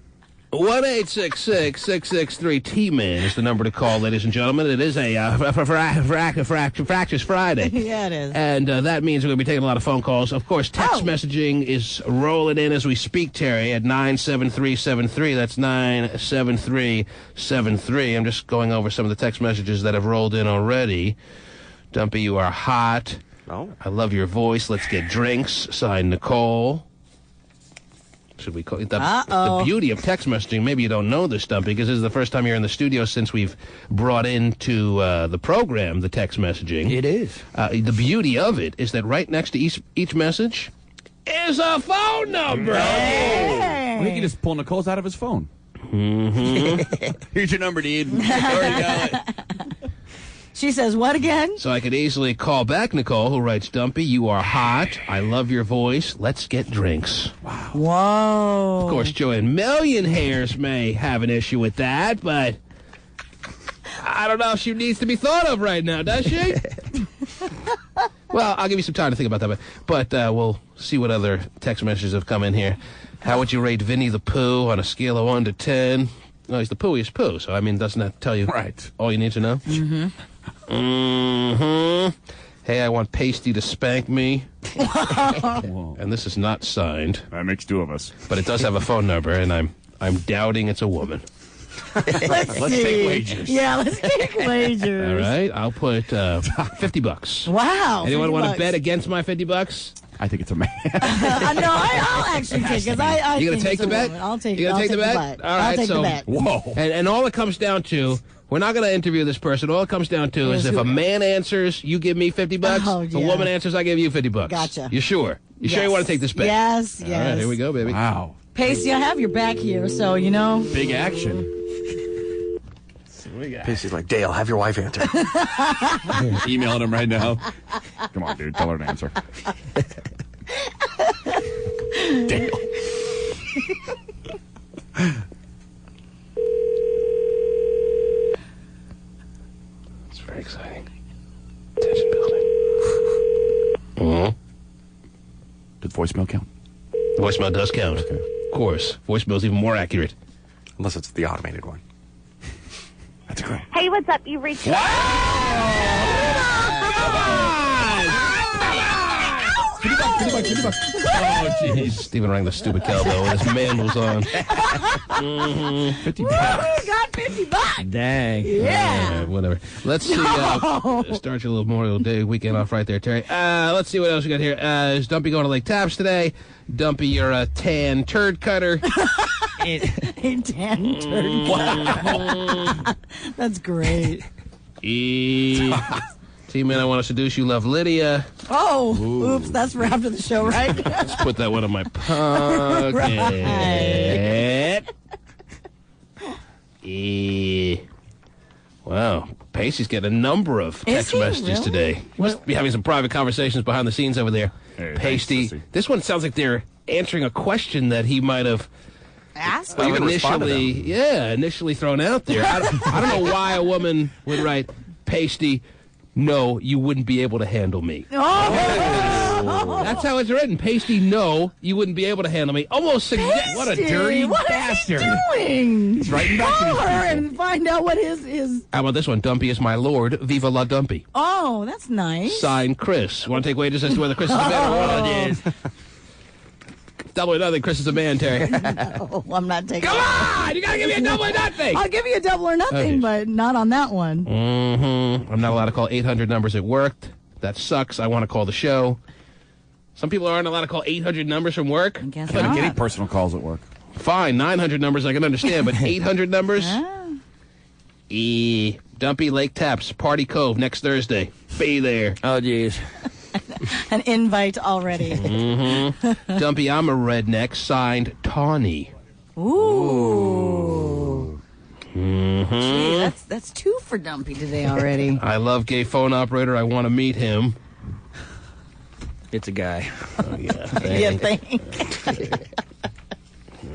1-866-663-T-Man is the number to call, ladies and gentlemen. It is a Fractious Friday.
Yeah, it is.
And that means we're going to be taking a lot of phone calls. Of course, text messaging is rolling in as we speak, Terry, at 97373. That's 97373. I'm just going over some of the text messages that have rolled in already. Dumpy, you are hot.
Oh.
I love your voice. Let's get drinks. Signed, Nicole. Should we call it the beauty of text messaging? Maybe you don't know this, Dumpy, because this is the first time you're in the studio since we've brought into the program the text messaging.
It is.
The beauty of it is that right next to each message is a phone number.
Hey. Well, he can just pull Nicole's out of his phone.
Mm-hmm.
Here's your number, dude. Already got it.
She says, what again?
So I could easily call back Nicole, who writes, Dumpy, you are hot. I love your voice. Let's get drinks.
Wow. Whoa.
Of course, Joanne Million Hairs may have an issue with that, but I don't know if she needs to be thought of right now, does she? Well, I'll give you some time to think about that, but we'll see what other text messages have come in here. How would you rate Vinnie the Pooh on a scale of 1 to 10? No, he's the poohiest Pooh, so, doesn't that tell you all you need to know?
Mm-hmm.
Mm-hmm. Hey, I want Pasty to spank me. And this is not signed.
That makes two of us.
But it does have a phone number, and I'm doubting it's a woman.
Let's
take wagers.
Yeah, let's take wagers.
All right, I'll put $50.
Wow.
Anyone want to bet against my $50?
I think it's a man.
No, I'll actually take it.
You gonna take the bet?
I'll take.
You gonna take the bet? All right,
I'll take the bet.
Whoa! And all it comes down to, we're not gonna interview this person. All it comes down to is if a man answers, you give me $50.
Oh,
If a
yeah.
woman answers, I give you $50.
Gotcha.
You sure? You sure you want to take this bet?
Yes,
All
yes.
right, here we go, baby.
Wow.
Pasty, I have your back here, so
Big action.
Pasty's like, Dale, have your wife answer.
Emailing him right now. Come on, dude. Tell her to answer. Dale.
It's very exciting. Tension building. Mm-hmm.
Did voicemail count?
Voicemail does count.
Okay.
Of course. Voicemail's even more accurate.
Unless it's the automated one.
That's great.
Hey, what's up? You reached
$50. Oh, jeez. Stephen rang the stupid cowbell with his mandals on.
$50.
got $50.
Dang.
Yeah.
Whatever. Let's see. Start your little Memorial Day weekend off right there, Terry. Let's see what else we got here. Is Dumpy going to Lake Taps today? Dumpy, you're a tan turd cutter.
A tan turd. Wow. That's great.
T-Man, I want to seduce you. Love Lydia.
Oh, oops. That's for after the show, right?
Let's put that one in my pocket. Wow. Pasty's getting a number of text messages today. He must be having some private conversations behind the scenes over there.
Hey,
Pasty. This one sounds like they're answering a question that he might have
Ask?
Well, you can respond to them.
initially thrown out there. I don't know why a woman would write, Pasty, no, you wouldn't be able to handle me.
Oh.
That's how it's written. Pasty, no, you wouldn't be able to handle me. Almost suggest. What a dirty bastard.
What is he doing?
He's writing back to
Call
these
her
people.
and find out what his...
How about this one? Dumpy is my lord. Viva la Dumpy.
Oh, that's nice.
Signed, Chris. Want to take wagers as to whether Chris is better or what it is? Double or nothing. Chris is a man, Terry.
No, I'm not taking
Come on! You gotta give me a double or nothing!
I'll give you a double or nothing, but not on that one.
I'm not allowed to call 800 numbers at work. That sucks. I want to call the show. Some people aren't allowed to call 800 numbers from work.
I don't get any personal calls at work.
Fine, 900 numbers I can understand, but 800 numbers? Dumpy Lake Taps, Party Cove, next Thursday. Be there.
Oh, jeez.
An invite already.
Dumpy, I'm a redneck, signed Tawny.
Ooh. Gee, that's 2 for Dumpy today already.
I love gay phone operator. I want to meet him.
It's a guy.
Oh, yeah.
You think?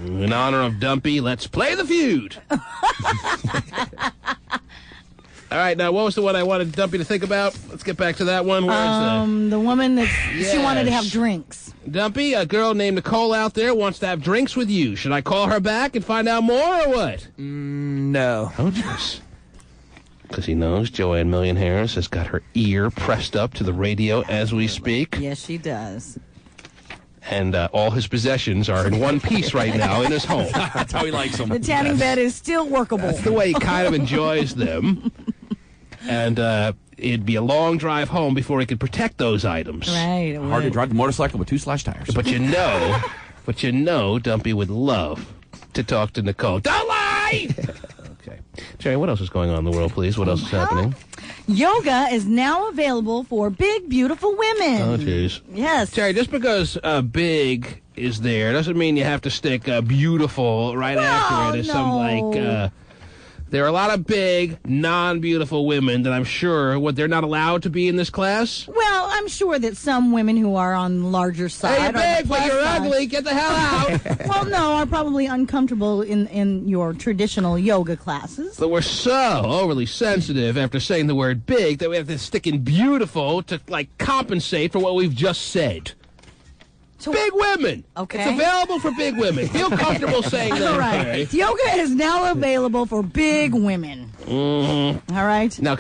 In honor of Dumpy, let's play the feud. All right, now, what was the one I wanted Dumpy to think about? Let's get back to that one. Where's
the woman that she wanted to have drinks.
Dumpy, a girl named Nicole out there wants to have drinks with you. Should I call her back and find out more, or what?
No.
Oh, jeez. Because he knows Joanne Million Harris has got her ear pressed up to the radio as we speak.
Yes, she does.
And all his possessions are in one piece right now in his home.
That's how he likes them.
The tanning bed is still workable.
That's the way he kind of enjoys them. And it'd be a long drive home before he could protect those items.
Right.
Hard to drive the motorcycle with 2 slash tires.
But you know, Dumpy would love to talk to Nicole. Don't lie! Okay. Jerry, what else is going on in the world, please? What else is happening?
Yoga is now available for big, beautiful women.
Oh, jeez.
Yes.
Terry, just because big is there doesn't mean you have to stick beautiful right after it as some, like... there are a lot of big, non-beautiful women that I'm sure, they're not allowed to be in this class?
Well, I'm sure that some women who are on the larger side...
Hey, you're big, but you're ugly. Get the hell out.
Well, no, are probably uncomfortable in your traditional yoga classes.
But we're so overly sensitive after saying the word big that we have to stick in beautiful to, like, compensate for what we've just said. So, big women.
Okay.
It's available for big women. Feel comfortable saying that.
All right.
Okay?
Yoga is now available for big women.
Mm-hmm.
All right.
Now,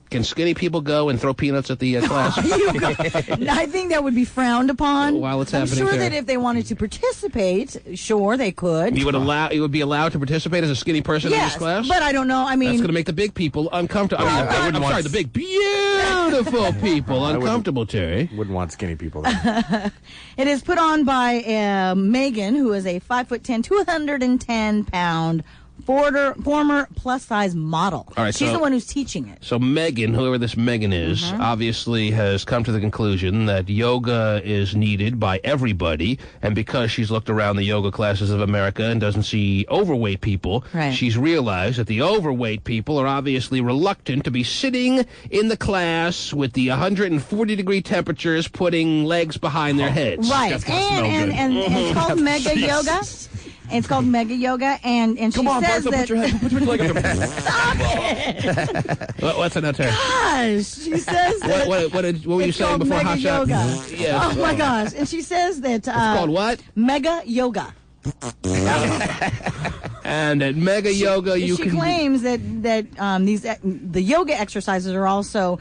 can skinny people go and throw peanuts at the class?
I think that would be frowned upon.
While it's
I'm
happening,
sure
Terry.
that if they wanted to participate, sure, they could.
You would be allowed to participate as a skinny person in this class?
But I don't know. I mean,
that's going to make the big people uncomfortable. The big beautiful people uncomfortable, Terry.
Wouldn't want skinny people. Then.
It is put on by Megan, who is a 5'10", 210-pound former plus-size model.
All right,
she's the one who's teaching it.
So Megan, whoever this Megan is, obviously has come to the conclusion that yoga is needed by everybody, and because she's looked around the yoga classes of America and doesn't see overweight people, she's realized that the overweight people are obviously reluctant to be sitting in the class with the 140-degree temperatures putting legs behind their heads.
Right, and it's called Mega Yoga. It's called Mega Yoga, and she says
Bertha,
that...
put your leg up there.
Stop it!
What's that, Terry?
Gosh, she says that...
What were you saying before
Mega
Hot Shot?
Yoga.
Yes.
Oh, my gosh. And she says that...
it's called what?
Mega Yoga.
And at Mega Yoga, you can...
She claims that the yoga exercises are also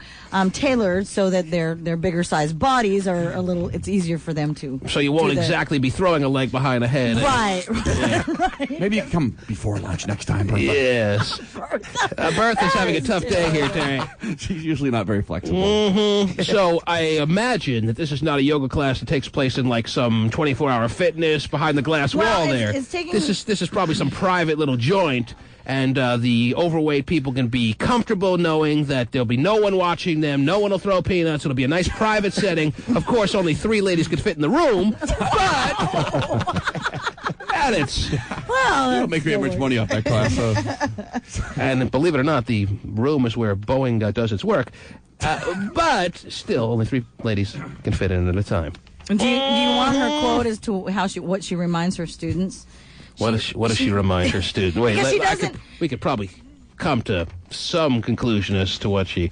tailored so that their bigger sized bodies are a little... It's easier for them to...
So you won't exactly be throwing a leg behind a head.
Right.
Right. Maybe you can come before lunch next time, Bertha.
Yes. Bertha's having a tough day here, Terry.
She's usually not very flexible.
Mm-hmm. So I imagine that this is not a yoga class that takes place in like some 24-hour fitness behind the glass wall there. This is probably some private little joint, and the overweight people can be comfortable knowing that there'll be no one watching them, no one will throw peanuts, it'll be a nice private setting. Of course, only 3 ladies could fit in the room, but... And it's...
Well,
you don't make very much money off that class, so...
And believe it or not, the room is where Boeing does its work. But still, only 3 ladies can fit in at a time.
Do you want her quote as to what she reminds her students?
What does she remind her students? Wait, we could probably come to some conclusion as to what she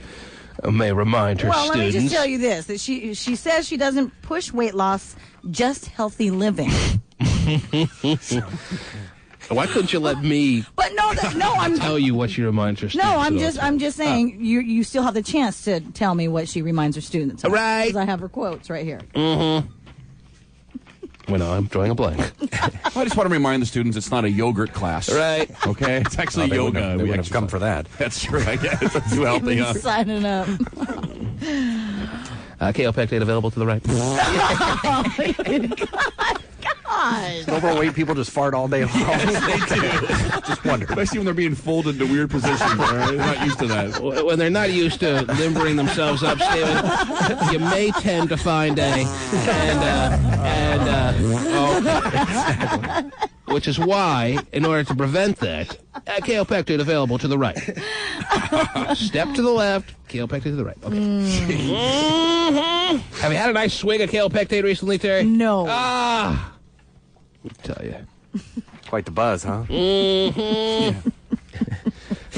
may remind her students.
Well, let me just tell you this: that she says she doesn't push weight loss, just healthy living.
Why couldn't you let me?
But I'm
tell you what she reminds her students.
No, I'm just saying you still have the chance to tell me what she reminds her students.
Right.
Because I have her quotes right here.
Mm-hmm. When I'm drawing a blank.
I just want to remind the students it's not a yogurt class.
Right.
Okay? It's actually
They
yoga.
wouldn't have come for that.
That's true, I guess. That's too healthy. Huh?
Signing up.
KO Pectate available to the right.
God.
Overweight people just fart all day long.
They do.
Just wonder.
Especially when they're being folded into weird positions. All right? They're not used to that.
When they're not used to limbering themselves up, Steven, you may tend to find which is why, in order to prevent that, KO Pectate available to the right. Step to the left, KO Pectate to the right. Okay. Mm-hmm. Have you had a nice swig of KO Pectate recently, Terry?
No.
I'll tell you.
Quite the buzz, huh?
Mm-hmm.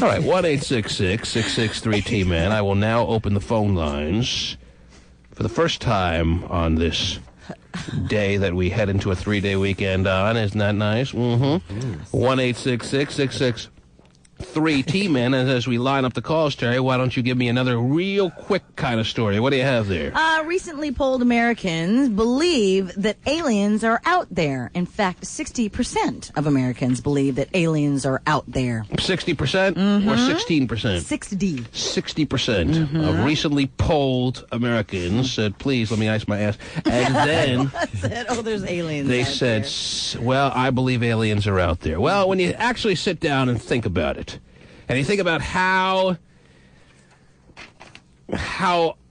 All right, 1-866-663-T-Man. I will now open the phone lines for the first time on this day that we head into a 3-day weekend on. Isn't that nice? Mm-hmm. 1-866-663-T-Man. And as we line up the calls, Terry, why don't you give me another real quick kind of story? What do you have there?
Recently polled Americans believe that aliens are out there. In fact, 60% of Americans believe that aliens are out there.
60%
Mm-hmm.
or 16%?
60.
60% of recently polled Americans said, please, let me ice my ass. And then
said, oh, there's aliens
they
out
said,
there.
well, I believe aliens are out there. Well, when you actually sit down and think about it, and you think about how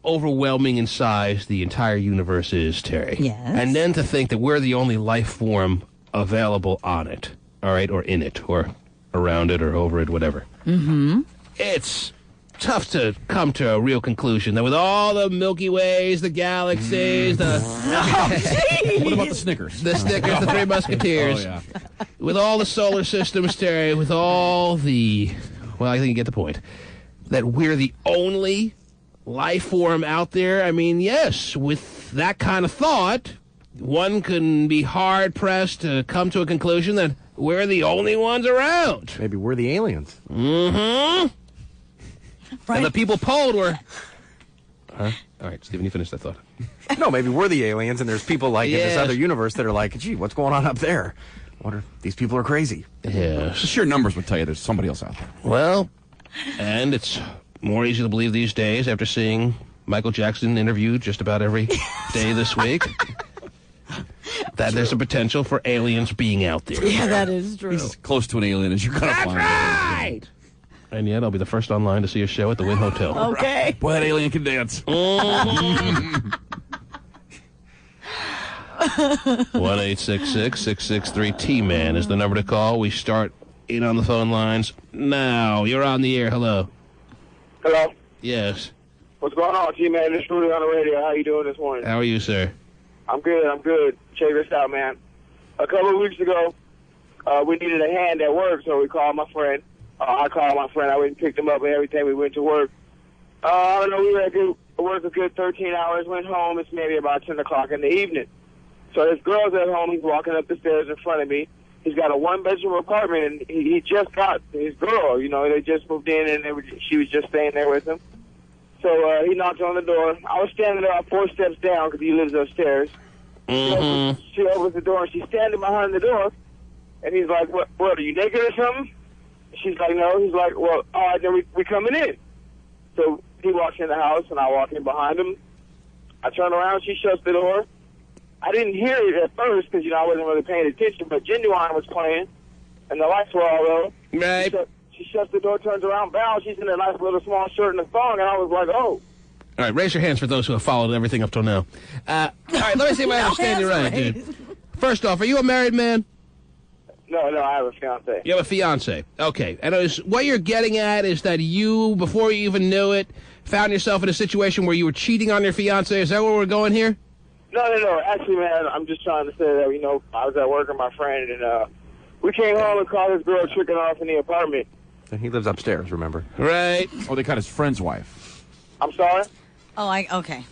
overwhelming in size the entire universe is, Terry.
Yes.
And then to think that we're the only life form available on it, all right, or in it, or around it, or over it, whatever.
Mm-hmm.
It's tough to come to a real conclusion that with all the Milky Ways, the galaxies,
What about the Snickers?
the Snickers, the Three Musketeers,
Oh, yeah.
with all the solar systems, Terry, with all the, well, I think you get the point, that we're the only life form out there. I mean, yes, with that kind of thought, one can be hard-pressed to come to a conclusion that we're the only ones around.
Maybe we're the aliens.
Mm-hmm.
Right.
And the people polled were... Huh? All right, Stephen, you finish that thought.
No, maybe we're the aliens, and there's people like in this
Yes.
other universe that are like, gee, what's going on up there? I wonder if these people are crazy.
Yes.
The sheer numbers would tell you there's somebody else out there.
Well, and it's more easy to believe these days after seeing Michael Jackson interviewed just about every day this week that there's a potential for aliens being out there.
Yeah, that is true.
He's as close to an alien as you're going to find.
Right! And yet I'll be the first online to see a show at the Wynn Hotel.
Okay.
Boy, that alien can dance.
1-866-663-T-Man is the number to call. We start in on the phone lines now. You're on the air. Hello.
Hello.
Yes.
What's going on, T-Man? This is Rudy on the radio. How you doing this morning?
How are you, sir?
I'm good. Check this out, man. A couple of weeks ago, we needed a hand at work, so we called my friend. I called my friend. I went and picked him up and everything. We went to work. I don't know, we were at work a good 13 hours, went home. It's maybe about 10 o'clock in the evening. So this girl's at home. He's walking up the stairs in front of me. He's got a one-bedroom apartment, and he just got his girl. You know, they just moved in, and she was just staying there with him. So he knocked on the door. I was standing there 4 steps down because he lives upstairs.
Mm-hmm.
She opens the door, and she's standing behind the door. And he's like, what, are you naked or something? She's like, no. He's like, well, all right, then we coming in. So he walks in the house, and I walk in behind him. I turn around, she shuts the door. I didn't hear it at first because, I wasn't really paying attention, but Genuine was playing, and the lights were all low.
Right.
She shuts the door, turns around, bow. She's in a nice little small shirt and a thong, and I was like, oh.
All right, raise your hands for those who have followed everything up till now. All right, let me see if I understand you right, dude. First off, are you a married man?
No, I have a fiance.
You have a fiance. Okay. And what you're getting at is that you, before you even knew it, found yourself in a situation where you were cheating on your fiance. Is that where we're going here?
No. Actually, man, I'm just trying to say that, I was at work with my friend, and we came home and called this girl tricking off in the apartment.
And he lives upstairs, remember?
Right.
Oh, they got his friend's wife.
I'm sorry?
Oh, okay.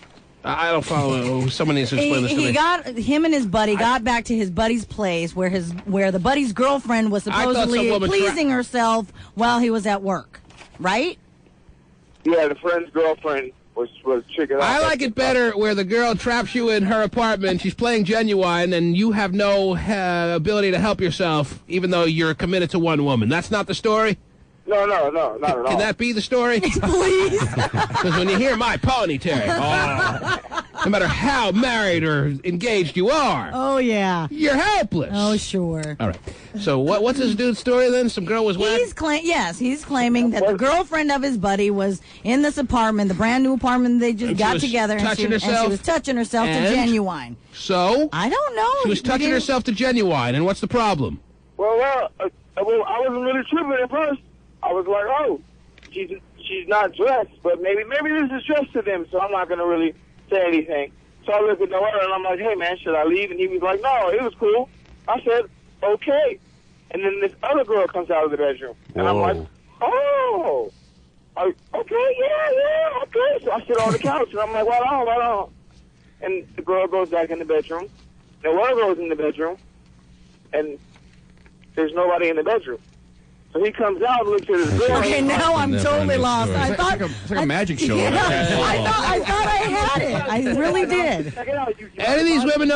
I don't follow. Someone needs to explain this to me.
Him and his buddy got back to his buddy's place where the buddy's girlfriend was supposedly pleasing herself while he was at work, right?
Yeah, the friend's girlfriend was triggered off.
I like it better where the girl traps you in her apartment, she's playing Genuine, and you have no ability to help yourself, even though you're committed to one woman. That's not the story?
No, not at all.
Can that be the story?
Please.
Because when you hear My Pony, Terry, no matter how married or engaged you are,
Oh, yeah.
you're helpless.
Oh, sure.
All right. So what's this dude's story then? Some girl was whacked?
He's claiming that the girlfriend of his buddy was in this apartment, the brand new apartment they just got together, and she was touching herself to Genuine.
So?
I don't know.
She was touching herself to Genuine, and what's the problem?
Well, I wasn't really tripping at first. I was like, oh, she's not dressed, but maybe this is dressed to them, so I'm not going to really say anything. So I look at the order, and I'm like, hey, man, should I leave? And he was like, no, it was cool. I said, okay. And then this other girl comes out of the bedroom, and I'm like, oh, okay, yeah, okay. So I sit on the couch, and I'm like, right on. And the girl goes back in the bedroom. The one goes in the bedroom, and there's nobody in the bedroom. So he comes out and looks at his girl.
Okay, now I'm totally lost.
It's like a magic show.
Yeah, I thought I had it. I really did.
Any of these women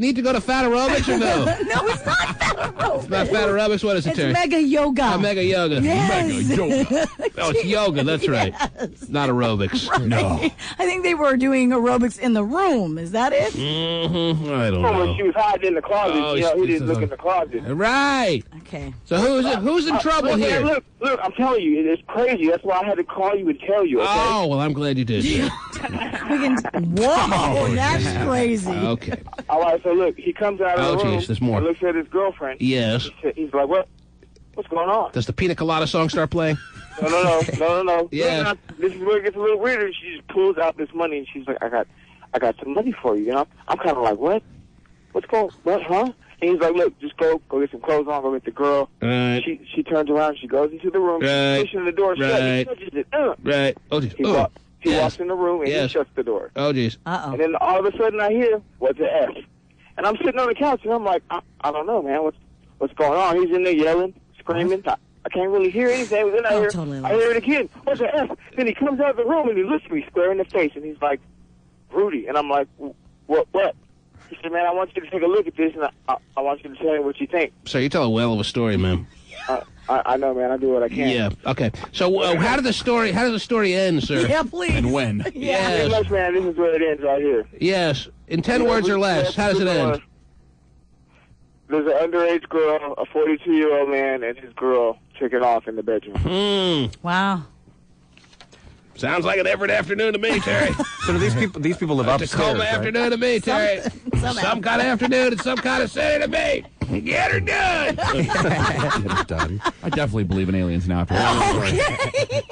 need to go to fat aerobics or no?
No, it's not fat aerobics.
It's not fat aerobics. What is it, Terry?
It's mega yoga.
Mega yoga.
Yes.
Mega yoga. Oh, it's yoga. That's right.
Yes.
Not aerobics.
Right.
No.
I think they were doing aerobics in the room. Is that it?
Mm-hmm. I don't know.
She was hiding in the closet.
Oh,
he didn't look in the closet.
Right.
Okay.
So who's in trouble here?
Look, I'm telling you, it's crazy. That's why I had to call you and tell you, okay?
Oh, well, I'm glad you did.
Whoa, that's crazy.
Okay.
All right, so look, he comes out of the room
geez, there's more.
and looks at his girlfriend.
Yes.
He's like, what's going on?
Does the Pina Colada song start playing?
No.
Yeah.
This is where it gets a little weirder. She just pulls out this money, and she's like, I got some money for you, you know? I'm kind of like, what? What, huh? And he's like, look, just go get some clothes on, go get the girl.
Right.
She turns around, she goes into the room, she's pushing the door shut, he touches it.
Right. Oh, geez.
He walks in the room, and he shuts the door.
Oh, geez.
Uh-oh.
And then all of a sudden I hear, what's an F? And I'm sitting on the couch, and I'm like, I don't know, man, what's going on? He's in there yelling, screaming. I can't really hear anything. Then I hear it again. What's an F? Then he comes out of the room, and he looks at me square in the face, and he's like, Rudy. And I'm like, what? He said, man, I want you to take a look at this, and I want you to tell me what you think.
So you tell a whale of a story, man.
I know, man. I do what I can.
Yeah. Okay. So how does the story end, sir?
Yeah, please.
And when?
Pretty much, man. This is where it ends right here.
Yes. In 10 words or less. How does it end?
There's an underage girl, a 42-year-old man, and his girl tricking off in the bedroom.
Wow.
Sounds like an Everett afternoon to me, Terry.
So do these people live upstairs,
Tacoma afternoon to me, Terry. Some kind of afternoon and some kind of city to me. Get her done.
I definitely believe in aliens now. After
Okay.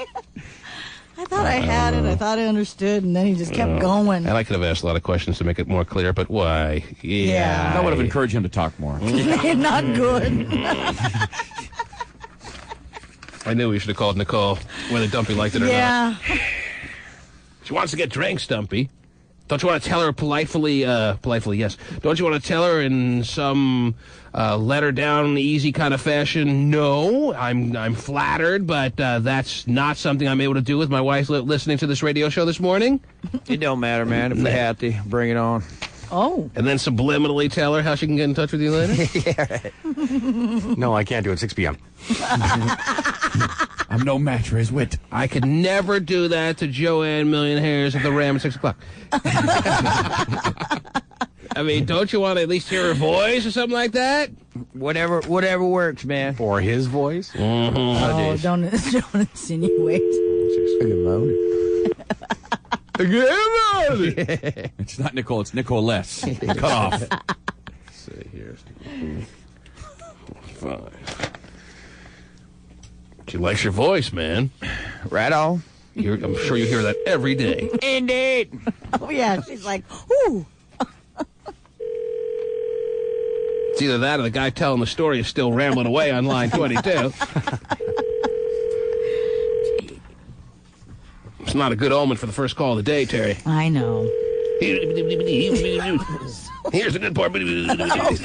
I thought I had it. I thought I understood, and then he just kept going.
And I could have asked a lot of questions to make it more clear, but why?
Yeah.
That would have encouraged him to talk more.
Not good.
I knew we should have called Nicole, whether Dumpy liked it or not.
Yeah.
She wants to get drinks, Dumpy. Don't you want to tell her politely, yes. Don't you want to tell her in some let her down easy kind of fashion? No, I'm flattered, but that's not something I'm able to do with my wife listening to this radio show this morning.
It don't matter, man. If we have to, bring it on.
Oh.
And then subliminally tell her how she can get in touch with you later?
Yeah, right.
No, I can't do it. 6 p.m.
I'm no match for his wit.
I could never do that to Joanne Million Hairs at the Ram at 6 o'clock. I mean, don't you want to at least hear her voice or something like that?
Whatever works, man.
Or his voice?
Mm-hmm.
Oh, don't insinuate.
It's not Nicole, it's Nicoless. Cut off.
Let's see here. 5. She likes your voice, man.
Right on.
I'm sure you hear that every day.
Indeed.
Oh, yeah. She's like, ooh.
It's either that or the guy telling the story is still rambling away on line 22. It's not a good omen for the first call of the day, Terry.
I know.
Here's the good part.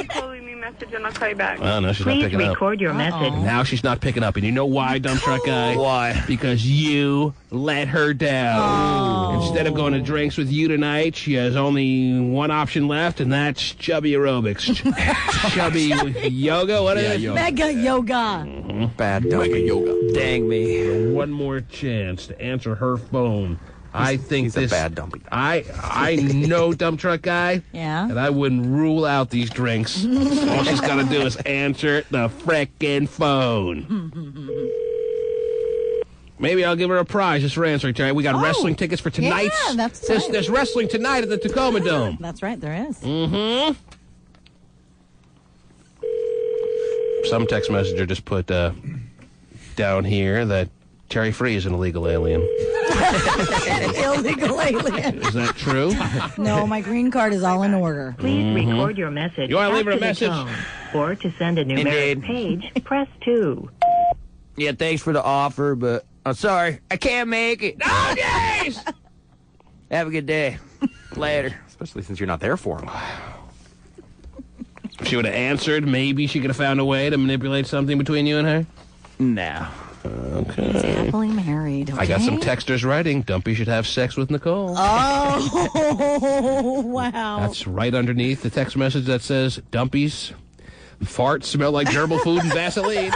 Calling me message and I'll call you back.
Oh, no, she's not picking up.
Please record your message.
Now she's not picking up. And you know why, dump truck guy?
Why?
Because you let her down. Instead of going to drinks with you tonight, she has only one option left, and that's chubby aerobics. Chubby yoga? What is it?
Mega yoga.
Bad mega yoga.
Dang me.
One more chance to answer her phone. I think
he's
this
a bad dumpy.
I know dump truck guy.
Yeah.
And I wouldn't rule out these drinks. All she's got to do is answer the frickin' phone. Maybe I'll give her a prize just for answering, Terry. We got wrestling tickets for tonight's.
Yeah, that's right.
There's wrestling tonight at the Tacoma Dome.
That's right, there is.
Mm-hmm. Some text messenger just put down here that Terry Free is an illegal alien.
Illegal alien.
Is that true?
No, my green card is all in order.
Please record your message.
You want to leave her a
after the
message?
tone. Or to send a numeric page, press 2.
Yeah, thanks for the offer, but I'm sorry. I can't make it.
Oh, jeez!
Have a good day. Later.
Especially since you're not there for him.
If she would have answered, maybe she could have found a way to manipulate something between you and her?
No.
Okay.
He's happily married. Okay?
I got some texters writing, Dumpy should have sex with Nicole.
Oh, wow.
That's right underneath the text message that says, Dumpy's farts smell like gerbil food and Vaseline.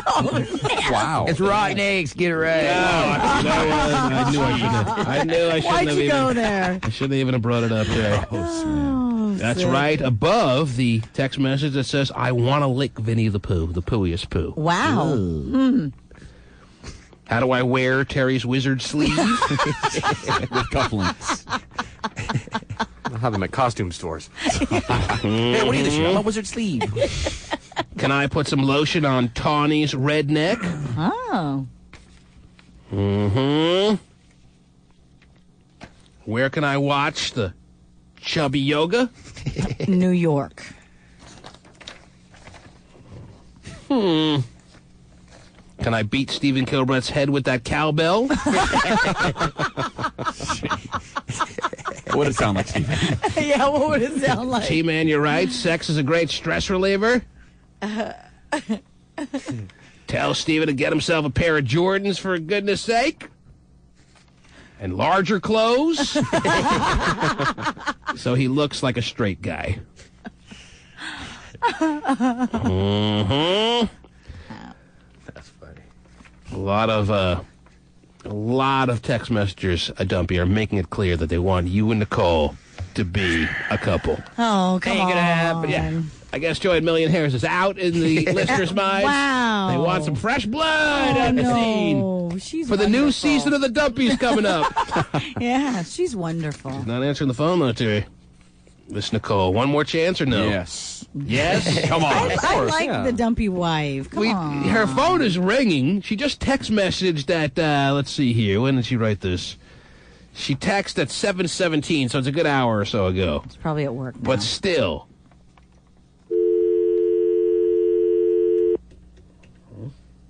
Wow.
It's rotten eggs. Get it right.
I knew I shouldn't have. I knew I shouldn't
Why'd
have
you
even.
go there?
I shouldn't even have brought it up there. That's right above the text message that says, I want to lick Vinnie the Pooh, the poohiest poo.
Wow.
How do I wear Terry's wizard sleeve?
With cufflinks.
I'll have them at costume stores.
Hey, what are you, the show? My wizard sleeve.
Can I put some lotion on Tawny's red neck?
Oh.
Mm-hmm. Where can I watch the chubby yoga?
New York.
Can I beat Stephen Kilbrett's head with that cowbell?
What would it sound like, Stephen?
Yeah, what would it sound like?
T-Man, you're right. Sex is a great stress reliever. Tell Stephen to get himself a pair of Jordans for goodness sake. And larger clothes. So he looks like a straight guy. Mm-hmm.
That's funny.
A lot of text messengers, Dumpy, are making it clear that they want you and Nicole to be a couple.
Oh, come
Ain't
on.
gonna happen.
Yeah. I guess Joy and Million Hairs is out in the listeners' minds.
Wow.
They want some fresh blood on the scene.
She's
For the
wonderful.
new season of the Dumpies coming up.
Yeah, she's wonderful.
Not answering the phone, though, Terry. Miss Nicole, one more chance or no?
Yes.
Yes?
Come on.
I like the dumpy wife. Come on.
Her phone is ringing. She just text messaged at, let's see here. When did she write this? She texted at 7:17, so it's a good hour or so ago.
It's probably at work now.
But still.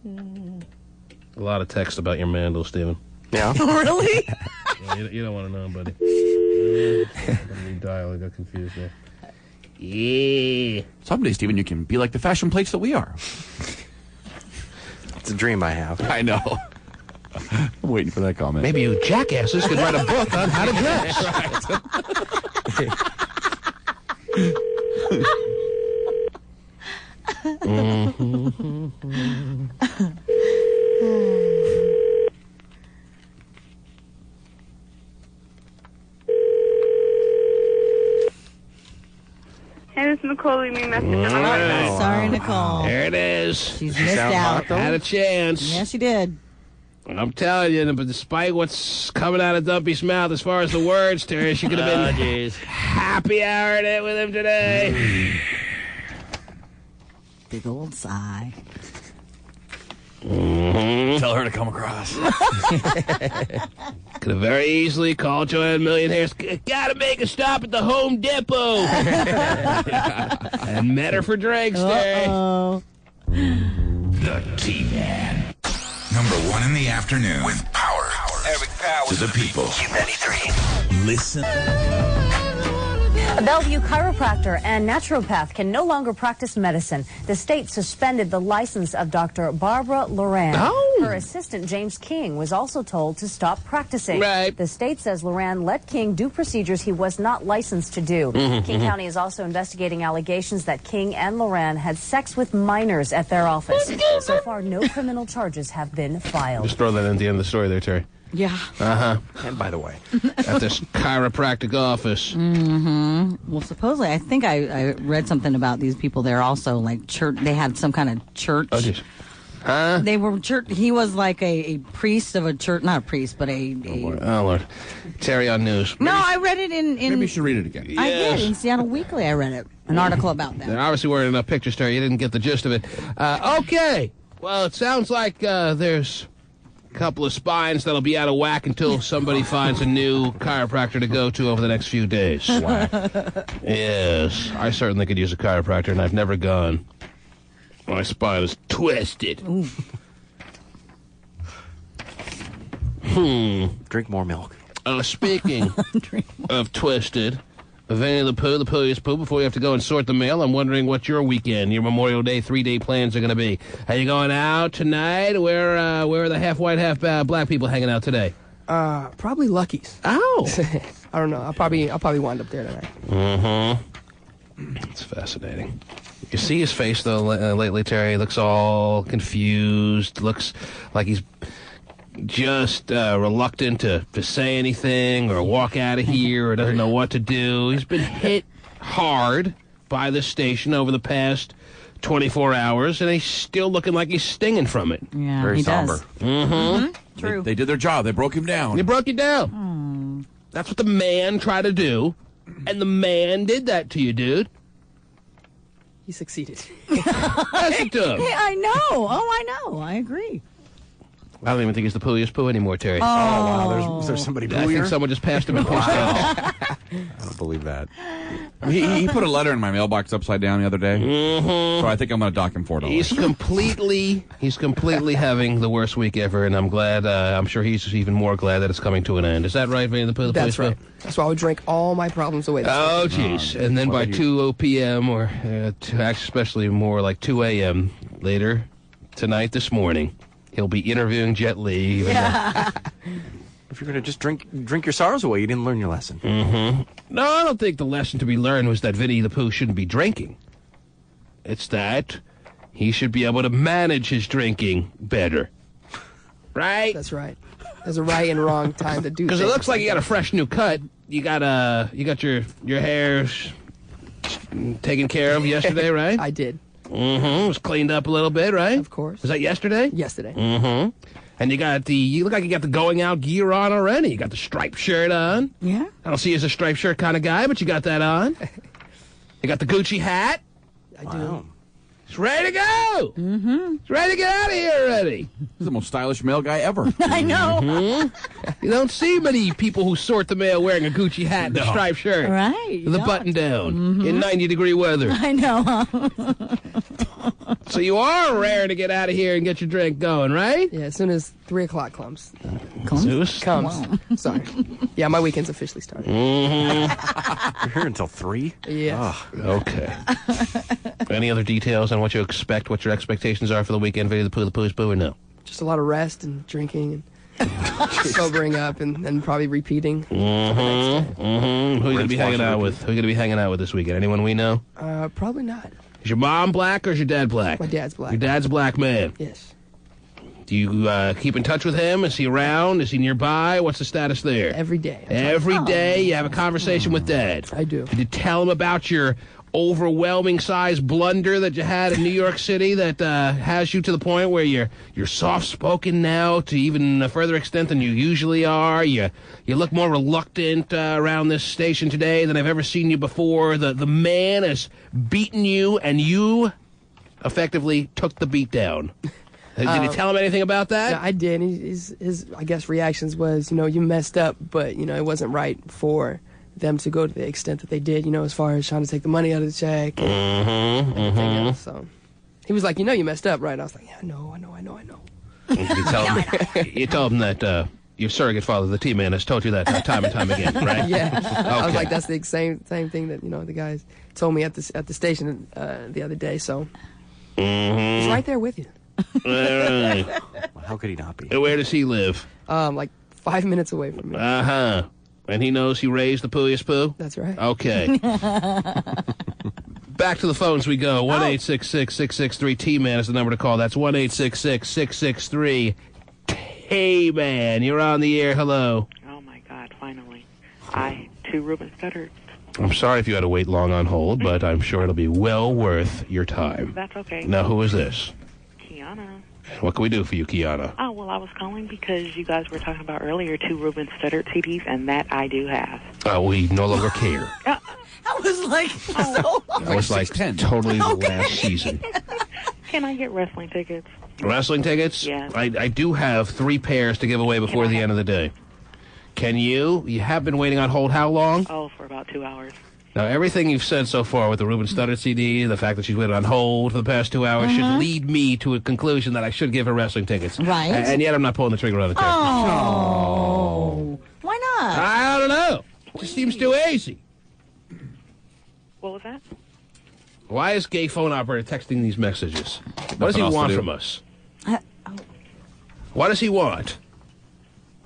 A lot of text about your mandel, Stephen.
Yeah?
Really?
Yeah, you don't want to know, buddy. Dial, I got confused there. Yeah.
Someday, Stephen, you can be like the fashion plates that we are.
It's a dream I have.
I know. I'm waiting for that comment.
Maybe you jackasses could write a book on how to dress.
Hey, this is Nicole. Leave me a message. on my phone.
Sorry, Nicole.
There it is.
She's missed out.
Had a chance.
Yeah, she did.
I'm telling you, but despite what's coming out of Dumpy's mouth as far as the words, Terry, she could have been happy houring it with him today.
Big old sigh.
Tell her to come across.
Could have very easily called Joanne Millionaire's. Gotta make a stop at the Home Depot. And met her for drinks, Terry.
The T-Man. Number 1 in the afternoon with power.
Eric Powers
to the people.
Q93.
Listen.
A Bellevue chiropractor and naturopath can no longer practice medicine. The state suspended the license of Dr. Barbara Loran. Her assistant, James King, was also told to stop practicing.
Right.
The state says Loran let King do procedures he was not licensed to do. King County is also investigating allegations that King and Loran had sex with minors at their office. So far, no criminal charges have been filed.
Just throw that in at the end of the story there, Terry.
Yeah.
And by the way,
at this chiropractic office.
Well, supposedly, I think I read something about these people there also, like church. They had some kind of church.
Oh, jeez. Huh?
They were church. He was like a priest of a church, not a priest, but a
Oh, Lord. Terry on news.
No, I read it in
Maybe you should read it again.
I did in Seattle Weekly. I read it, an article about that.
There obviously weren't enough pictures, Terry. You didn't get the gist of it. Okay. Well, it sounds like there's a couple of spines that'll be out of whack until somebody finds a new chiropractor to go to over the next few days. Yes. I certainly could use a chiropractor, and I've never gone. My spine is twisted.
Drink more milk.
Speaking of twisted, Vinnie the Pooh, the Poohiest Pooh, before you have to go and sort the mail, I'm wondering what your weekend, your Memorial Day 3-day plans are going to be. Are you going out tonight? Where are the half-white, half-black people hanging out today?
Probably Lucky's.
Oh.
I don't know. I'll probably wind up there tonight.
It's fascinating. You see his face, though, lately, Terry? He looks all confused. Looks like he's just reluctant to say anything or walk out of here or doesn't know what to do. He's been hit hard by the station over the past 24 hours, and he's still looking like he's stinging from it.
Yeah,
Very
he
somber.
does. True.
They did their job. They broke him down.
They broke you down. That's what the man tried to do, and the man did that to you, dude.
He succeeded.
Yes, it does.
Hey, I know. I know. I agree.
I don't even think he's the Poohiest Pooh anymore, Terry.
Oh, wow. Is there somebody
I think someone just passed him and pushed out.
I don't believe that.
He put a letter in my mailbox upside down the other day. So I think I'm going to dock him $4.
He's completely having the worst week ever, and I'm glad. I'm sure he's even more glad that it's coming to an end. Is that right, Vinnie the Pooh?
That's right. That's why I would drink all my problems away.
Oh, jeez. And then by 2 p.m. or especially more like 2 a.m. later tonight, this morning, he'll be interviewing Jet Li.
If you're going to just drink your sorrows away, you didn't learn your lesson.
No, I don't think the lesson to be learned was that Vinnie the Pooh shouldn't be drinking. It's that he should be able to manage his drinking better. Right?
That's right. There's a right and wrong time to do.
Because it looks like you got a fresh new cut. You got your hair taken care of yesterday, right?
I did.
It was cleaned up a little bit, right?
Of course.
Was that yesterday?
Yesterday.
And you look like you got the going out gear on already. You got the striped shirt on.
Yeah.
I don't see you as a striped shirt kind of guy, but you got that on. You got the Gucci hat.
I do.
He's ready to go. He's ready to get out of here already.
He's the most stylish mail guy ever.
I know.
You don't see many people who sort the mail wearing a Gucci hat and a striped shirt.
Right.
With a button down in 90-degree weather.
I know.
So you are rare to get out of here and get your drink going, right?
Yeah, as soon as 3 o'clock comes.
Zeus?
Wow. Sorry. Yeah, my weekend's officially started.
You're here until 3?
Yeah.
Okay. Any other details on what you expect, what your expectations are for the weekend, Vinnie the Pooh, the Poohiest Pooh, or no?
Just a lot of rest and drinking and sobering up and probably repeating.
Who are you going to be hanging out with? Who are you going to be hanging out with this weekend? Anyone we know?
Probably not.
Is your mom black or is your dad black?
My dad's black.
Your dad's a black man?
Yes.
Do you keep in touch with him? Is he around? Is he nearby? What's the status there?
Every day.
Every day you have a conversation with Dad.
I do.
Did you tell him about your overwhelming size blunder that you had in New York City that has you to the point where you're soft-spoken now to even a further extent than you usually are? You look more reluctant around this station today than I've ever seen you before. The man has beaten you, and you effectively took the beat down. Did you tell him anything about that?
Yeah, I did. His I guess, reactions was, you messed up, but, it wasn't right for them to go to the extent that they did, as far as trying to take the money out of the check and everything else. So he was like, you messed up, right? I was like, yeah, I know.
You told him that your surrogate father, the T-Man, has told you that time and time again, right?
Yeah. I was
Okay.
like, that's the same thing that the guys told me at the station the other day. So he's right there with you.
All right.
How could he not be?
And where does he live?
Like 5 minutes away from me.
Uh-huh. And he knows he raised the Poohiest Pooh?
That's right.
Okay. Back to the phones we go. 1-866-663-T-Man is the number to call. That's 1-866-663-T-Man. You're on the air. Hello.
Oh, my God, finally. 2 Reuben Studdard.
I'm sorry if you had to wait long on hold, but I'm sure it'll be well worth your time.
That's okay.
Now, who is this?
Kiana.
What can we do for you, Kiana?
Oh, well, I was calling because you guys were talking about earlier 2 Reuben Studdard CDs, and that I do have.
We no longer care.
That was like so long.
That was like totally the last season.
Can I get wrestling tickets?
Wrestling tickets?
Yes.
I do have 3 pairs to give away before the end of the day. Can you? You have been waiting on hold how long?
Oh, for about 2 hours.
Now, everything you've said so far with the Reuben Studdard CD, the fact that she's waited on hold for the past 2 hours, should lead me to a conclusion that I should give her wrestling tickets.
Right.
And yet I'm not pulling the trigger on the ticket.
Oh. Why not?
I don't know. It just seems too easy.
What was that?
Why is gay phone operator texting these messages? What does he
else to
want
do.
from us? What does he want?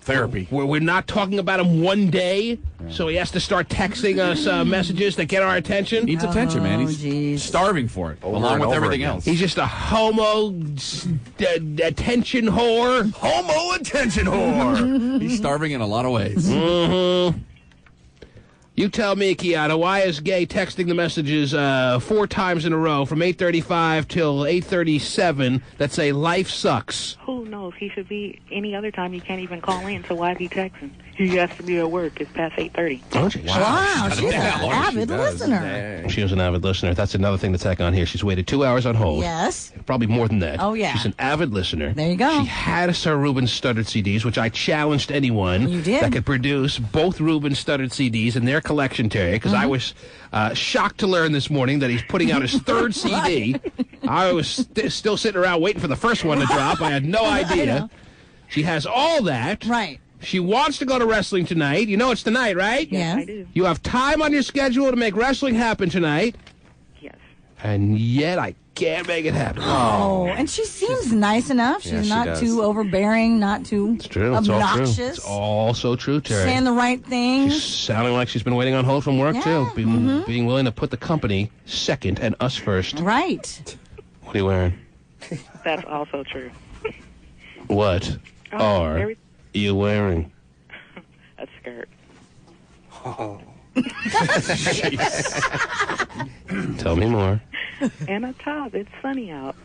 Therapy.
We're not talking about him one day, so he has to start texting us messages that get our attention.
Needs attention, man. He's starving for it, along with everything else.
He's just a homo attention whore.
Homo attention whore. He's starving in a lot of ways.
Mm-hmm. You tell me, Kiana, why is Gay texting the messages 4 times in a row from 8:35 till 8:37 that say life sucks?
Who knows? He should be any other time. You can't even call in, so why is he texting? He has to be at work. It's past 8:30.
Oh, geez.
Wow, she's an avid listener.
She was an avid listener. That's another thing to tack on here. She's waited 2 hours on hold.
Yes.
Probably more than that.
Oh, yeah.
She's an avid listener.
There you go.
She had Sir Reuben Studdard CDs, which I challenged anyone
You did.
that could produce both Reuben Studdard CDs in their collection, Terry, because I was shocked to learn this morning that he's putting out his 3rd CD. I was still sitting around waiting for the first one to drop. I had no idea. She has all that.
Right.
She wants to go to wrestling tonight. You know it's tonight, right?
Yes.
I do.
You have time on your schedule to make wrestling happen tonight.
Yes.
And yet I can't make it happen.
Oh, and she seems nice enough. She's
Yeah, she
not
does.
too overbearing, not too
It's true. It's
obnoxious.
all true. It's all so true, Terry.
Saying the right things.
She's sounding like she's been waiting on hold from work,
Yeah,
too. Being willing to put the company second and us first.
Right.
What are you wearing?
That's also true.
What are you wearing?
A skirt.
Oh.
Tell me more.
And a top. It's sunny out.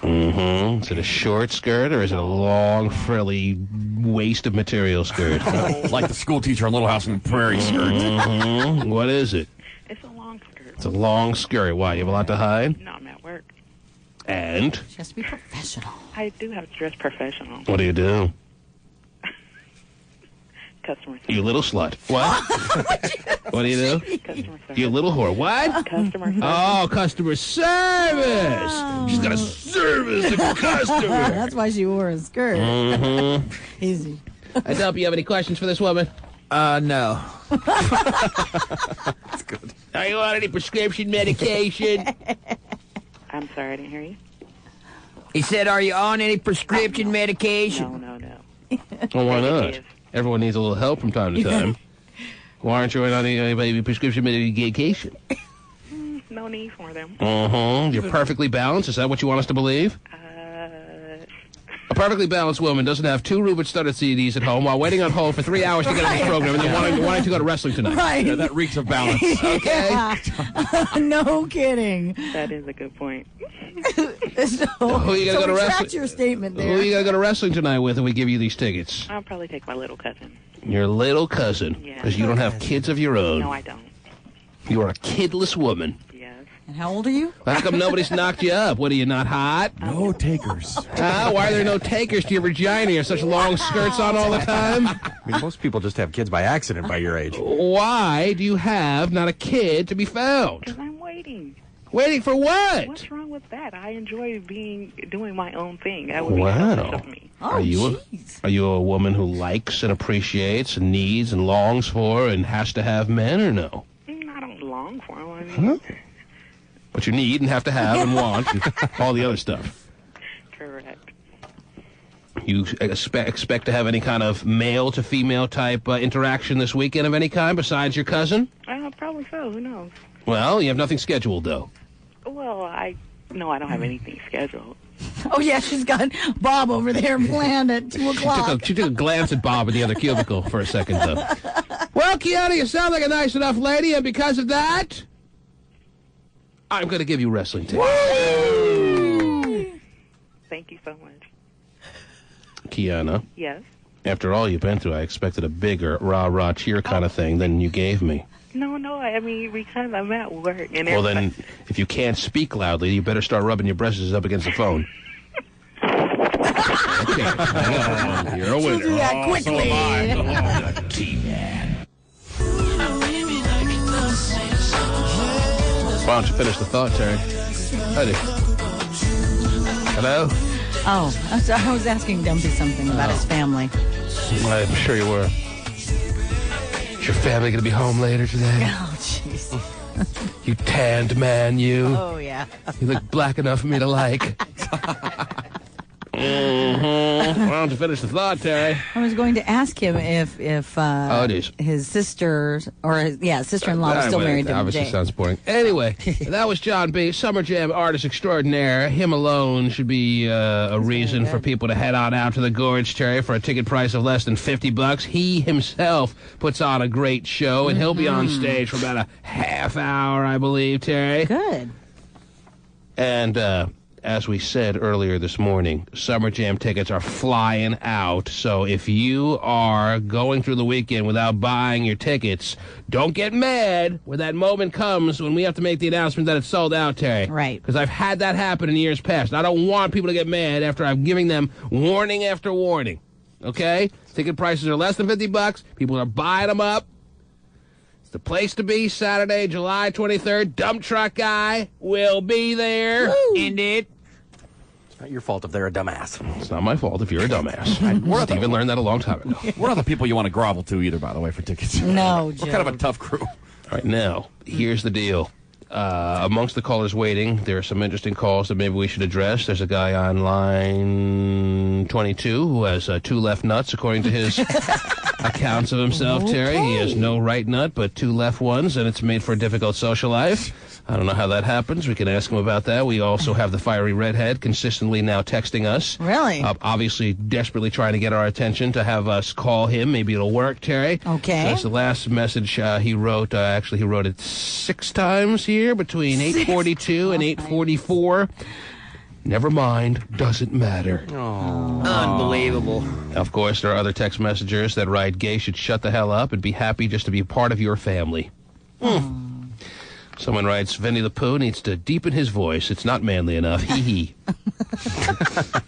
Mm-hmm. Is it a short skirt or is it a long, frilly waste of material skirt?
Like the school teacher on Little House on the Prairie skirt.
Mm-hmm. What is it?
It's a long skirt.
It's a long skirt. Why? You have a lot to hide?
No, I'm at work.
And?
She has to be professional.
I do have to dress professional.
What do you do?
Customer service.
You little slut. What? What do you do?
Customer service.
You little whore. What?
Customer service.
Oh, customer service. She's got to service the customer.
That's why she wore a skirt.
Mm-hmm.
Easy.
I hope you have any questions for this woman?
No.
That's good. Are you on any prescription medication?
I'm sorry, I didn't hear you.
He said, are you on any prescription medication?
No.
Well, why not? Everyone needs a little help from time to time. Why aren't you on any prescription medication?
No need for them.
Mm-hmm. You're perfectly balanced. Is that what you want us to believe? A perfectly balanced woman doesn't have 2 Reuben Studdard CDs at home while waiting on hold for 3 hours to get on this program and then wanting to go to wrestling tonight.
Right.
Yeah, that reeks of balance.
Okay.
No kidding.
That is a good point.
Who are you going to go to
retract
wrestling?
your statement there.
Who are you going to go to wrestling tonight with if we give you these tickets?
I'll probably take my little cousin.
Your little cousin.
Yeah.
Because you don't have kids of your own.
No, I don't.
You are a kidless woman.
And how old are you?
How come nobody's knocked you up? What, are you not hot?
No takers.
Why are there no takers to your vagina? You have such long skirts on all the time?
I mean, most people just have kids by accident by your age.
Why do you have not a kid to be found?
Because I'm waiting.
Waiting for what?
What's wrong with that? I enjoy doing my own thing. That would be selfish of me.
Are you a woman who likes and appreciates and needs and longs for and has to have men, or no?
I don't long for them. I mean,
But you need and have to have and want and all the other stuff.
correct.
You expect to have any kind of male to female type interaction this weekend of any kind besides your cousin?
Probably so. Who knows?
Well, you have nothing scheduled, though.
Well, I don't have anything scheduled.
Oh, yeah, she's got Bob over there planned at 2 o'clock.
She took a glance at Bob in the other cubicle for a second, though. Well, Kiana, you sound like a nice enough lady, and because of that, I'm going to give you wrestling tickets.
Thank you so much.
Kiana.
Yes?
After all you've been through, I expected a bigger rah-rah cheer kind of thing than you gave me.
No, I mean, because I'm at work. And
Well, then, if you can't speak loudly, you better start rubbing your breasts up against the phone. Okay. You're a winner.
Do that quickly.
The T-Man.
Why don't you finish the thought, Terry? Howdy. Hello?
Oh, I was asking Dumpy something about his family.
I'm sure you were. Is your family going to be home later today?
Oh, jeez.
You tanned man, you.
Oh, yeah.
You look black enough for me to like. Why don't you finish the thought, Terry?
I was going to ask him if his sister sister-in-law was still married to him
obviously
today.
sounds boring. Anyway, that was John B., Summer Jam artist extraordinaire. Him alone should be a reason for people to head on out to the Gorge, Terry, for a ticket price of less than $50. He himself puts on a great show, and he'll be on stage for about a half hour, I believe, Terry.
Good.
And as we said earlier this morning, Summer Jam tickets are flying out. So if you are going through the weekend without buying your tickets, don't get mad when that moment comes when we have to make the announcement that it's sold out, Terry.
Right.
Because I've had that happen in years past. I don't want people to get mad after I'm giving them warning after warning. Okay? Ticket prices are less than $50. People are buying them up. It's the place to be Saturday, July 23rd. Dump truck guy will be there. Indeed.
It's not your fault if they're a dumbass.
It's not my fault if you're a dumbass. Steven learned that a long time ago.
We're not the people you want to grovel to either, by the way, for tickets.
No,
We're kind of a tough crew.
All right, now, here's the deal. Amongst the callers waiting, there are some interesting calls that maybe we should address. There's a guy on line 22 who has 2 left nuts, according to his accounts of himself, Terry. He has no right nut, but 2 left ones, and it's made for a difficult social life. I don't know how that happens. We can ask him about that. We also have the fiery redhead consistently now texting us.
Really?
Obviously desperately trying to get our attention to have us call him. Maybe it'll work, Terry.
Okay.
So that's the last message he wrote. Actually, he wrote it 6 times here between 8:42 and 8:44. Never mind. Doesn't matter.
Unbelievable.
Of course, there are other text messengers that write, gay should shut the hell up and be happy just to be part of your family. Someone writes, Vinnie the Pooh needs to deepen his voice. It's not manly enough. Hee-hee.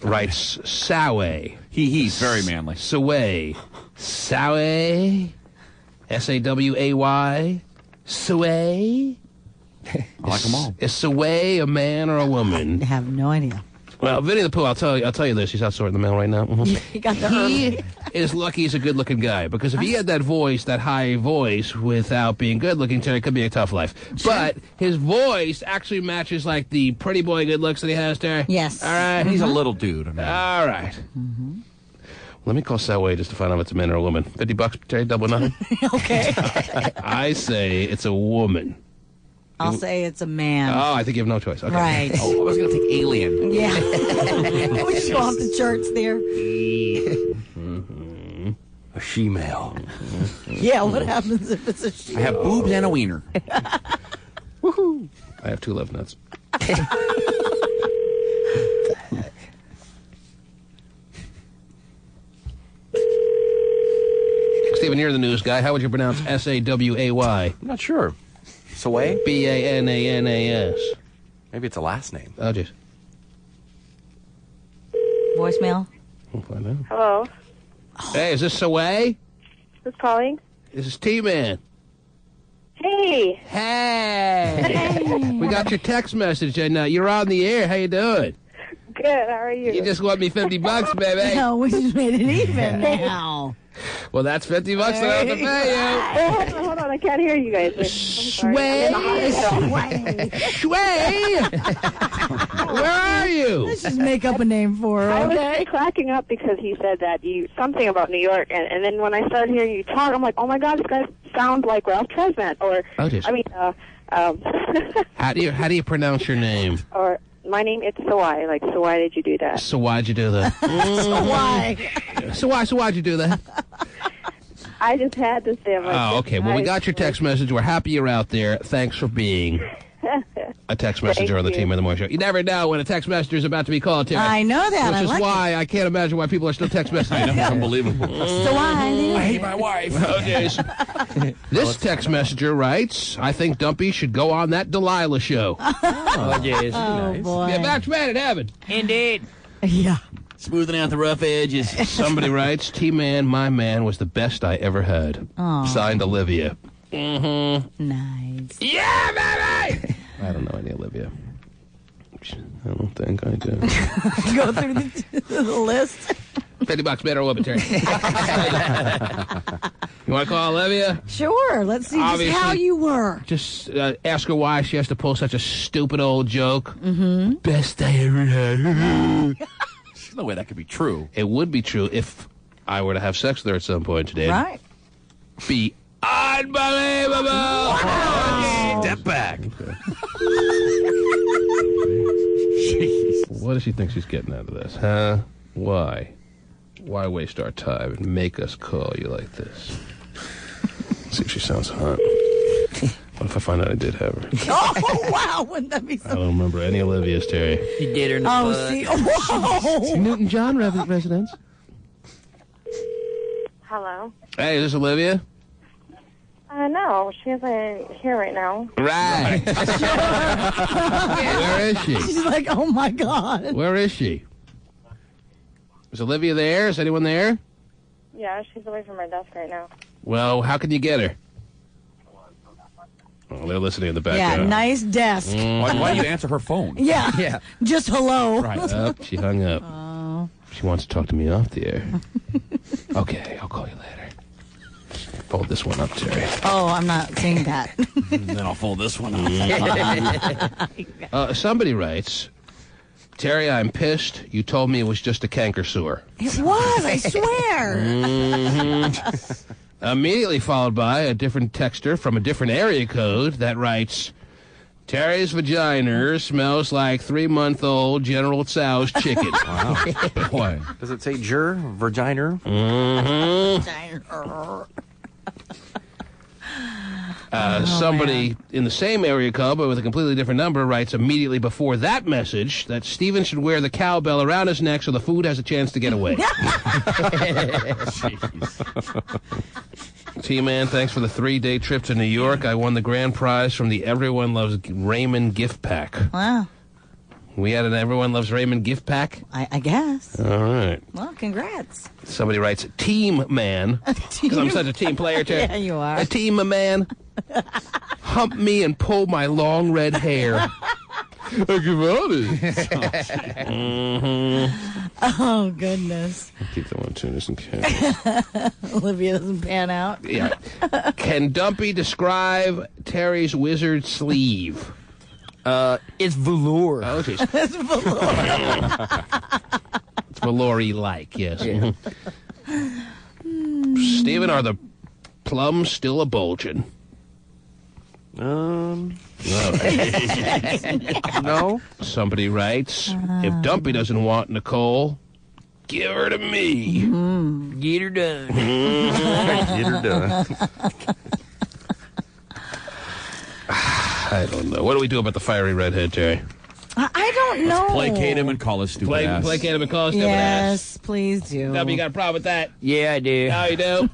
Writes, Saway.
He's very manly.
Saway. Saway. S-A-W-A-Y. Saway.
I like them all.
Is Saway a man or a woman?
I have no idea.
Well, Vinnie the Pooh, I'll tell you this. He's out sorting the mail right now.
He got the
He is lucky he's a good-looking guy, because if he had that voice, that high voice, without being good-looking, Terry, it could be a tough life. Sure. But his voice actually matches, like, the pretty boy good looks that he has, Terry.
Yes.
All right?
He's a little dude. I mean.
All right. Let me call Saway just to find out if it's a man or a woman. $50, Terry, double nothing?
Okay.
I say it's a woman.
I'll say it's a man.
Oh, I think you have no choice. Okay.
Right.
Oh, I was going to take alien.
Yeah. We should go off the charts there.
A she-male.
Yeah, what happens if it's a she?
I have boobs and a wiener.
Woohoo. I have 2 love nuts. Stephen, you're the news guy. How would you pronounce S-A-W-A-Y?
I'm not sure. Saway?
B-A-N-A-N-A-S.
Maybe it's a last name.
Oh, jeez.
Voicemail?
We'll find out.
Hello.
Hey, is this Saway?
Who's calling?
This is T-Man.
Hey.
Hey. We got your text message, and you're on the air. How you doing?
Good. How are you?
You just won me $50, baby.
No, we just made it even now.
Well, that's $50 that I have to pay you.
Oh, hold on. I can't hear you guys.
Sway. Where are you?
Let's just make up a name for her,
I
okay?
was cracking up because he said that something about New York, and then when I started hearing you talk, I'm like, oh my God, this guy sounds like Ralph Tresvant, or
How do you pronounce your name?
or my name it's Sawai. Like, so why did you do that?
So why'd you do that? So why'd you do that?
I just had to say.
Oh, okay. Well, we got your text message. We're happy you're out there. Thanks for being a text messenger on the Team in the Morning Show. You never know when a text messenger is about to be called, Terry.
I know that.
Which is why I can't imagine why people are still text messaging.
I know, it's unbelievable.
So I
hate my wife.
Okay. This text messenger writes, I think Dumpy should go on that Delilah show.
Oh, yes.
Oh, boy.
Be a match made in heaven.
Indeed.
Yeah.
Smoothing out the rough edges.
Somebody writes, T-Man, my man, was the best I ever had.
Aw.
Signed, Olivia.
Nice.
Yeah, baby! I don't know any Olivia. I don't think I do.
Go through the list.
$50 better over, Terry. You want to call Olivia?
Sure. Let's see just how you were.
Just ask her why she has to pull such a stupid old joke.
Mm-hmm.
Best I ever had.
There's no way that could be true.
It would be true if I were to have sex with her at some point today.
Right.
Be unbelievable.
Wow.
Step back.
What does she think she's getting out of this, huh? Why? Why waste our time and make us call you like this? See if she sounds hot. What if I find out I did have her?
Oh, wow. Wouldn't that be
I
so?
don't remember any Olivia's, Terry.
You did her in the
Oh,
butt.
see. Whoa.
Newton John residence.
Hello.
Hey, is this Olivia?
No, she isn't here right now.
Right. Where is she?
She's like, oh, my God.
Where is she? Is Olivia there? Is anyone there?
Yeah, she's away from her desk right now.
Well, how can you get her? Oh, they're listening in the
Yeah,
background.
nice desk.
Why do you answer her phone?
Yeah.
Yeah.
Just hello.
Right. Oh, she hung up.
Oh.
She wants to talk to me off the air. Okay, I'll call you later. Fold this one up, Terry.
Oh, I'm not saying that.
Then I'll fold this one up.
Somebody writes, Terry, I'm pissed. You told me it was just a canker sore.
It was, I swear.
Mm-hmm. Immediately followed by a different texter from a different area code that writes, Terry's vagina smells like 3-month-old General Tso's chicken.
Wow.
Boy.
Does it say jur? Virginer?
Mm-hmm. Somebody in the same area code, but with a completely different number, writes immediately before that message that Steven should wear the cowbell around his neck so the food has a chance to get away. T-Man, thanks for the 3-day trip to New York. I won the grand prize from the Everyone Loves Raymond gift pack.
Wow.
We had an Everyone Loves Raymond gift pack?
I guess.
All right.
Well, congrats.
Somebody writes, Team Man. Because I'm such a team player, Terry.
Yeah, you are.
A team man. Hump me and pull my long red hair.
Oh, goodness.
I'll keep that one too, just in case.
Olivia doesn't pan out.
Yeah. Can Dumpy describe Terry's wizard sleeve?
It's velour.
Oh, geez.
It's velour.
It's velour-like, yes.
Yeah.
Steven, are the plums still a-bulging?
No.
Somebody writes, if Dumpy doesn't want Nicole, give her to me.
Get her done.
Get her done.
I don't know. What do we do about the fiery redhead, Terry?
I don't know.
Placate him and call his stupid ass.
Placate him and call his stupid ass.
Yes, please do.
Dumpy, you got a problem with that?
Yeah, I do.
No, you do?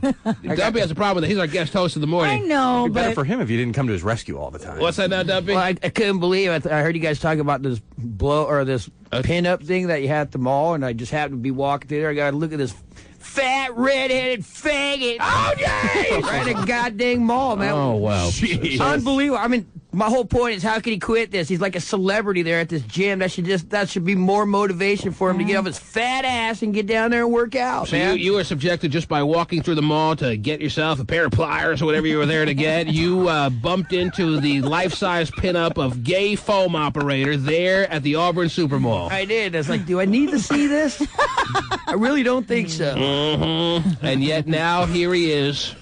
Dumpy has a problem with it. He's our guest host of the
I
morning.
know,
It'd be better
but
for him if you didn't come to his rescue all the time.
What's that now, Dumpy?
Well, I couldn't believe it. I heard you guys talking about this this pin-up thing that you had at the mall, and I just happened to be walking through there. I got to look at this fat, red-headed faggot.
Oh, James!
Right in a goddamn mall, man.
Oh, wow.
Unbelievable. I mean, my whole point is, how can he quit this? He's like a celebrity there at this gym. That should be more motivation for him to get off his fat ass and get down there and work out,
So
man.
you were subjected just by walking through the mall to get yourself a pair of pliers or whatever you were there to get. You bumped into the life-size pinup of gay foam operator there at the Auburn Super Mall.
I did. I was like, do I need to see this? I really don't think so.
Mm-hmm. And yet now here he is,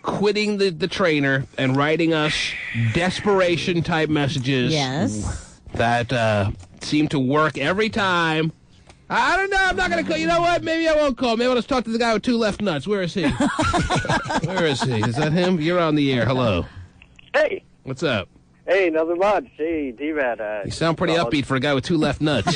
quitting the trainer and writing us desperation-type messages.
Yes.
That seem to work every time. I don't know. I'm not going to call. You know what? Maybe I won't call. Maybe I'll just talk to the guy with 2 left nuts. Where is he? Where is he? Is that him? You're on the air. Hello.
Hey.
What's up?
Hey, nothing much. Hey, D-Rad.
You sound pretty upbeat for a guy with 2 left nuts.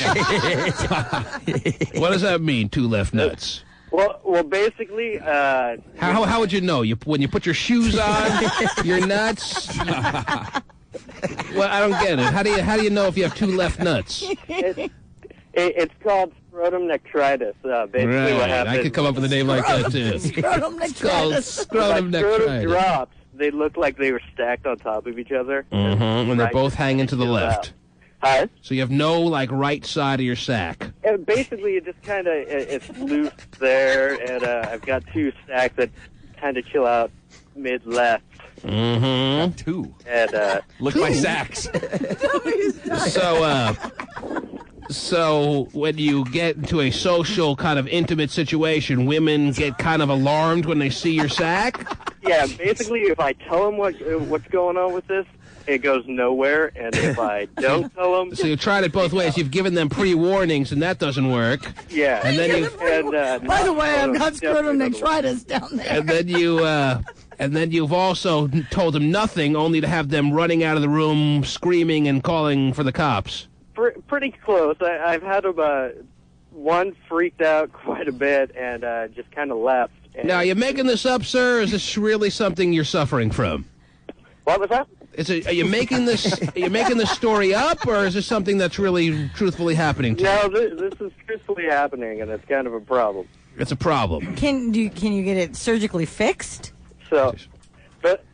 What does that mean, 2 left nuts?
Well, basically,
How would you know? When you put your shoes on, you're nuts. Well, I don't get it. How do you know if you have 2 left nuts?
It's called scrotum nectritis. Basically,
Right.
what happens?
I could come up with a name like that too.
Scrotum
It's called
nectritis.
scrotum
Like scrotum
nectritis.
drops. They look like they were stacked on top of each other.
Mm-hmm. And they're
Right.
both hanging to the left.
Hi.
So you have no right side of your sack.
And basically, it just kind of it's loose there, and I've got 2 stacks that kind of chill out mid-left.
Mm-hmm.
2.
And
Look my sacks.
So when you get into a social kind of intimate situation, women get kind of alarmed when they see your sack?
Yeah, basically, if I tell them what's going on with this, it goes nowhere, and if I don't tell them...
So you've tried it both ways. You've given them pre-warnings, and that doesn't work.
Yeah.
And then you...
By the way, I've got scrotum nectritis down there.
And then you... And then you've also told them nothing, only to have them running out of the room, screaming and calling for the cops.
Pretty close. I've had them, one freaked out quite a bit and just kind of left. And
Now, are you making this up, sir, or is this really something you're suffering from?
What was that?
Are you making this? Are you making this story up, or is this something that's really truthfully happening to you?
No, this is truthfully happening, and it's kind of a problem.
It's a problem.
Can you get it surgically fixed?
So, but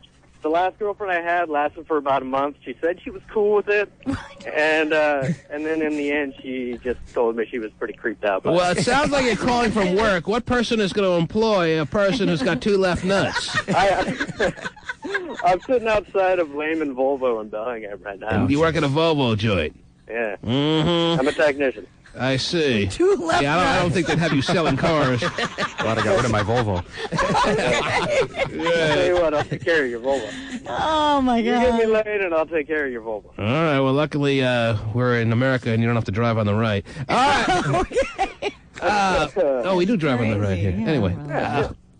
the last girlfriend I had lasted for about a month. She said she was cool with it, and then in the end, she just told me she was pretty creeped out.
Well, it sounds like you're calling from work. What person is going to employ a person who's got 2 left nuts?
I'm sitting outside of Lehman Volvo in Bellingham right now.
You work at a Volvo joint.
Yeah.
Mm-hmm.
I'm a technician.
I see.
2 left
Yeah, I don't think they'd have you selling cars.
Glad I got rid of my Volvo.
Tell you what, I'll take care of your Volvo.
Oh, my
You
God.
get me laid, and I'll take care of your Volvo.
All right. Well, luckily we're in America, and you don't have to drive on the right. All right. Oh, we do drive on the right here. Anyway.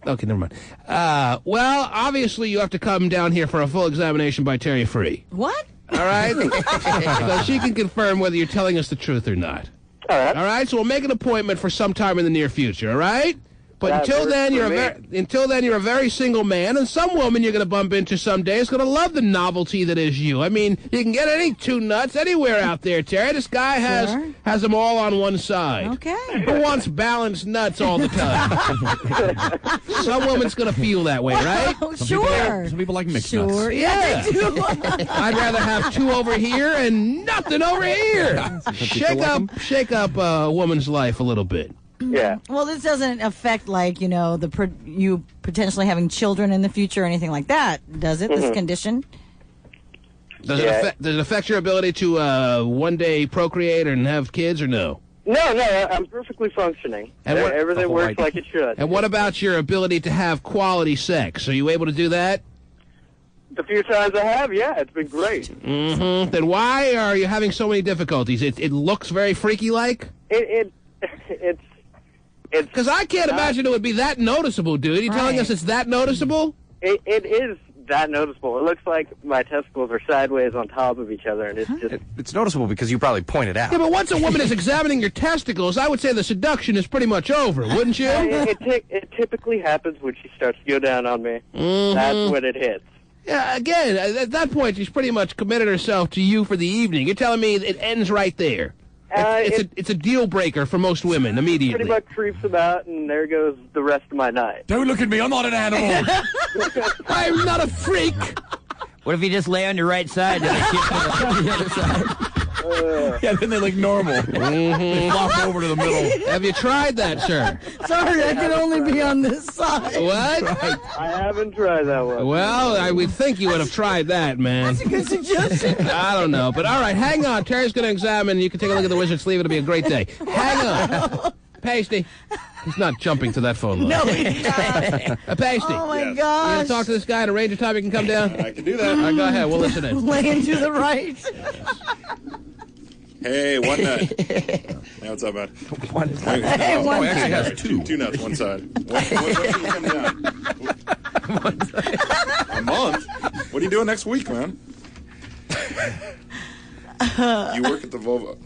Okay, never mind. Well, obviously you have to come down here for a full examination by Terry Free.
What?
All right? So she can confirm whether you're telling us the truth or not.
All right.
All right? So we'll make an appointment for some time in the near future, all right? But
That
until
works
then,
for me.
you're a very single man, and some woman you're going to bump into someday is going to love the novelty that is you. I mean, you can get any 2 nuts anywhere out there, Terry. This guy has them all on one side.
Okay.
Who wants balanced nuts all the time? Some woman's going to feel that way, right?
Oh, sure.
Some people like mixed
Sure.
nuts.
Yeah, they do.
I'd rather have 2 over here and nothing over here. Shake up a woman's life a little bit.
Yeah.
Well, this doesn't affect, like, you potentially having children in the future or anything like that, does it, this condition?
Does it affect your ability to one day procreate and have kids, or no?
No, I'm perfectly functioning.
And what-
Everything works like it should.
And what about your ability to have quality sex? Are you able to do that?
The few times I have, yeah, it's been great.
Mm-hmm. Then why are you having so many difficulties? It looks very freaky-like?
It's
because I can't imagine it would be that noticeable, dude. Are you telling us it's that noticeable?
It is that noticeable. It looks like my testicles are sideways on top of each other, and it's just...
It's noticeable because you probably pointed out.
Yeah, but once a woman is examining your testicles, I would say the seduction is pretty much over, wouldn't you?
It typically happens when she starts to go down on me.
Mm-hmm.
That's when it hits.
Yeah, again, at that point, she's pretty much committed herself to you for the evening. You're telling me it ends right there. It's a deal breaker for most women immediately.
Pretty much creeps them out, and there goes the rest of my night.
Don't look at me. I'm not an animal.
I'm not a freak.
What if you just lay on your right side and they shift to the other side?
Yeah, then they look normal. They flop over to the middle.
Have you tried that, sir?
Sorry, I can only be on this side.
What?
I haven't tried that one.
Well, I would think you would have tried that, man.
That's a good suggestion.
I don't know, but all right, hang on. Terry's going to examine. You can take a look at the wizard sleeve. It'll be a great day. Hang on. Pasty. He's not jumping to that phone line.
No, he's not.
Pasty.
Oh, my
You
gosh.
going to talk to this guy and arrange a time you can come down?
I can do that.
All right, go ahead. We'll listen in.
Laying to the right.
Hey, one nut. Hey, what's up, bud?
One
nut.
Hey, one
he actually
nut.
has two nuts, one side. When can you come down? A month? What are you doing next week, man? You work at the Volvo.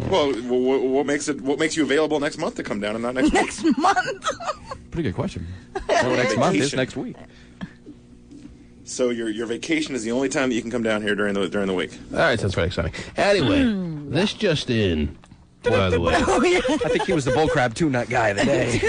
Well, what makes you available next month to come down and not next week?
Next month?
Pretty good question.
Well, next month is next week.
So your vacation is the only time that you can come down here during the week.
All right, sounds very exciting. Anyway, this just in, by the way.
I think he was the bullcrab two-nut guy of the day.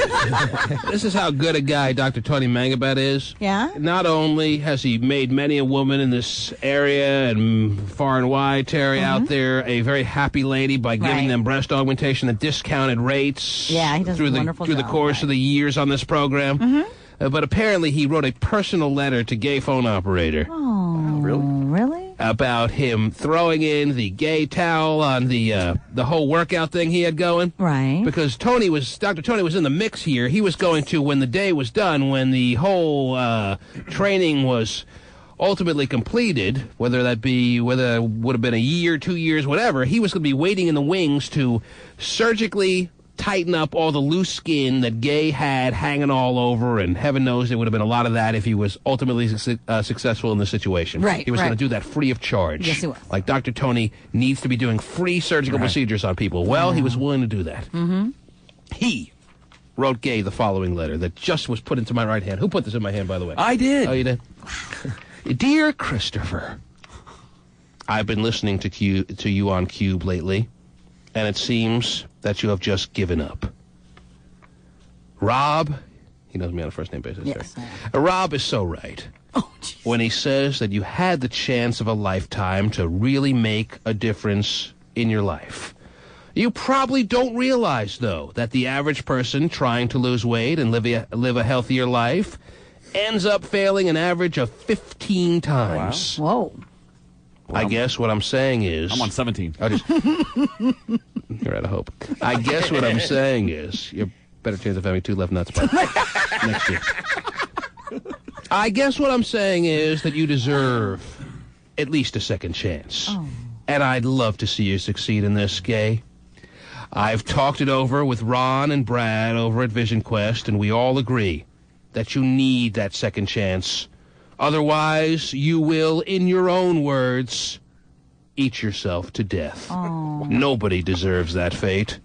This is how good a guy Dr. Tony Mangabat is.
Yeah?
Not only has he made many a woman in this area and far and wide, Terry, out there, a very happy lady by giving them breast augmentation at discounted rates.
Yeah, he does
through
a
the
wonderful
through the
job,
course of the years on this program. But apparently he wrote a personal letter to gay phone operator.
Oh, really?
About him throwing in the gay towel on the whole workout thing he had going.
Right.
Because Dr. Tony was in the mix here. He was going to, when the day was done, when the whole training was ultimately completed, whether it would have been a year, 2 years, whatever, he was going to be waiting in the wings to surgically tighten up all the loose skin that Gay had hanging all over, and heaven knows there would have been a lot of that if he was ultimately successful in the situation.
Right,
He was
right.
going to do that free of charge.
Yes, he was.
Like Dr. Tony needs to be doing free surgical procedures on people. Well, he was willing to do that. He wrote Gay the following letter that just was put into my right hand. Who put this in my hand, by the way?
I did.
Oh, you did? Dear Christopher, I've been listening to you on Cube lately, and it seems that you have just given up. Rob, he knows me on a first-name basis.
Yes.
Rob is so right when he says that you had the chance of a lifetime to really make a difference in your life. You probably don't realize, though, that the average person trying to lose weight and live a healthier life ends up failing an average of 15 times.
Whoa.
I guess what I'm saying is...
I'm on 17.
You're out of hope. I guess what I'm saying is you're better chance of having two left nuts by next year. I guess what I'm saying is that you deserve at least a second chance.
Oh.
And I'd love to see you succeed in this, Gay. I've talked it over with Ron and Brad over at Vision Quest, and we all agree that you need that second chance. Otherwise, you will, in your own words, eat yourself to death.
Oh.
Nobody deserves that fate.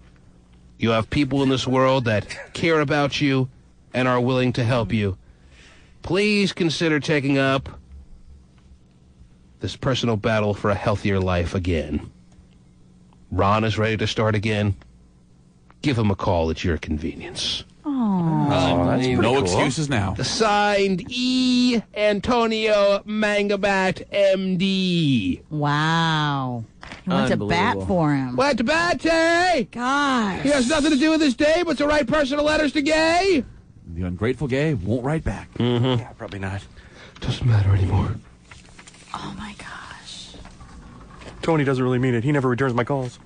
You have people in this world that care about you and are willing to help you. Please consider taking up this personal battle for a healthier life again. Ron is ready to start again. Give him a call at your convenience.
That's no
cool.
excuses now.
Signed, E. Antonio Mangabat, M.D.
Wow. He went to bat for him.
Went to bat, Terry!
Gosh.
He has nothing to do with this day but to write personal letters to Gay.
The ungrateful Gay won't write back.
Yeah, probably not.
Doesn't matter anymore.
Oh, my gosh.
Tony doesn't really mean it. He never returns my calls.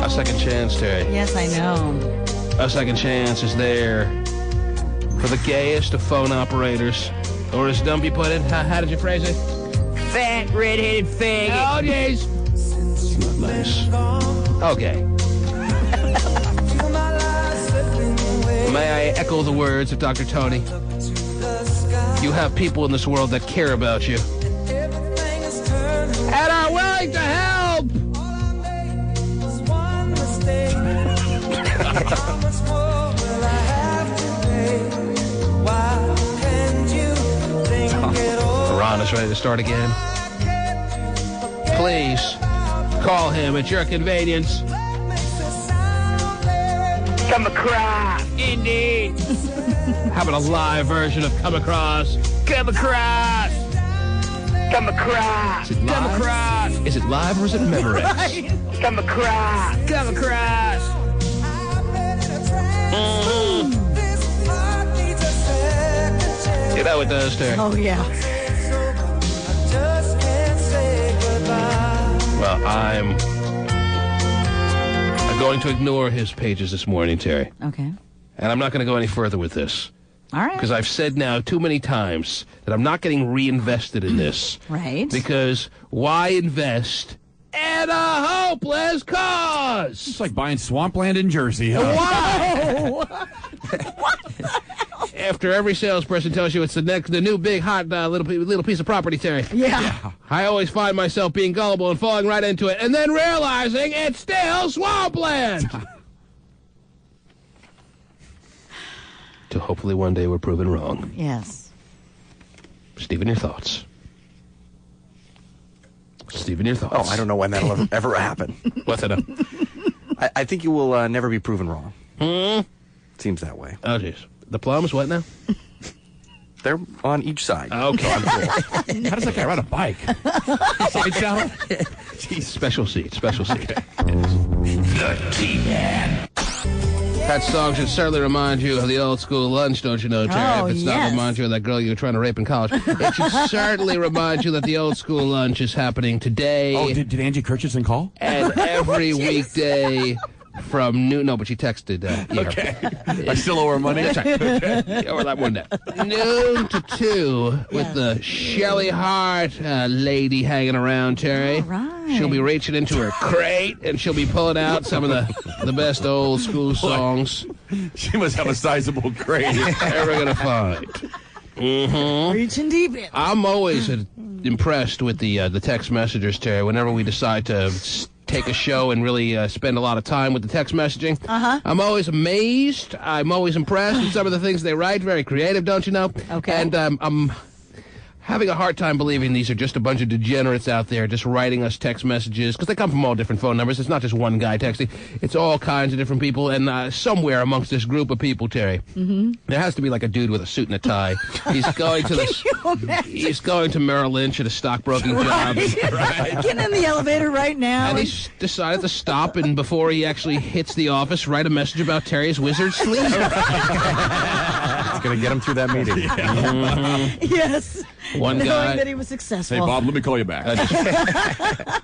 A second chance, Terry.
Yes, I know.
A second chance is there for the gayest of phone operators. Or as Dumpy put it, how did you phrase it?
Fat, red-headed faggot.
Oh, jeez. Nice. Okay. May I echo the words of Dr. Tony? You have people in this world that care about you and are willing to help. business ready to start again? Please call him at your convenience.
Come across.
Indeed. How about a live version of Come Across? Come Across.
Come across.
Is it live?
Come across.
Is it live or is it Memorex?
Right. Come across.
Come across. You know it does, Terry.
Oh, yeah.
Well, I'm going to ignore his pages this morning, Terry.
Okay.
And I'm not going to go any further with this.
All right.
Because I've said now too many times that I'm not getting reinvested in this.
Right.
Because why invest in a hopeless cause?
It's like buying swampland in Jersey. Huh?
Wow.
After every salesperson tells you it's the new big hot little piece of property, Terry.
Yeah.
I always find myself being gullible and falling right into it, and then realizing it's still swampland. To hopefully one day we're proven wrong.
Yes.
Stephen, your thoughts. Stephen, your thoughts.
Oh, I don't know when that'll ever happen.
What's that?
I think you will never be proven wrong. Seems that way.
Oh, jeez. The plums, what now?
They're on each side.
Okay.
How does that guy ride a bike? Side saddle?
Jeez. Special seat.
The T-Man.
That song should certainly remind you of the old school lunch, don't you know, Terry?
Oh,
if it's not remind you of that girl you were trying to rape in college, it should certainly remind you that the old school lunch is happening today.
Oh, did Angie Kirchison call?
And every weekday from noon. No, but she texted.
Okay. I still owe her money?
That's right. Okay. Or that one day. Noon to 2 with the Shelly Hart lady hanging around, Terry.
All right.
She'll be reaching into her crate, and she'll be pulling out some of the best old school songs.
She must have a sizable crate.
Ever going to find. Mm-hmm.
Reaching deep in.
I'm always impressed with the text messengers, Terry, whenever we decide to take a show and really spend a lot of time with the text messaging. I'm always amazed. I'm always impressed with some of the things they write. Very creative, don't you know?
Okay.
And I'm having a hard time believing these are just a bunch of degenerates out there just writing us text messages, because they come from all different phone numbers. It's not just one guy texting. It's all kinds of different people, and somewhere amongst this group of people, Terry, there has to be like a dude with a suit and a tie. He's going to he's going to Merrill Lynch at a stockbroking job.
Right. Get in the elevator right now.
And he's decided to stop, and before he actually hits the office, write a message about Terry's wizard sleeve.
It's going to get him through that meeting.
Yes.
One
Knowing
guy
that he was successful.
Hey, Bob, let me call you back.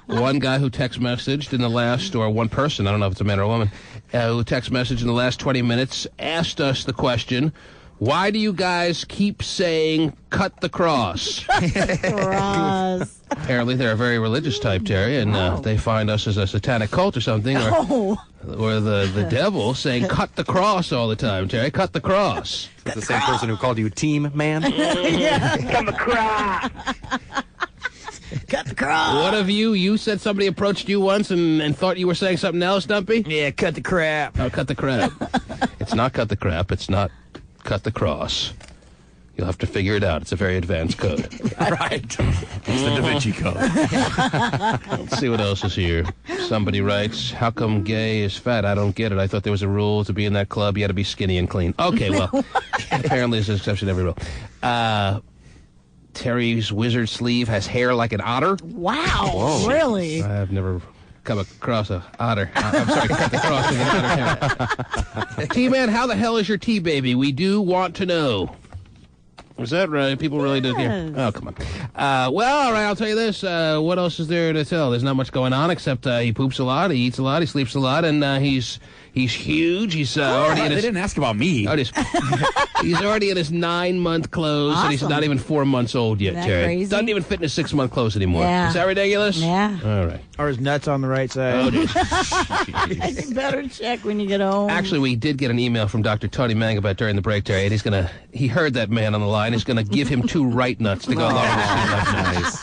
One guy who text messaged in the last, or one person, I don't know if it's a man or a woman, who text messaged in the last 20 minutes, asked us the question, why do you guys keep saying cut the cross?
Cross.
Apparently they're a very religious type, Terry, and they find us as a satanic cult or something, or the devil saying cut the cross all the time, Terry, cut the cross.
That's the same person who called you team man?
Yeah.
Come across.
Cut the cross.
What of you said somebody approached you once and thought you were saying something else, Dumpy?
Yeah, cut the crap.
Oh, cut the crap. It's not cut the crap, it's not cut the cross. You'll have to figure it out. It's a very advanced code.
Right. It's the Da Vinci Code.
Let's see what else is here. Somebody writes, how come gay is fat? I don't get it. I thought there was a rule to be in that club. You had to be skinny and clean. Okay, well, apparently there's an exception to every rule. Terry's wizard sleeve has hair like an otter.
Wow. Whoa. Really?
I've never come across a otter. I'm sorry, cut the cross with an otter hair. T-Man, how the hell is your tea-baby? We do want to know. Is that right? People really do care. Oh, come on. Well, all right, I'll tell you this. What else is there to tell? There's not much going on except he poops a lot, he eats a lot, he sleeps a lot, and he's huge. He's already in his...
They didn't ask about me.
He's already in his 9-month clothes, and he's not even 4 months old yet, Terry.
Crazy?
Doesn't even fit in his 6-month clothes anymore.
Yeah.
Is that ridiculous?
Yeah.
All right.
Are his nuts on the right side?
Oh,
You better check when you get home.
Actually, we did get an email from Dr. Tony Mangabat during the break, Terry, and he heard that man on the line. He's going to give him 2 right nuts to go along with his left nuts.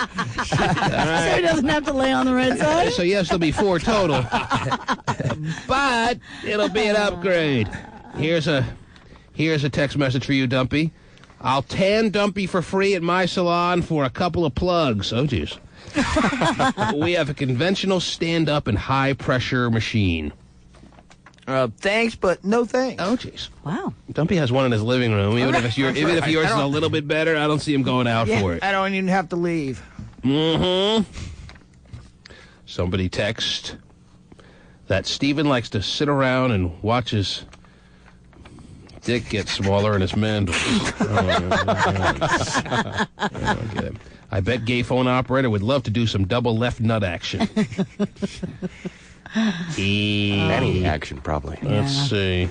So he doesn't have to lay on the right side?
So, yes, there'll be 4 total. But it'll be an upgrade. Here's a text message for you, Dumpy. I'll tan Dumpy for free at my salon for a couple of plugs. Oh, jeez. We have a conventional stand-up and high-pressure machine.
Thanks, but no thanks.
Oh, jeez.
Wow.
Dumpy has one in his living room. Even if yours is a little bit better, I don't see him going out for it.
I don't even have to leave.
Mm-hmm. Somebody text that Steven likes to sit around and watch his dick get smaller and his mandals. I bet gay phone operator would love to do some double left nut action.
Any action, probably.
Let's see.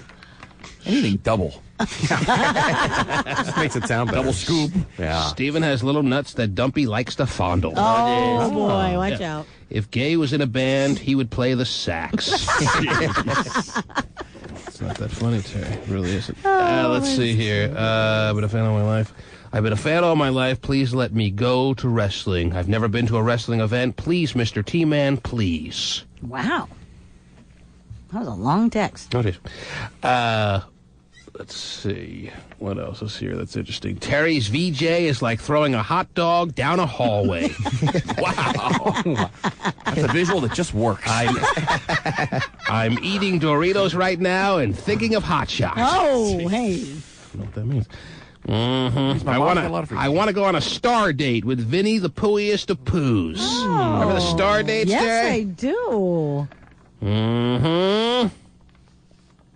Anything double.
Just makes it sound better.
Double scoop.
Yeah. Steven has little nuts that Dumpy likes to fondle.
Oh, boy. Watch out.
If Gay was in a band, he would play the sax. It's not that funny, Terry. It really isn't. Let's see here. I've been a fan all my life. I've been a fan all my life. Please let me go to wrestling. I've never been to a wrestling event. Please, Mr. T-Man, please.
Wow. That was a long text.
Oh, it is. Let's see. What else is here that's interesting? Terry's VJ is like throwing a hot dog down a hallway.
Wow. That's a visual that just works.
I'm eating Doritos right now and thinking of Hot Shots.
Oh, hey.
I don't know what that means. Mm-hmm. I want to go on a star date with Vinnie the Poohiest of Poos.
Oh.
Remember the star dates,
Yes,
Terry?
I do.
Mm-hmm.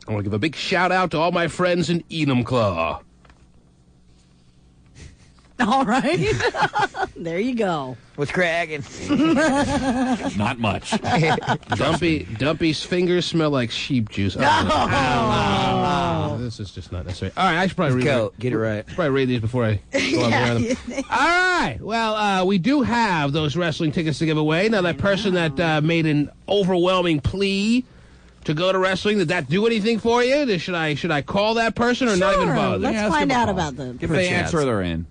I want to give a big shout-out to all my friends in Enumclaw.
All right. There you go.
What's cracking?
Not much.
Dumpy's fingers smell like sheep juice. Oh, this is just not necessary. All right, I should probably
Get it right.
Probably read these before I go on the air. All right. Well, we do have those wrestling tickets to give away. Now, that person that made an overwhelming plea to go to wrestling, did that do anything for you? Should I call that person or not even bother?
Let's find out about them.
If they answer, they're in.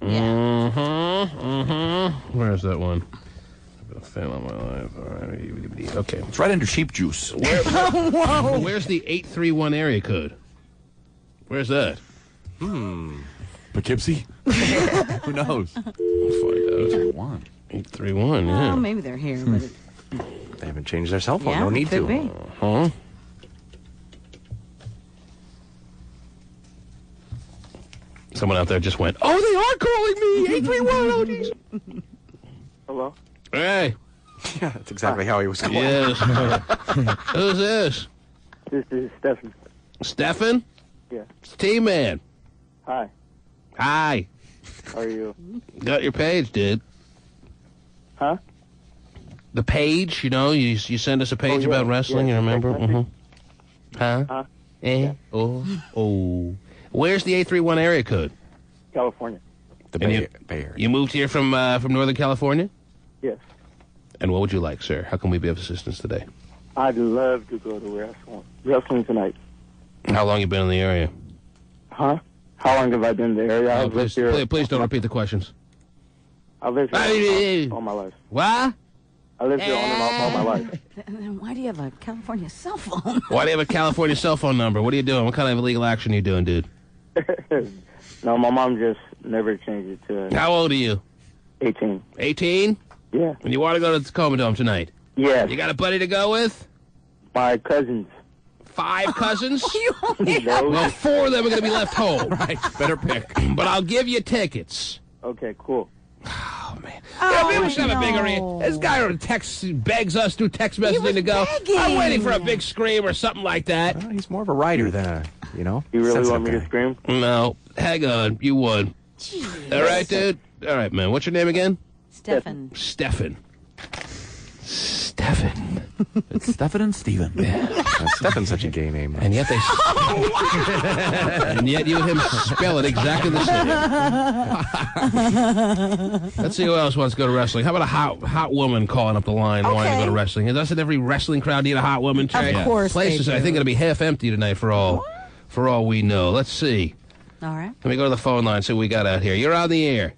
Where's that one? I've been a fan all my life. All right. Okay.
It's right under sheep juice.
Where's the 831 area code? Where's that?
Poughkeepsie? Who knows?
We'll find out. 831, yeah.
Oh, maybe they're here, but
they haven't changed their cell phone.
Yeah,
No need
could
to.
be.
Huh? Someone out there just went, oh, they are calling me! 831, oh, jeez.
Hello?
Hey.
Yeah, that's exactly how he was going.
Yes. Who's this?
This is Stephen.
Stefan?
Yeah.
It's T-Man.
Hi.
Hi.
How are you?
Got your page, dude.
Huh?
The page, you know, you send us a page about wrestling, you remember? Mm-hmm. Huh?
Yeah.
Oh. Where's the 831 area code?
California.
The Bay Area.
You moved here from Northern California?
Yes.
And what would you like, sir? How can we be of assistance today?
I'd love to go to wrestling tonight.
How long you been in the area?
Huh? How long have I been in the area? I've lived here.
Please don't repeat the questions.
I've lived here all my life.
What?
I lived here on and off all my life.
then why do you have a California cell phone?
Why do you have a California cell phone number? What are you doing? What kind of illegal action are you doing, dude?
No, my mom just never changed it to...
How old are you?
18.
18?
Yeah.
And you want to go to the Tacoma Dome tonight?
Yeah.
You got a buddy to go with?
My cousins.
5 cousins?
No.
Well, 4 of them are going to be left home.
Right, better pick.
But I'll give you tickets.
Okay, cool.
Oh, man. We should have a bigger... This guy begs us through text messaging to go.
begging.
I'm waiting for a big scream or something like that.
Well, he's more of a writer than a,
You really want me to scream?
No. Hang on. You won.
Jeez.
All right, dude? All right, man. What's your name again?
Stefan.
Stefan.
It's Stefan and Steven.
Yeah.
Stefan's such a gay name.
And yet they... and yet you and him spell it exactly the same. Let's see who else wants to go to wrestling. How about a hot woman calling up the line wanting to go to wrestling? Doesn't every wrestling crowd need a hot woman, Terry?
Of course
Place is,
they
I think,
do.
going to be half empty tonight for all we know. Let's see.
All right.
Let me go to the phone line, see what we got out here. You're on the air.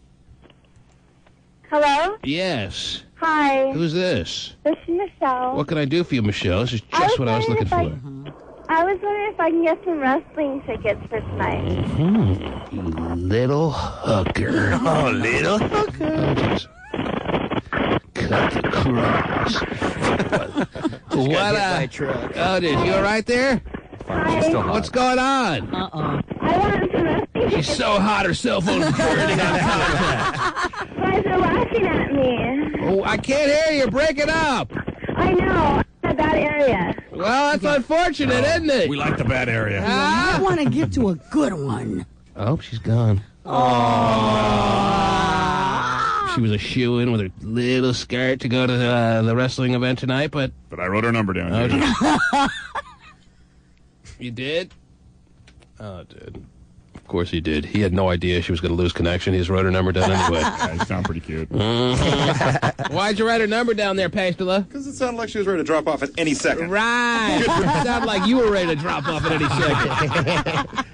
Hello?
Yes.
Hi.
Who's this?
This is Michelle.
What can I do for you, Michelle? This is just what I was looking for.
I was wondering if I can get some wrestling tickets for tonight.
You little hooker.
Oh, little hooker.
Cut the cross. What Oh, dude, you all right there? What's going on?
Uh-oh.
I want some wrestling
She's so hot, her cell phone's burning on contact.
Guys are laughing at me.
Oh, I can't hear you. Break it up.
I know. I'm in a bad area.
Well, that's unfortunate, isn't it?
We like the bad area.
I want to get to a good one.
Oh, she's gone. She was a shoo-in with her little skirt to go to the wrestling event tonight, but
I wrote her number down.
Okay. You did? Oh, dude. Of course he did. He had no idea she was going to lose connection. He just wrote her number down anyway.
Yeah, you sound pretty cute.
Why'd you write her number down there, Pastula?
Because it sounded like she was ready to drop off at any second.
Right. It sounded like you were ready to drop off at any second.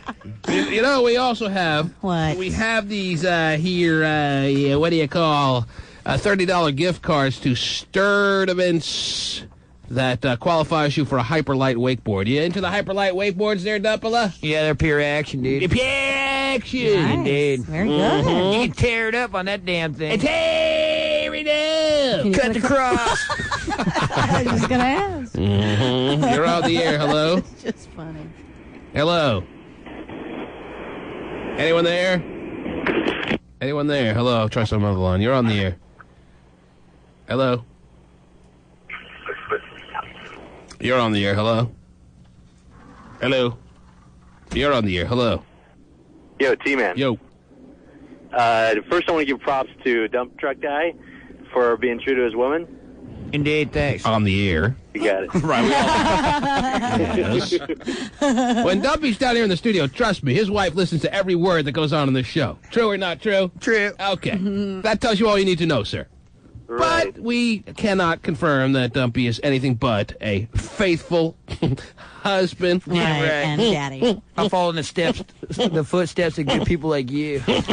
You know, we also have...
What?
We have these here, what do you call... $30 gift cards to Sturdivants that qualifies you for a hyperlight wakeboard. You into the hyperlight wakeboards there, Duppala?
Yeah, they're pure action, dude.
Pure action!
Nice.
Indeed.
Very good.
You can tear it up on that damn thing.
Tear it up!
Cut the cross.
I was just going to ask.
You're on the air. Hello?
It's just funny.
Hello? Anyone there? Anyone there? Hello? I'll try something on the line. You're on the air. Hello? You're on the air. Hello? Hello? You're on the air. Hello?
Yo, T-Man.
Yo.
First, I want to give props to Dump Truck Guy for being true to his woman.
Indeed, thanks.
On the air.
You got it.
Right. Yes. When Dumpy's down here in the studio, trust me, his wife listens to every word that goes on in this show. True or not true?
True.
Okay. That tells you all you need to know, sir.
Right.
But we cannot confirm that Dumpy is anything but a faithful husband.
Right, and daddy.
I'm following the footsteps of good people like you.
That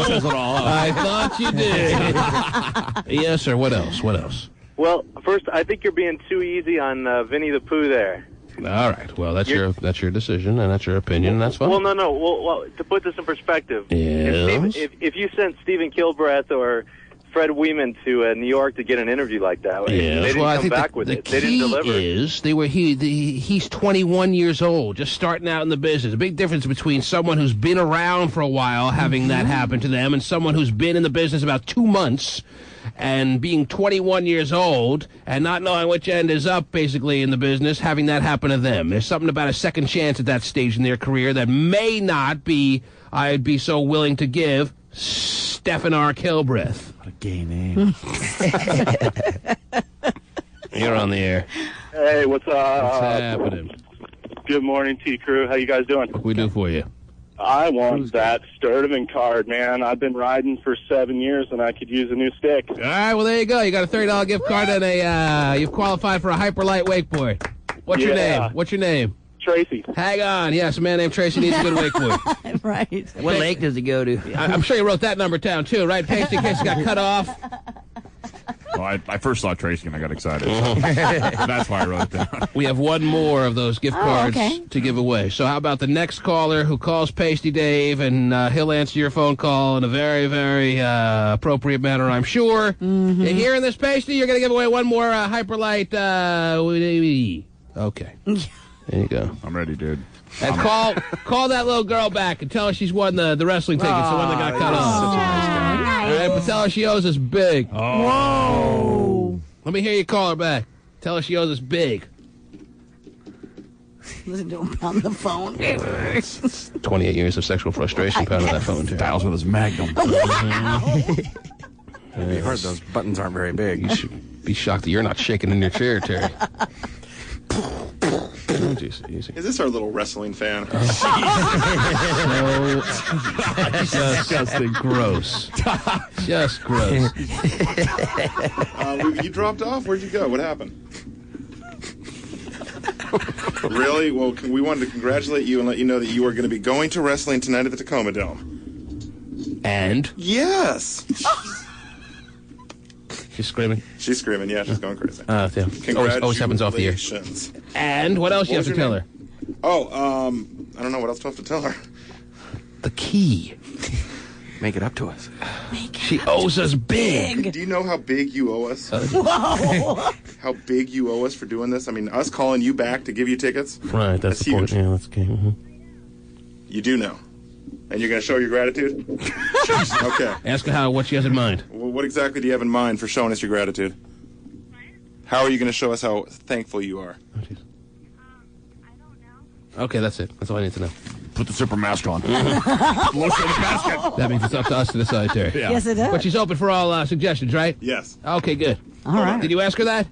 says it all.
I thought you did. Yes, sir. What else? What else?
Well, first, I think you're being too easy on Vinnie the Pooh there.
All right. Well, that's your decision, and that's your opinion, and that's fine.
Well, no. Well, to put this in perspective,
Yes.
if you sent Stephen Kilbreth or Fred Weeman to New York to get an interview like that, they didn't come back with it. They didn't deliver.
He's 21 years old, just starting out in the business. A big difference between someone who's been around for a while, having that happen to them, and someone who's been in the business about 2 months. And being 21 years old and not knowing which end is up, basically, in the business, having that happen to them. There's something about a second chance at that stage in their career that may not be, I'd be so willing to give, Stephen R. Kilbreth.
What a gay name.
You're on the air.
Hey, what's up?
What's happening?
Good morning, T-Crew. How you guys doing?
What can we do for you?
I want that Sturdivant card, man. I've been riding for 7 years, and I could use a new stick.
All right, well, there you go. You got a $30 gift card and you've qualified for a hyperlight wakeboard. What's your name? What's your name?
Tracy.
Hang on. Yes, a man named Tracy needs a good wakeboard.
Right.
What lake does he go to?
I'm sure you wrote that number down, too, right, Pasty, in case it got cut off?
Well, I first saw Tracy and I got excited. So that's why I wrote it down.
We have one more of those gift cards to give away. So how about the next caller who calls Pasty Dave, and he'll answer your phone call in a very, very appropriate manner, I'm sure. And hearing this, Pasty, you're going to give away one more hyperlight. Okay. There you go.
I'm ready, dude.
And call that little girl back and tell her she's won the wrestling tickets, the one that got cut off.
Such a nice guy.
All right, but tell her she owes us big.
Whoa.
Let me hear you call her back. Tell her she owes us big.
Listen to him pound the phone.
28 years of sexual frustration pounding that phone, Terry.
Styles with his magnum.
It'd be hard. Those buttons aren't very big.
You should be shocked that you're not shaking in your chair, Terry. Oh, geez, easy.
Is this our little wrestling fan?
Disgusting. Gross. Just gross.
You dropped off? Where'd you go? What happened? Really? Well, we wanted to congratulate you and let you know that you are going to be going to wrestling tonight at the Tacoma Dome.
And?
Yes.
She's screaming?
She's screaming, yeah, she's going crazy.
Yeah. Always happens off the air. And what else you have to tell her?
Oh, I don't know what else to have to tell her.
The key.
Make it up to us.
She owes us big.
Do you know how big you owe us?
Whoa.
How big you owe us for doing this? I mean, us calling you back to give you tickets?
Right, that's the
huge.
point. Yeah, that's okay. Mm-hmm.
You do know. And you're going to show your gratitude? Okay.
Ask her what she has in mind.
Well, what exactly do you have in mind for showing us your gratitude? How are you going to show us how thankful you are?
Okay, that's it. That's all I need to know.
Put the super mask on. Lotion in the basket.
That means it's up to us to decide, Terry.
Yeah.
Yes, it does.
But she's open for all suggestions, right?
Yes.
Okay, good.
All right.
Did you ask her that? Or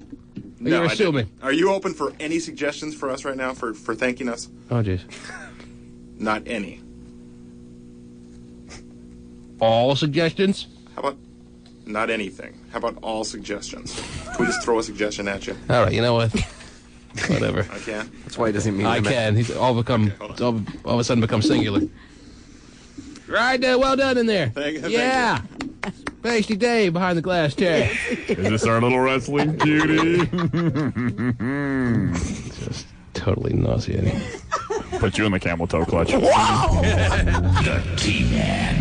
No,
you're
I
assuming?
didn't. Are you open for any suggestions for us right now for thanking us?
Oh, jeez.
Not any.
All suggestions?
How about not anything? How about all suggestions? Can we just throw a suggestion at you?
All right, you know what? Whatever.
I can.
That's why he doesn't mean
I can. He's all of a sudden become singular. Right there, well done in there.
Thank
yeah. Pasty Dave behind the glass chair.
Is this our little wrestling cutie?
Just totally nauseating.
Put you in the camel toe clutch.
The T-Man.